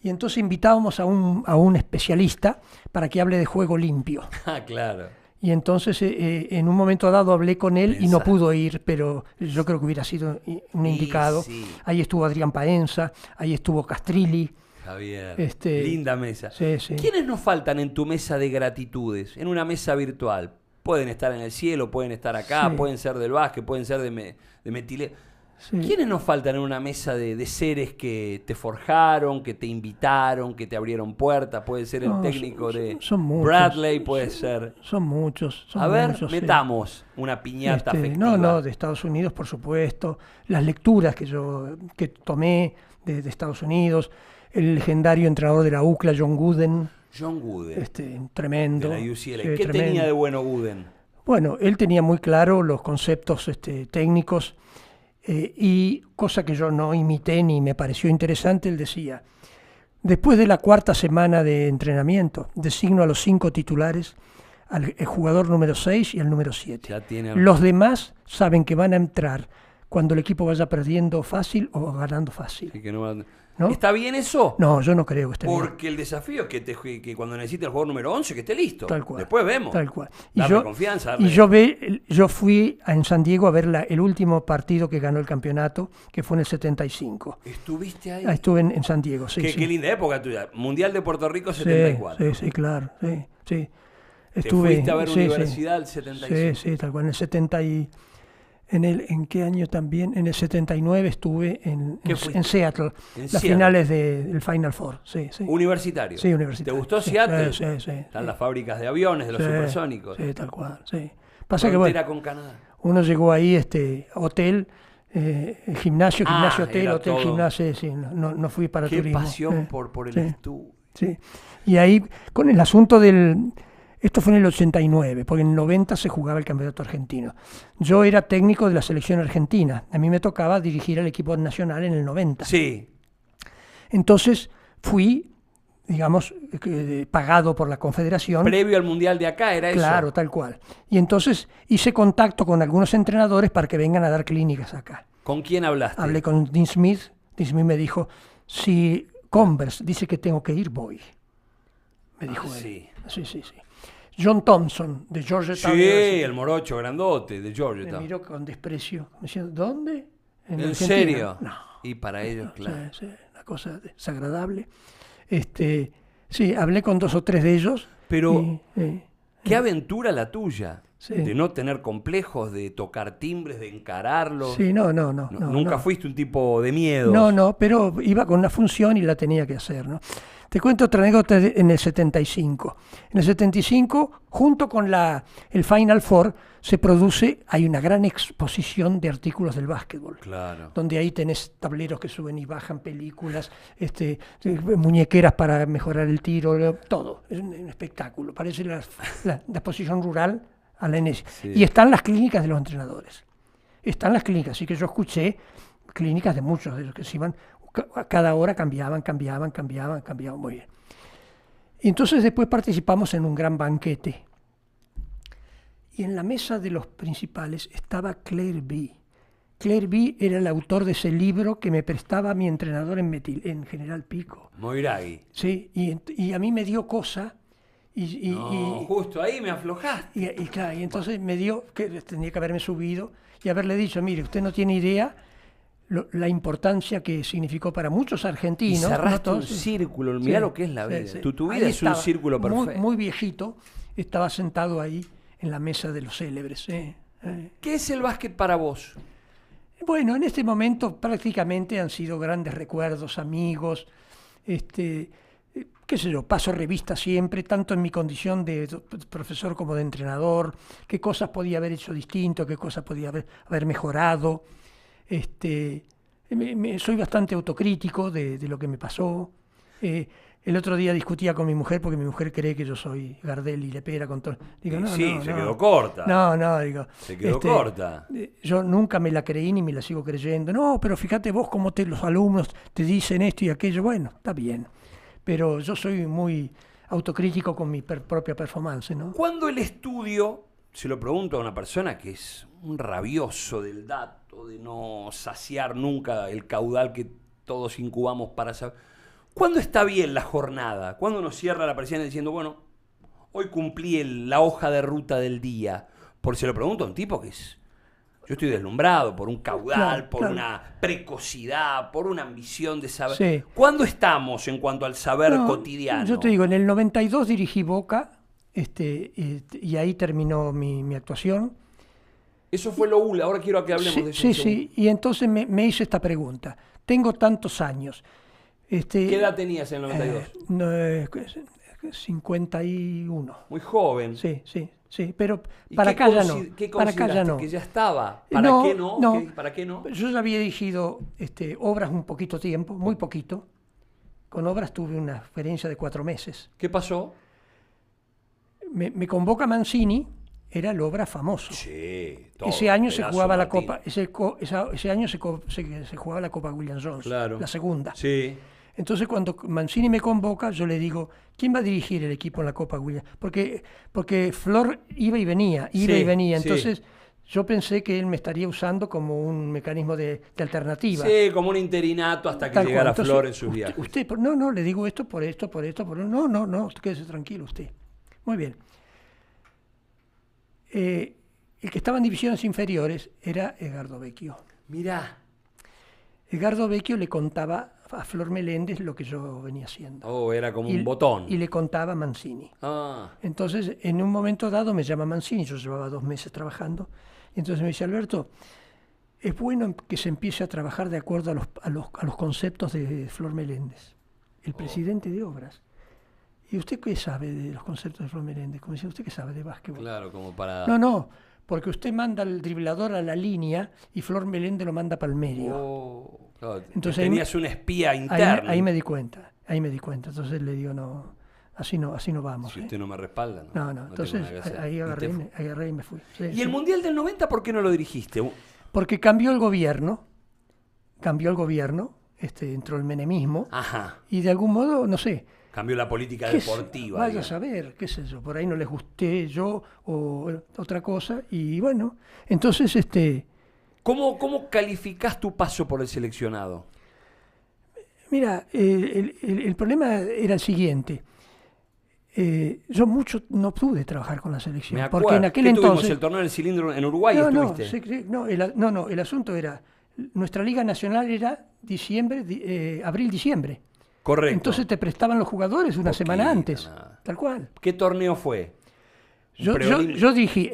Y entonces invitábamos a un especialista para que hable de juego limpio. Claro. Y entonces en un momento dado hablé con él y no pudo ir, pero yo creo que hubiera sido un indicado. Sí. Ahí estuvo Adrián Paenza, ahí estuvo Castrilli. Javier, linda mesa. Sí. ¿Quiénes nos faltan en tu mesa de gratitudes? En una mesa virtual. Pueden estar en el cielo, pueden estar acá, pueden ser del básquet, pueden ser de Metilé. Sí. ¿Quiénes nos faltan en una mesa de seres que te forjaron, que te invitaron, que te abrieron puertas? Puede ser el técnico de Bradley, puede ser. Son muchos. A ver, metamos una piñata afectiva. No, de Estados Unidos, por supuesto. Las lecturas que tomé de Estados Unidos. El legendario entrenador de la UCLA, John Wooden. Tremendo. De la UCLA. ¿Qué tenía de bueno Wooden? Bueno, él tenía muy claro los conceptos técnicos y cosa que yo no imité ni me pareció interesante, él decía, después de la 4ª semana de entrenamiento, designo a los 5 titulares, al jugador número 6 y al número 7. Los demás saben que van a entrar cuando el equipo vaya perdiendo fácil o ganando fácil. Sí, que no van... ¿No? ¿Está bien eso? No, yo no creo que esté bien. Porque el desafío es que cuando necesite el jugador número 11 que esté listo. Tal cual. Después vemos. Tal cual. Darle confianza. Y yo fui en San Diego a ver el último partido que ganó el campeonato, que fue en el 75. ¿Estuviste ahí? Estuve en San Diego, sí. Qué linda época tuya. Mundial de Puerto Rico 74. Sí, claro. Sí. Fuiste a ver Universidad el 75. Sí, tal cual. En ¿En qué año también? En el 79 estuve en Seattle, En las Seattle. finales del Final Four. Sí, sí. Universitario. Sí, universitario. ¿Te gustó Sí, Seattle? sí, sí, Están sí. las fábricas de aviones, de los Sí, supersónicos. sí, tal cual, sí. Pasa que, Frontera bueno, con Canadá. uno llegó ahí, hotel, gimnasio, hotel, era hotel, todo. gimnasio, sí, no fui para Qué turismo. pasión por el sí, estudio. sí. Y ahí, con el asunto esto fue en el 89, porque en el 90 se jugaba el campeonato argentino. Yo era técnico de la selección argentina, a mí me tocaba dirigir al equipo nacional en el 90. Sí. Entonces fui, digamos, pagado por la Confederación. Previo al Mundial de acá, ¿era Claro, eso? tal cual. Y entonces hice contacto con algunos entrenadores para que vengan a dar clínicas acá. ¿Con quién hablaste? Hablé con Dean Smith. Dean Smith me dijo, si Converse dice que tengo que ir, voy. Me dijo él. sí. Sí, sí, sí. John Thompson, de Georgetown Sí, University, el morocho grandote de me Georgetown. miró con desprecio, diciendo, ¿dónde? ¿En Argentina. serio? No. Y para ellos, claro. Sí, sí, una cosa desagradable. Sí, hablé con 2 o 3 de ellos. Pero, y, qué aventura la tuya. Sí. De no tener complejos, de tocar timbres, de encararlos. sí, no. Nunca no. fuiste un tipo de miedo. No, pero iba con una función y la tenía que hacer, ¿no? Te cuento otra anécdota en el 75. En el 75, junto con el Final Four, hay una gran exposición de artículos del básquetbol. Claro. Donde ahí tenés tableros que suben y bajan, películas, muñequeras para mejorar el tiro, todo. Es un espectáculo. Parece la exposición rural a la enésima. Sí. Y están las clínicas de los entrenadores. Están las clínicas, así que yo escuché clínicas de muchos de ellos que se iban, a cada hora cambiaban muy bien. Y entonces después participamos en un gran banquete. Y en la mesa de los principales estaba Claire B. Claire B era el autor de ese libro que me prestaba mi entrenador en General Pico. Moiragui. Sí, y a mí me dio cosa. Justo ahí me aflojaste. Claro, y entonces me dio, que tendría que haberme subido y haberle dicho, mire, usted no tiene idea la importancia que significó para muchos argentinos. Y cerraste ¿no? un círculo, mirá lo que es la vida. Sí. Tu Ahí vida es un estaba, círculo perfecto. muy viejito, estaba sentado ahí en la mesa de los célebres. ¿Qué es el básquet para vos? Bueno, en este momento prácticamente han sido grandes recuerdos, amigos, qué sé yo, paso revista siempre, tanto en mi condición de profesor como de entrenador, qué cosas podía haber hecho distinto, qué cosas podía haber mejorado. Soy bastante autocrítico de lo que me pasó. El otro día discutía con mi mujer porque mi mujer cree que yo soy Gardel y Lepera con todo. Digo, no, Sí, no, se no. quedó corta. No, digo. Se quedó corta. Yo nunca me la creí ni me la sigo creyendo. No, pero fíjate vos cómo los alumnos te dicen esto y aquello. Bueno, está bien. Pero yo soy muy autocrítico con mi propia performance, ¿no? ¿Cuándo el estudio, se lo pregunto a una persona que es un rabioso del dato, de no saciar nunca el caudal que todos incubamos para saber, ¿cuándo está bien la jornada? ¿Cuándo nos cierra la persiana diciendo, bueno, hoy cumplí la hoja de ruta del día? Porque se lo pregunto a un tipo que es... Yo estoy deslumbrado por un caudal, por una precocidad, por una ambición de saber. Sí. ¿Cuándo estamos en cuanto al saber cotidiano? Yo te digo, en el 92 dirigí Boca, y ahí terminó mi actuación. Eso fue lo último. Ahora quiero que hablemos de eso. Sí. Y entonces me hice esta pregunta. Tengo tantos años. ¿Qué edad tenías en el 92? 51. Muy joven. Sí, pero para acá ya no. ¿Qué Para acá ya no. que ya estaba? ¿Para No, qué no? no. ¿Para qué no? Yo ya había dirigido obras un poquito tiempo, muy poquito. Con obras tuve una experiencia de 4 meses. ¿Qué pasó? Me convoca Mancini, era el obra famoso. Sí, Ese año se jugaba la Copa, ese año se jugaba la Copa William Jones, Claro. la segunda. Sí. Entonces cuando Mancini me convoca, yo le digo, ¿quién va a dirigir el equipo en la Copa William? Porque Flor iba y venía. Entonces yo pensé que él me estaría usando como un mecanismo de alternativa. Sí, como un interinato hasta que Tal llegara cual. Flor en Entonces, sus viajes. Usted, no, le digo esto por esto. No, quédese tranquilo usted. Muy bien. El que estaba en divisiones inferiores era Edgardo Vecchio. Mirá. Edgardo Vecchio le contaba a Flor Meléndez lo que yo venía haciendo. Oh, era como un botón. Y le contaba a Mancini. Ah. Entonces, en un momento dado me llama Mancini, yo llevaba 2 meses trabajando, y entonces me dice, Alberto, es bueno que se empiece a trabajar de acuerdo a los conceptos de Flor Meléndez, el presidente de Obras. ¿Y usted qué sabe de los conceptos de Flor Meléndez? Como decía, ¿usted qué sabe de básquetbol? Claro, como para... No, porque usted manda al driblador a la línea y Flor Meléndez lo manda para el medio. Oh, claro. Entonces tenías un espía interno. Ahí me di cuenta. Entonces le digo, no, así no vamos. Si usted no me respalda, No, tengo entonces nada que hacer. ahí agarré y me fui. Sí, ¿Y el Mundial del 90 por qué no lo dirigiste? Porque cambió el gobierno, entró el menemismo, Ajá. y de algún modo, no sé, Cambió la política ¿qué deportiva. vaya a digamos. saber, qué sé yo, por ahí no les gusté yo o otra cosa, y bueno, entonces, ¿Cómo calificás tu paso por el seleccionado? mira, el problema era el siguiente. Yo mucho no pude trabajar con la selección, Me acuerdo. porque en aquel ¿Qué tuvimos, entonces... el torneo del cilindro en Uruguay? No, ¿Estuviste? el asunto era, nuestra liga nacional era abril-diciembre. Correcto. Entonces te prestaban los jugadores una semana antes, nada. tal cual. ¿Qué torneo fue? Yo dirigí,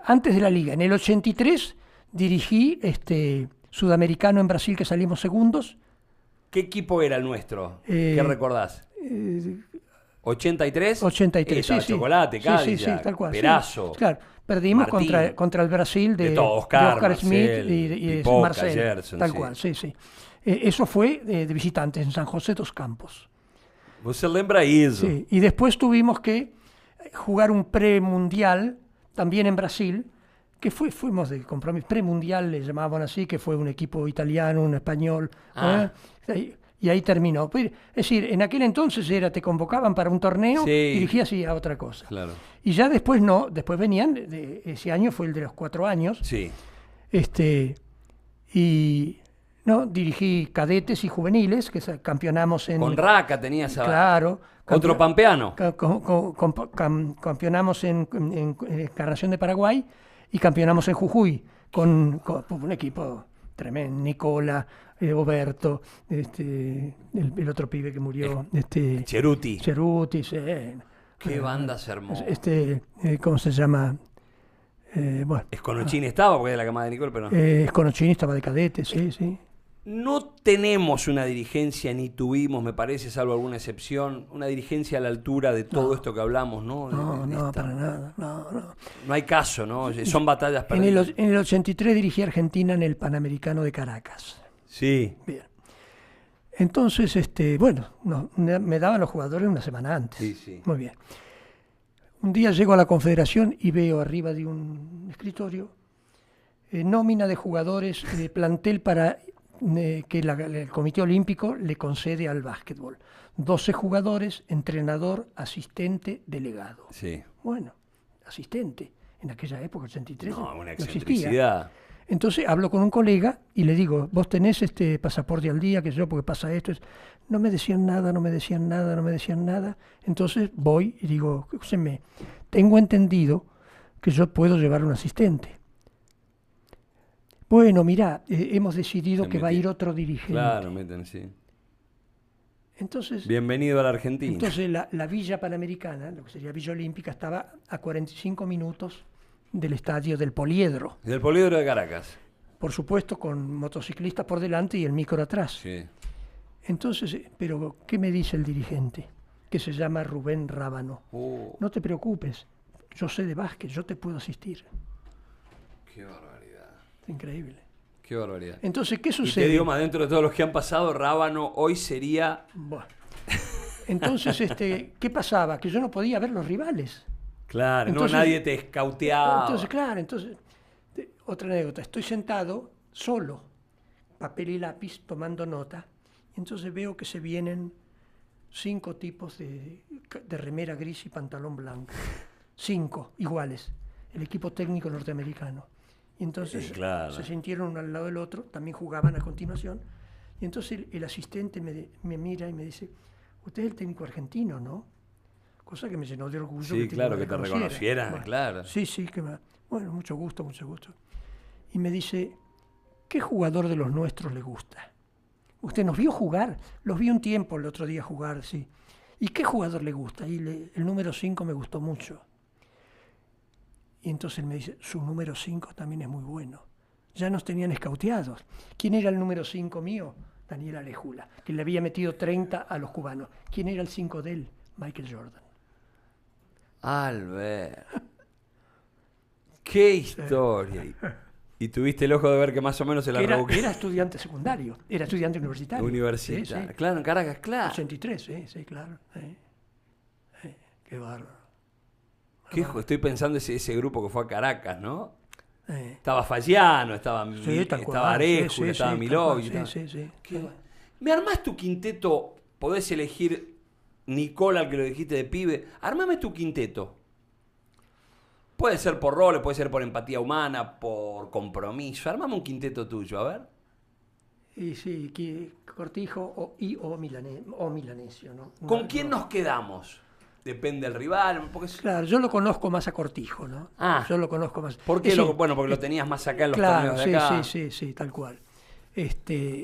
antes de la liga, en el 83 dirigí Sudamericano en Brasil, que salimos segundos. ¿Qué equipo era el nuestro? ¿Qué recordás? ¿83? 83, Estaba sí. Chocolate, Cádiz, Sí, tal cual. Perazo. Sí, claro, perdimos Martín. contra el Brasil de Oscar, Oscar Smith Marcel, y de Pipoca, Marcel. Gerson, Tal sí. cual, sí. Eso fue de visitantes en San José dos Campos. ¿Você lembra eso? Sí, y después tuvimos que jugar un premundial también en Brasil, que fuimos de compromiso, premundial le llamaban así, que fue un equipo italiano, un español, y ahí terminó. Es decir, en aquel entonces te convocaban para un torneo, Sí. dirigías y a otra cosa. Claro. Y ya después después venían, ese año fue el de los 4 años, Sí. y no dirigí cadetes y juveniles, que campeonamos en... Con Raca tenías a... Claro. Otro pampeano. Campeonamos en Encarnación de Paraguay y campeonamos en Jujuy con un equipo tremendo. Nicola, Oberto, el otro pibe que murió, Ceruti. Ceruti, sí. Qué banda se armó. ¿Cómo se llama? Bueno, Esconochini estaba, porque es de la camada de Nicole, pero... Esconochini estaba de cadete, sí. No tenemos una dirigencia, ni tuvimos, me parece, salvo alguna excepción, una dirigencia a la altura de todo esto que hablamos, ¿no? No, para nada, no. No hay caso, ¿no? Son batallas perdidas. En el 83 dirigí a Argentina en el Panamericano de Caracas. Sí. Bien. Entonces, me daban los jugadores una semana antes. Sí. Muy bien. Un día llego a la Confederación y veo arriba de un escritorio nómina de jugadores, plantel para que el Comité Olímpico le concede al básquetbol. 12 jugadores, entrenador, asistente, delegado. Sí. Bueno, asistente. En aquella época, 83, No, una no existía. excentricidad. Entonces hablo con un colega y le digo, ¿vos tenés este pasaporte al día? Que yo, porque pasa esto. No me decían nada. Entonces voy y digo, escúcheme, tengo entendido que yo puedo llevar un asistente. Bueno, mirá, hemos decidido que va a ir otro dirigente. Claro, sí. Entonces, Bienvenido a la Argentina. Entonces la Villa Panamericana, lo que sería Villa Olímpica, estaba a 45 minutos del estadio del Poliedro. Del Poliedro de Caracas. Por supuesto, con motociclistas por delante y el micro atrás. Sí. Entonces, pero ¿qué me dice el dirigente? Que se llama Rubén Rábano. No te preocupes, yo sé de básquet, yo te puedo asistir. Qué barbaridad. Increíble. Qué barbaridad. Entonces, ¿qué Y sucede? te digo más, dentro de todos los que han pasado, Rábano hoy sería... Bueno. Entonces, ¿qué pasaba? Que yo no podía ver los rivales. Claro, Entonces, nadie te escauteaba. Entonces, otra anécdota. Estoy sentado solo, papel y lápiz, tomando nota, y entonces veo que se vienen 5 tipos de remera gris y pantalón blanco. 5 iguales. El equipo técnico norteamericano. Y entonces claro. se sintieron uno al lado del otro, también jugaban a continuación. Y entonces el asistente me mira y me dice, usted es el técnico argentino, ¿no? Cosa que me llenó de orgullo. Sí, claro, que te reconocieran, bueno, claro. Sí, bueno, mucho gusto. Y me dice, ¿qué jugador de los nuestros le gusta? Usted nos vio jugar, los vi un tiempo el otro día jugar, sí. ¿Y qué jugador le gusta? Y el número 5 me gustó mucho. Y entonces él me dice, su número 5 también es muy bueno. ya nos tenían escauteados. ¿Quién era el número 5 mío? Daniel Alejula, que le había metido 30 a los cubanos. ¿Quién era el 5 de él? Michael Jordan. Albert. ¡Qué historia! Y tuviste el ojo de ver que más o menos se la rebusqué. Era estudiante secundario, era estudiante universitario. Universitario. Sí. Claro, en Caracas, claro. 83, sí, claro. Qué bárbaro. Estoy pensando ese grupo que fue a Caracas, ¿no? Eh. Estaba Falliano, estaba Estaba Arejo, estaba Milovic. Sí. ¿Me armás tu quinteto? Podés elegir Nicola, al que lo dijiste de pibe. Armame tu quinteto. Puede ser por roles, puede ser por empatía humana, por compromiso. Armame un quinteto tuyo, a ver. Y sí, Cortijo o Milanesio, ¿no? ¿Con quién nos quedamos? Depende del rival. Claro, yo lo conozco más a Cortijo, ¿no? Yo lo conozco más. ¿Por qué? Bueno, porque lo tenías más acá en los torneos de acá. Sí, tal cual.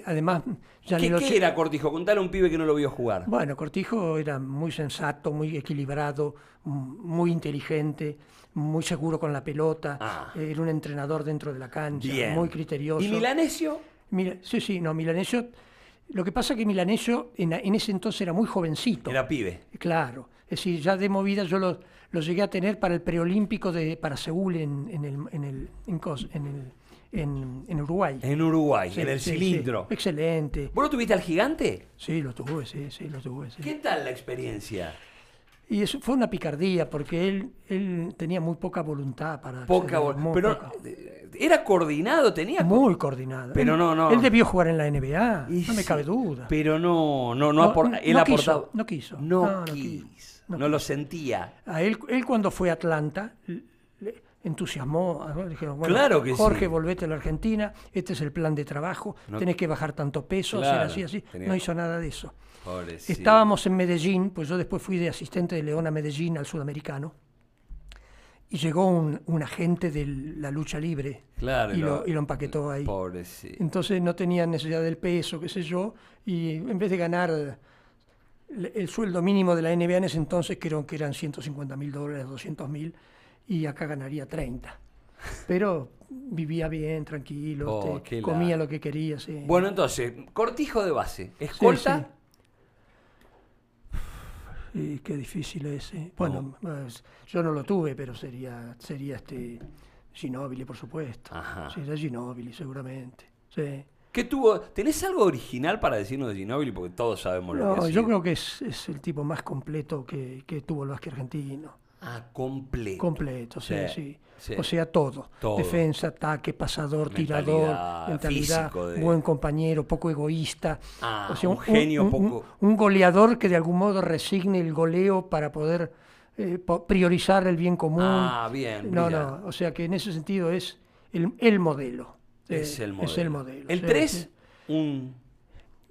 Además, ¿Qué era Cortijo? Contale a un pibe que no lo vio jugar. Bueno, Cortijo era muy sensato, muy equilibrado, muy inteligente, muy seguro con la pelota. Era un entrenador dentro de la cancha, muy criterioso. ¿Y Milanesio? Milanesio. Lo que pasa es que Milanesio en ese entonces era muy jovencito. Era pibe. Claro. Es decir, ya de movida yo lo llegué a tener para el preolímpico para Seúl en Uruguay. En Uruguay, en el cilindro. Sí. Excelente. ¿Vos lo tuviste al gigante? Sí, lo tuve. ¿Qué tal la experiencia? Y eso fue una picardía, porque él tenía muy poca voluntad para... Pero era coordinado, tenía... Muy coordinado. Pero no. Él debió jugar en la NBA, no me cabe duda. Pero él aportaba... No quiso. No lo sentía. A él cuando fue a Atlanta, le entusiasmó. Dijeron, bueno, claro que Jorge, sí. Volvete a la Argentina, este es el plan de trabajo, tenés que bajar tanto peso, hacer así. No hizo nada de eso. Pobrecito. Estábamos en Medellín, pues yo después fui de asistente de León a Medellín, al Sudamericano, y llegó un agente de la lucha libre y lo empaquetó ahí. Pobrecito. Entonces no tenía necesidad del peso, qué sé yo, y en vez de ganar el sueldo mínimo de la NBA en ese entonces, creo que eran $150.000, $200.000, y acá ganaría 30. Pero vivía bien, tranquilo, comía lo que quería. Sí. Bueno, entonces, Cortijo de base, ¿escolta? Sí. Y qué difícil es. Bueno, yo no lo tuve, pero sería Ginóbili, por supuesto. Ajá. Sería Ginóbili, seguramente. Sí. ¿Qué tuvo? ¿Tenés algo original para decirnos de Ginóbili? Porque todos sabemos lo que ha sido. Yo creo que es el tipo más completo que tuvo el básquet argentino. Completo. Completo, sí. Sí. O sea, todo. Defensa, ataque, pasador, tirador, mentalidad, buen compañero, poco egoísta. O sea, un genio, un goleador que de algún modo resigne el goleo para poder priorizar el bien común. Bien. No, o sea que en ese sentido es el modelo. Es el modelo. Es el modelo. ¿El 3?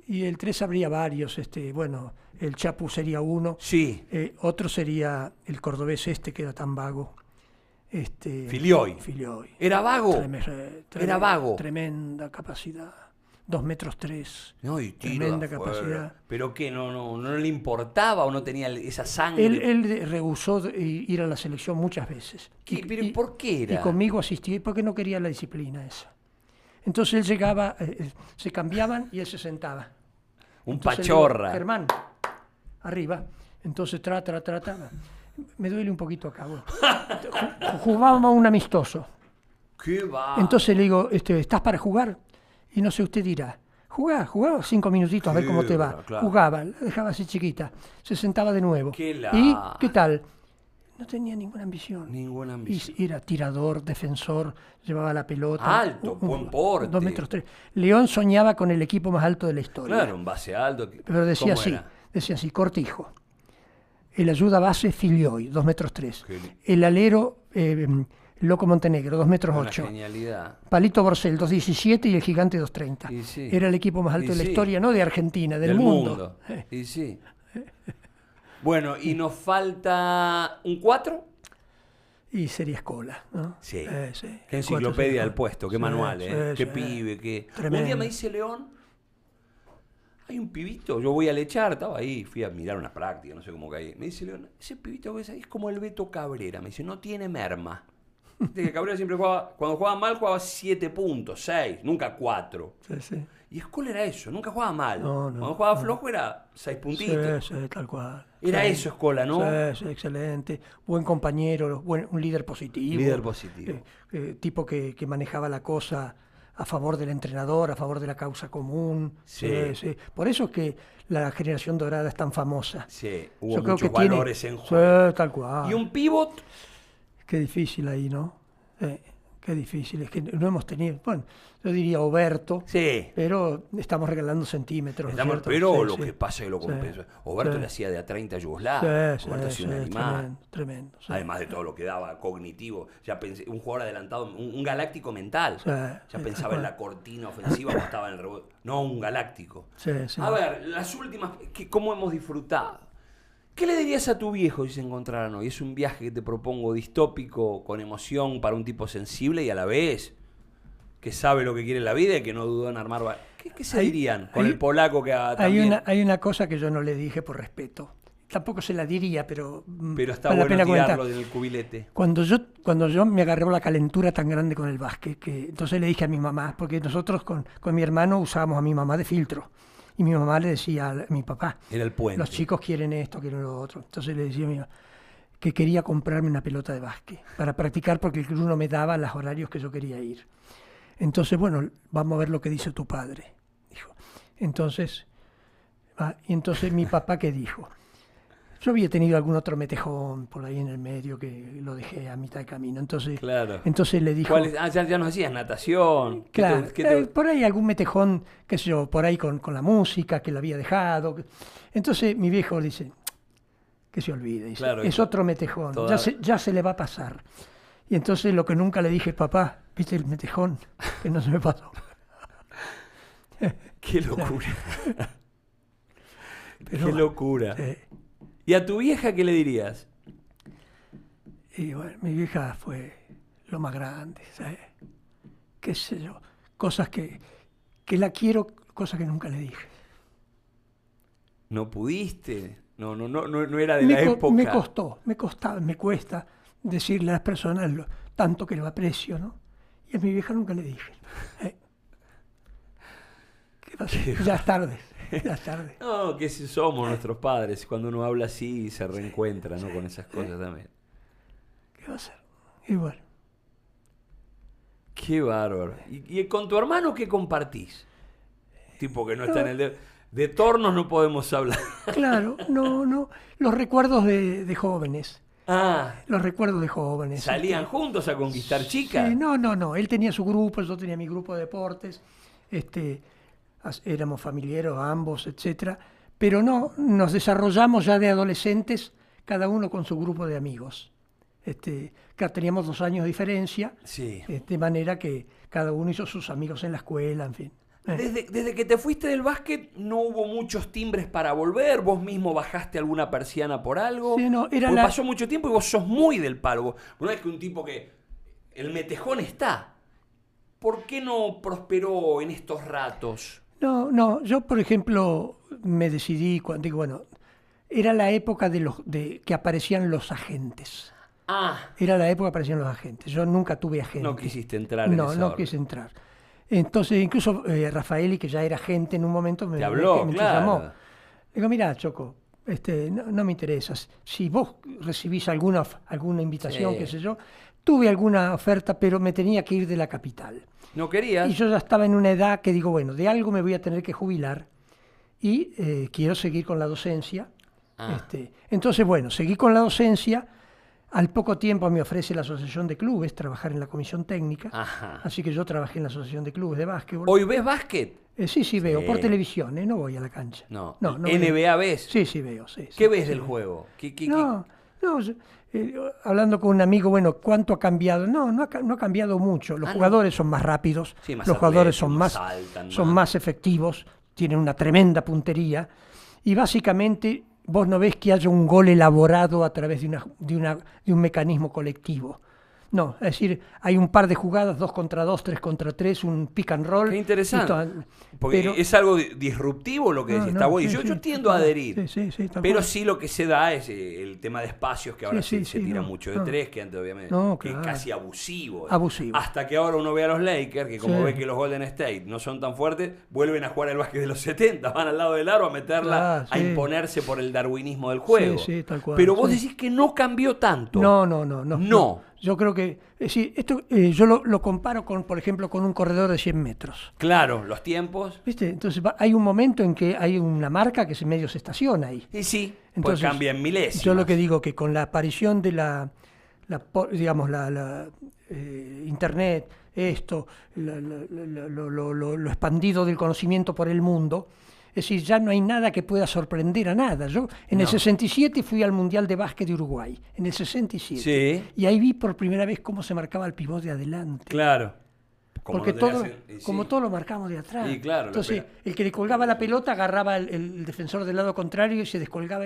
Y el 3 habría varios. Bueno, el Chapu sería uno. Sí. Otro sería el cordobés que era tan vago. Filioy. ¿Era vago? Era vago. Tremenda capacidad. 2 metros 3. No, y tremenda capacidad. ¿Pero qué? ¿No le importaba o no tenía esa sangre? Él rehusó ir a la selección muchas veces. ¿Pero por qué era? Y conmigo asistió porque no quería la disciplina esa. Entonces él llegaba, se cambiaban y él se sentaba. Entonces pachorra. Digo, Germán, arriba. Entonces trata. Me duele un poquito acá. Bueno. Jugábamos un amistoso. ¿Qué va? Entonces le digo, ¿estás para jugar? Y no sé, usted dirá, jugaba 5 minutitos a ver cómo te va. Claro. Jugaba, la dejaba así chiquita. Se sentaba de nuevo. ¿Y qué tal? No tenía ninguna ambición. Y era tirador, defensor, llevaba la pelota. Alto, buen porte. 2 metros 3. León soñaba con el equipo más alto de la historia. Claro, un base alto. Pero decía así, Cortijo. El ayuda base, Filioy, 2 metros 3. El alero, Loco Montenegro, 2 metros 8. Genialidad. Palito Borcel, 2.17 y el gigante 2.30. Sí. Era el equipo más alto de la historia, no de Argentina, del mundo. Y sí. Bueno, y nos falta un 4. Y sería Escola, ¿no? Sí. Qué enciclopedia del puesto, qué manual, qué pibe, qué... Tremendo. Un día me dice León, hay un pibito, yo voy a lechar, estaba ahí, fui a mirar una práctica, no sé cómo caí. Me dice León, ese pibito que es como el Beto Cabrera, me dice, no tiene merma. Viste que Cabrera siempre jugaba, cuando jugaba mal jugaba 7 puntos, 6, nunca 4. Sí, sí. Y Escola era eso, nunca jugaba mal. No, no, Cuando jugaba no. flojo era 6 puntitos. Sí, sí, tal cual. Era Sí. eso Escola, ¿no? Sí, sí, excelente. Buen compañero, un líder positivo. Líder positivo. Tipo que manejaba la cosa a favor del entrenador, a favor de la causa común. Sí. Sí, sí. Por eso es que la generación dorada es tan famosa. Sí, hubo Yo creo muchos que tiene- valores en juego. Sí, tal cual. Y un pivot, Qué difícil ahí, ¿no? Qué difícil. Es que no hemos tenido, bueno, yo diría Oberto, sí. pero estamos regalando centímetros. ¿no es Estamos- cierto? pero Sí, lo sí. que pasa es que lo Sí. compensó. Oberto Sí. le hacía de a 30 a Yugoslavia. Sí, Oberto sí, hacía un sí, animal. tremendo, tremendo. Sí. Además de todo lo que daba cognitivo. Ya pensé, un jugador adelantado, un galáctico mental. Sí, Ya sí, pensaba tal en la cual. cortina ofensiva cuando estaba en el rebote. No, un galáctico. Sí, sí. A ver, las últimas, ¿cómo hemos disfrutado? ¿Qué le dirías a tu viejo si se encontraran hoy? Es un viaje que te propongo distópico, con emoción, para un tipo sensible y a la vez que sabe lo que quiere en la vida y que no dudó en armar... ¿Qué se Hay- dirían con hay- el polaco que también... Hay una cosa que yo no le dije por respeto. Tampoco se la diría, pero Pero está vale la bueno pena comentar. tirarlo en el cubilete. Cuando yo me agarró la calentura tan grande con el básquet, que entonces le dije a mi mamá, porque nosotros con mi hermano usábamos a mi mamá de filtro. Y mi mamá le decía a mi papá, Era el puente. los chicos quieren esto, quieren lo otro. Entonces le decía a mi mamá que quería comprarme una pelota de básquet para practicar porque el club no me daba los horarios que yo quería ir. Entonces, bueno, vamos a ver lo que dice tu padre, dijo. Entonces, y entonces mi papá, ¿qué dijo? Yo había tenido algún otro metejón por ahí en el medio que lo dejé a mitad de camino. Entonces, Claro. entonces le dijo... ¿Cuál es? Ya nos hacías natación. Claro, ¿Qué te- por ahí algún metejón, qué sé yo, por ahí con la música que le había dejado. Entonces mi viejo dice, que se olvide, dice, Claro, es otro metejón, toda- ya se le va a pasar. Y entonces lo que nunca le dije, papá, ¿viste el metejón? Que no se me pasó. Qué locura. Pero Qué bueno, locura. sí. ¿Y a tu vieja qué le dirías? Y bueno, mi vieja fue lo más grande, ¿sabes? Qué sé yo, cosas que la quiero, cosas que nunca le dije. ¿No pudiste? No era de la época. Me costaba, me cuesta decirle a las personas tanto que lo aprecio, ¿no? Y a mi vieja nunca le dije. ¿Qué pasa? Ya es tarde, ya es tarde. No, que si somos nuestros padres. Cuando uno habla así se reencuentra, ¿no? Con esas cosas también. ¿Qué va a hacer? Y bueno, Qué bárbaro. ¿Y con tu hermano qué compartís? Tipo que no está en el... De tornos no podemos hablar. claro, no, los recuerdos de jóvenes, Ah, los recuerdos de jóvenes. ¿salían juntos a conquistar chicas? Sí, no, él tenía su grupo, yo tenía mi grupo de deportes, éramos familiares ambos, etcétera, pero no, nos desarrollamos ya de adolescentes, cada uno con su grupo de amigos. Claro, teníamos 2 años de diferencia, Sí. de manera que cada uno hizo sus amigos en la escuela, en fin. Desde que te fuiste del básquet no hubo muchos timbres para volver. ¿Vos mismo bajaste alguna persiana por algo? Sí, no, era Porque la- pasó mucho tiempo y vos sos muy del palo. No es que un tipo que... El metejón está. ¿Por qué no prosperó en estos ratos? No, yo por ejemplo me decidí, digo, bueno, era la época de que aparecían los agentes. Ah, Era la época que aparecían los agentes. Yo nunca tuve agente. no quisiste entrar en No, esa no orden. quise entrar. Entonces, incluso Rafaeli, que ya era agente en un momento, Te habló, me claro. llamó. Le digo, mira, Choco, no me interesa. Si vos recibís alguna invitación, Sí. qué sé yo, tuve alguna oferta, pero me tenía que ir de la capital. ¿No querías? Y yo ya estaba en una edad que digo, bueno, de algo me voy a tener que jubilar y quiero seguir con la docencia. Ah. Entonces, bueno, seguí con la docencia. Al poco tiempo me ofrece la Asociación de Clubes trabajar en la comisión técnica. Ajá. Así que yo trabajé en la Asociación de Clubes de Básquetbol. ¿Hoy ves básquet? Sí, veo, Sí. por televisión, no voy a la cancha. No. veo. ¿NBA ves? Sí, veo, sí. ¿Qué sí, ves sí, del veo. juego? No, hablando con un amigo, bueno, ¿cuánto ha cambiado? No ha cambiado mucho. Los Ah, no. jugadores son más rápidos, Sí, más los jugadores atléticos, son más saltan son más. más efectivos, tienen una tremenda puntería y básicamente vos no ves que haya un gol elaborado a través de un mecanismo colectivo. No, es decir, hay un par de jugadas, 2 contra 2, 3 contra 3, un pick and roll. Qué interesante. Porque pero, es algo disruptivo lo que decís. Está bueno. sí, Yo tiendo a adherir. Sí, tal pero cual. sí lo que se da es el tema de espacios, que ahora se tira mucho de 3, que antes obviamente que es casi abusivo. Abusivo. Hasta que ahora uno ve a los Lakers, que como ve que los Golden State no son tan fuertes, vuelven a jugar el básquet de los 70, van al lado del aro a meterla, a imponerse por el darwinismo del juego. Sí, tal cual. Pero vos decís que no cambió tanto. No. Yo creo que, es decir, esto yo lo comparo con, por ejemplo, con un corredor de 100 metros. Claro, los tiempos. ¿Viste? Entonces hay un momento en que hay una marca que medio se estaciona ahí. Y sí, entonces, pues cambia en milésimas. Yo lo que digo que con la aparición de Internet, lo expandido del conocimiento por el mundo, es decir, ya no hay nada que pueda sorprender a nada. Yo en el 67 fui al Mundial de Básquet de Uruguay, en el 67. Sí. Y ahí vi por primera vez cómo se marcaba el pivot de adelante. Claro. Porque como todo lo marcamos de atrás. Sí, claro, entonces, el que le colgaba la pelota agarraba el defensor del lado contrario y se descolgaba.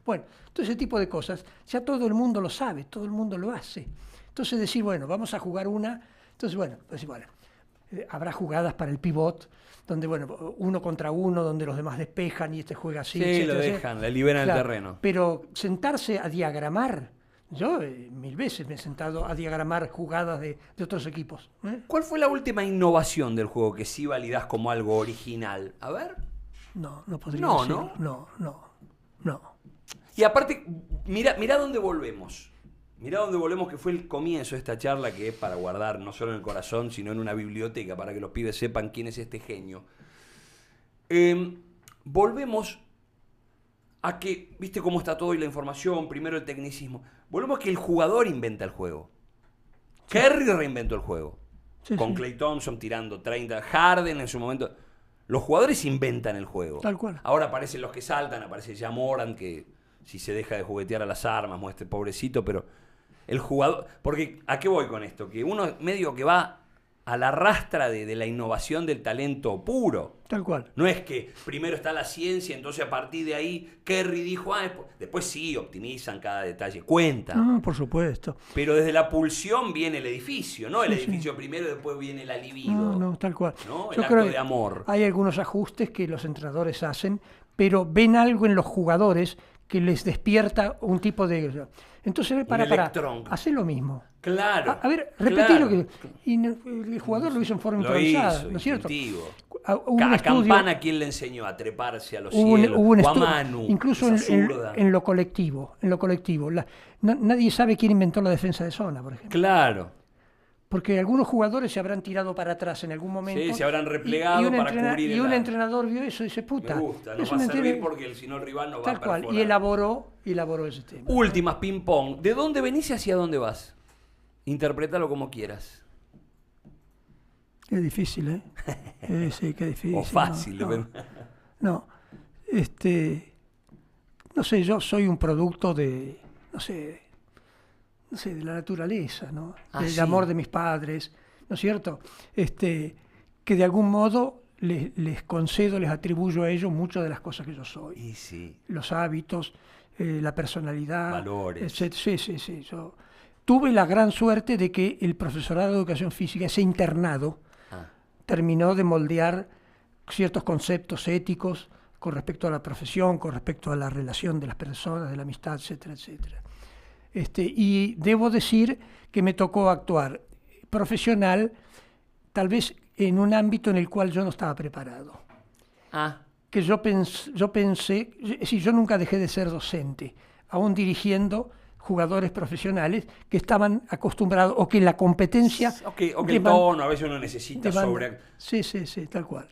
Bueno, todo ese tipo de cosas, ya todo el mundo lo sabe, todo el mundo lo hace. Entonces decir, bueno, vamos a jugar una. Entonces, bueno, habrá jugadas para el pivot, donde, bueno, 1 contra 1, donde los demás despejan y este juega así. Sí, etcétera, lo dejan, le liberan el terreno. Pero sentarse a diagramar, yo 1000 veces me he sentado a diagramar jugadas de otros equipos. ¿Cuál fue la última innovación del juego que sí validás como algo original? A ver. No podría decirlo. No. Y aparte, mirá dónde volvemos. Mirá dónde volvemos, que fue el comienzo de esta charla, que es para guardar no solo en el corazón, sino en una biblioteca, para que los pibes sepan quién es este genio. Volvemos a que, viste cómo está todo y la información, primero el tecnicismo. Volvemos a que el jugador inventa el juego. Sí. Curry reinventó el juego. Sí, con Klay Thompson tirando 30, Harden en su momento. Los jugadores inventan el juego. Tal cual. Ahora aparecen los que saltan, aparece Ja Morant, que si se deja de juguetear a las armas, muestre pobrecito, pero el jugador... Porque, ¿a qué voy con esto? Que uno medio que va a la rastra de la innovación del talento puro. Tal cual. No es que primero está la ciencia, entonces a partir de ahí Curry dijo, después sí, optimizan cada detalle, cuenta. No, por supuesto. Pero desde la pulsión viene el edificio, ¿no? El edificio primero y después viene la libido. No, tal cual. ¿No? Yo el acto de amor. Hay algunos ajustes que los entrenadores hacen, pero ven algo en los jugadores que les despierta un tipo de... Entonces, para, hacer lo mismo. Claro. A ver, repetí lo que... Y el jugador lo hizo en forma improvisada, ¿no es cierto? A Campana, ¿quién le enseñó a treparse a los cielos? Hubo un o a Manu. Incluso en lo colectivo. Nadie sabe quién inventó la defensa de zona, por ejemplo. Claro. Porque algunos jugadores se habrán tirado para atrás en algún momento. Sí, se habrán replegado para cubrir y un entrenador vio eso y dice, puta. Me gusta, nos va a servir porque si no el rival no va a perforar. Tal cual, y elaboró ese tema. Últimas, ping-pong. ¿De dónde venís y hacia dónde vas? Interprétalo como quieras. Es difícil, ¿eh? Sí, qué difícil. O fácil. No, no sé, yo soy un producto de, no sé, de la naturaleza, ¿no? Del amor de mis padres, ¿no es cierto? Que de algún modo les concedo, les atribuyo a ellos muchas de las cosas que yo soy. Y sí. Los hábitos, la personalidad. Valores. Sí. Yo tuve la gran suerte de que el profesorado de educación física, ese internado, terminó de moldear ciertos conceptos éticos con respecto a la profesión, con respecto a la relación de las personas, de la amistad, etcétera, etcétera. Y debo decir que me tocó actuar profesional, tal vez en un ámbito en el cual yo no estaba preparado. Que yo pensé, es decir, yo nunca dejé de ser docente, aún dirigiendo jugadores profesionales que estaban acostumbrados, o que la competencia... O que el tono, a veces uno necesita sobre... Sí, tal cual.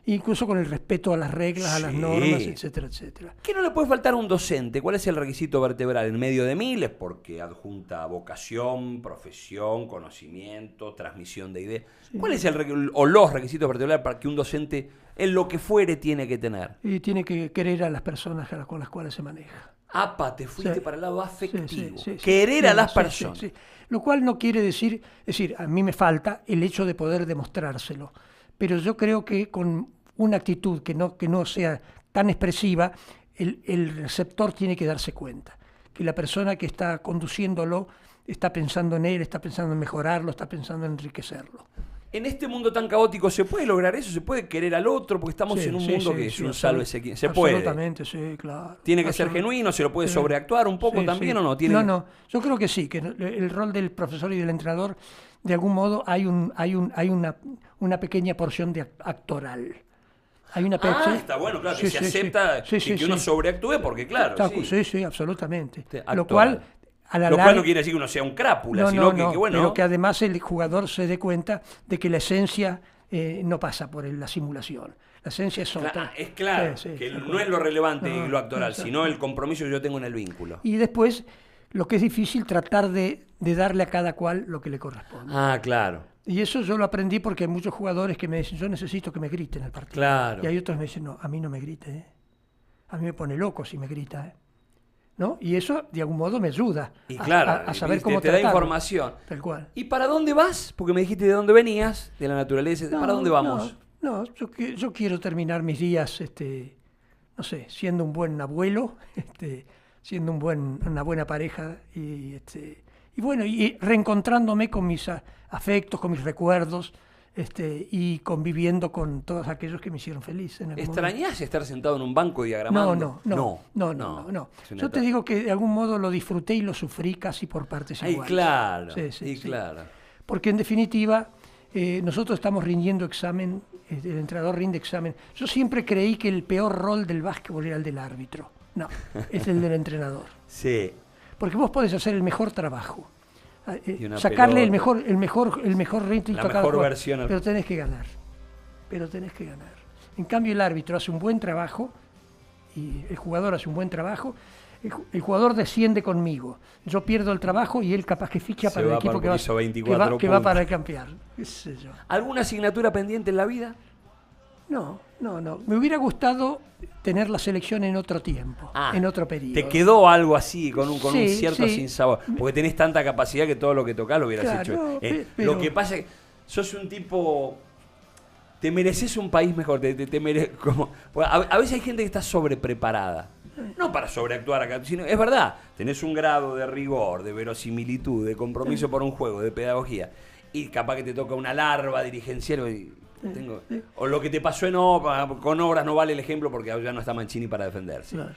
Incluso con el respeto a las reglas, a las normas, etcétera, etcétera. ¿Qué no le puede faltar a un docente? ¿Cuál es el requisito vertebral? En medio de miles, porque adjunta vocación, profesión, conocimiento, transmisión de ideas. Sí. ¿Cuál es los requisitos vertebrales para que un docente, en lo que fuere, tiene que tener? Y tiene que querer a las personas con las cuales se maneja. Te fuiste para el lado afectivo. Querer a las personas. Sí. Lo cual no quiere decir, es decir, a mí me falta el hecho de poder demostrárselo, pero yo creo que con una actitud que no sea tan expresiva, el receptor tiene que darse cuenta que la persona que está conduciéndolo está pensando en él, está pensando en mejorarlo, está pensando en enriquecerlo. En este mundo tan caótico, ¿se puede lograr eso? ¿Se puede querer al otro? Porque estamos en un mundo que es un sálvese quien. Se puede. Absolutamente, sí, claro. ¿Tiene que ser genuino? ¿Se lo puede sobreactuar un poco también o no? No, yo creo que sí, que el rol del profesor y del entrenador, de algún modo, hay una pequeña porción de actoral. Hay una está bueno, claro, que se acepta que uno sobreactúe, porque claro. Sí, absolutamente. Lo cual no quiere decir que uno sea un crápula, sino que bueno. Pero que además el jugador se dé cuenta de que la esencia no pasa por la simulación. La esencia es otra. Es claro, que no es lo relevante y lo actoral, sino el compromiso que yo tengo en el vínculo. Y después, lo que es difícil, tratar de darle a cada cual lo que le corresponde. Ah, claro. Y eso yo lo aprendí porque hay muchos jugadores que me dicen, yo necesito que me griten el partido. Claro. Y hay otros que me dicen, no, a mí no me grite. A mí me pone loco si me grita. ¿No? Y eso, de algún modo, me ayuda a saber cómo te da información. Tal cual. ¿Y para dónde vas? Porque me dijiste de dónde venías, de la naturaleza. ¿Para dónde vamos? No, yo quiero terminar mis días, no sé, siendo un buen abuelo, siendo una buena pareja y bueno, y reencontrándome con mis afectos, con mis recuerdos, y conviviendo con todos aquellos que me hicieron feliz. ¿Extrañás estar sentado en un banco diagramando? No. Yo te digo que de algún modo lo disfruté y lo sufrí casi por partes iguales. Claro. Sí. Claro. Porque en definitiva, nosotros estamos rindiendo examen, el entrenador rinde examen. Yo siempre creí que el peor rol del básquetbol era el del árbitro. No, es el del entrenador. Sí. Porque vos podés hacer el mejor trabajo. Sacarle el mejor ritmo la mejor versión, pero tenés que ganar. En cambio, el árbitro hace un buen trabajo y el jugador hace un buen trabajo. El jugador desciende conmigo. Yo pierdo el trabajo y él capaz que ficha para el equipo que va para el campeón. ¿Qué sé yo? ¿Alguna asignatura pendiente en la vida? No. Me hubiera gustado tener la selección en otro tiempo, en otro periodo. ¿Te quedó algo así, con un cierto sinsabor? Porque tenés tanta capacidad que todo lo que tocás lo hubieras hecho. Lo que pasa es que sos un tipo... Te mereces un país mejor. A veces hay gente que está sobrepreparada. No para sobreactuar acá, sino es verdad. Tenés un grado de rigor, de verosimilitud, de compromiso por un juego, de pedagogía. Y capaz que te toca una larva dirigencial... O lo que te pasó con Obras no vale el ejemplo porque ya no está Mancini para defenderse. Claro.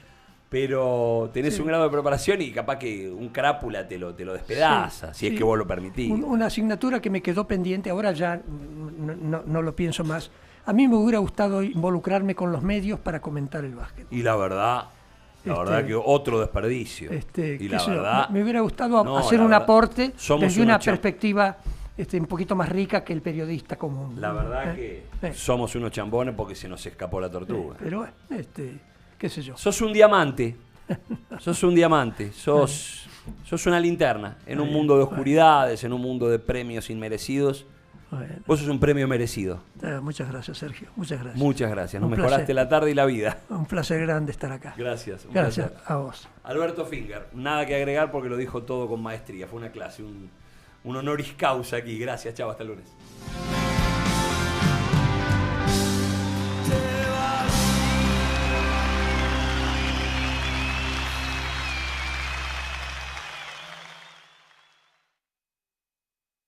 Pero tenés un grado de preparación y capaz que un crápula te lo despedaza, si es que vos lo permitís. Una asignatura que me quedó pendiente, ahora ya no lo pienso más. A mí me hubiera gustado involucrarme con los medios para comentar el básquet. Y la verdad que otro desperdicio. Y la verdad, me hubiera gustado hacer un aporte desde una perspectiva... un poquito más rica que el periodista común. La verdad que somos unos chambones porque se nos escapó la tortuga. Pero qué sé yo. Sos un diamante. Sos una linterna en un mundo de oscuridades, en un mundo de premios inmerecidos. Bueno. Vos sos un premio merecido. Muchas gracias, Sergio. Muchas gracias. Muchas gracias. Nos mejoraste la tarde y la vida. Un placer grande estar acá. Gracias. Gracias a vos. Alberto Finger. Nada que agregar porque lo dijo todo con maestría. Fue una clase, un honoris causa aquí. Gracias, chao, hasta el lunes.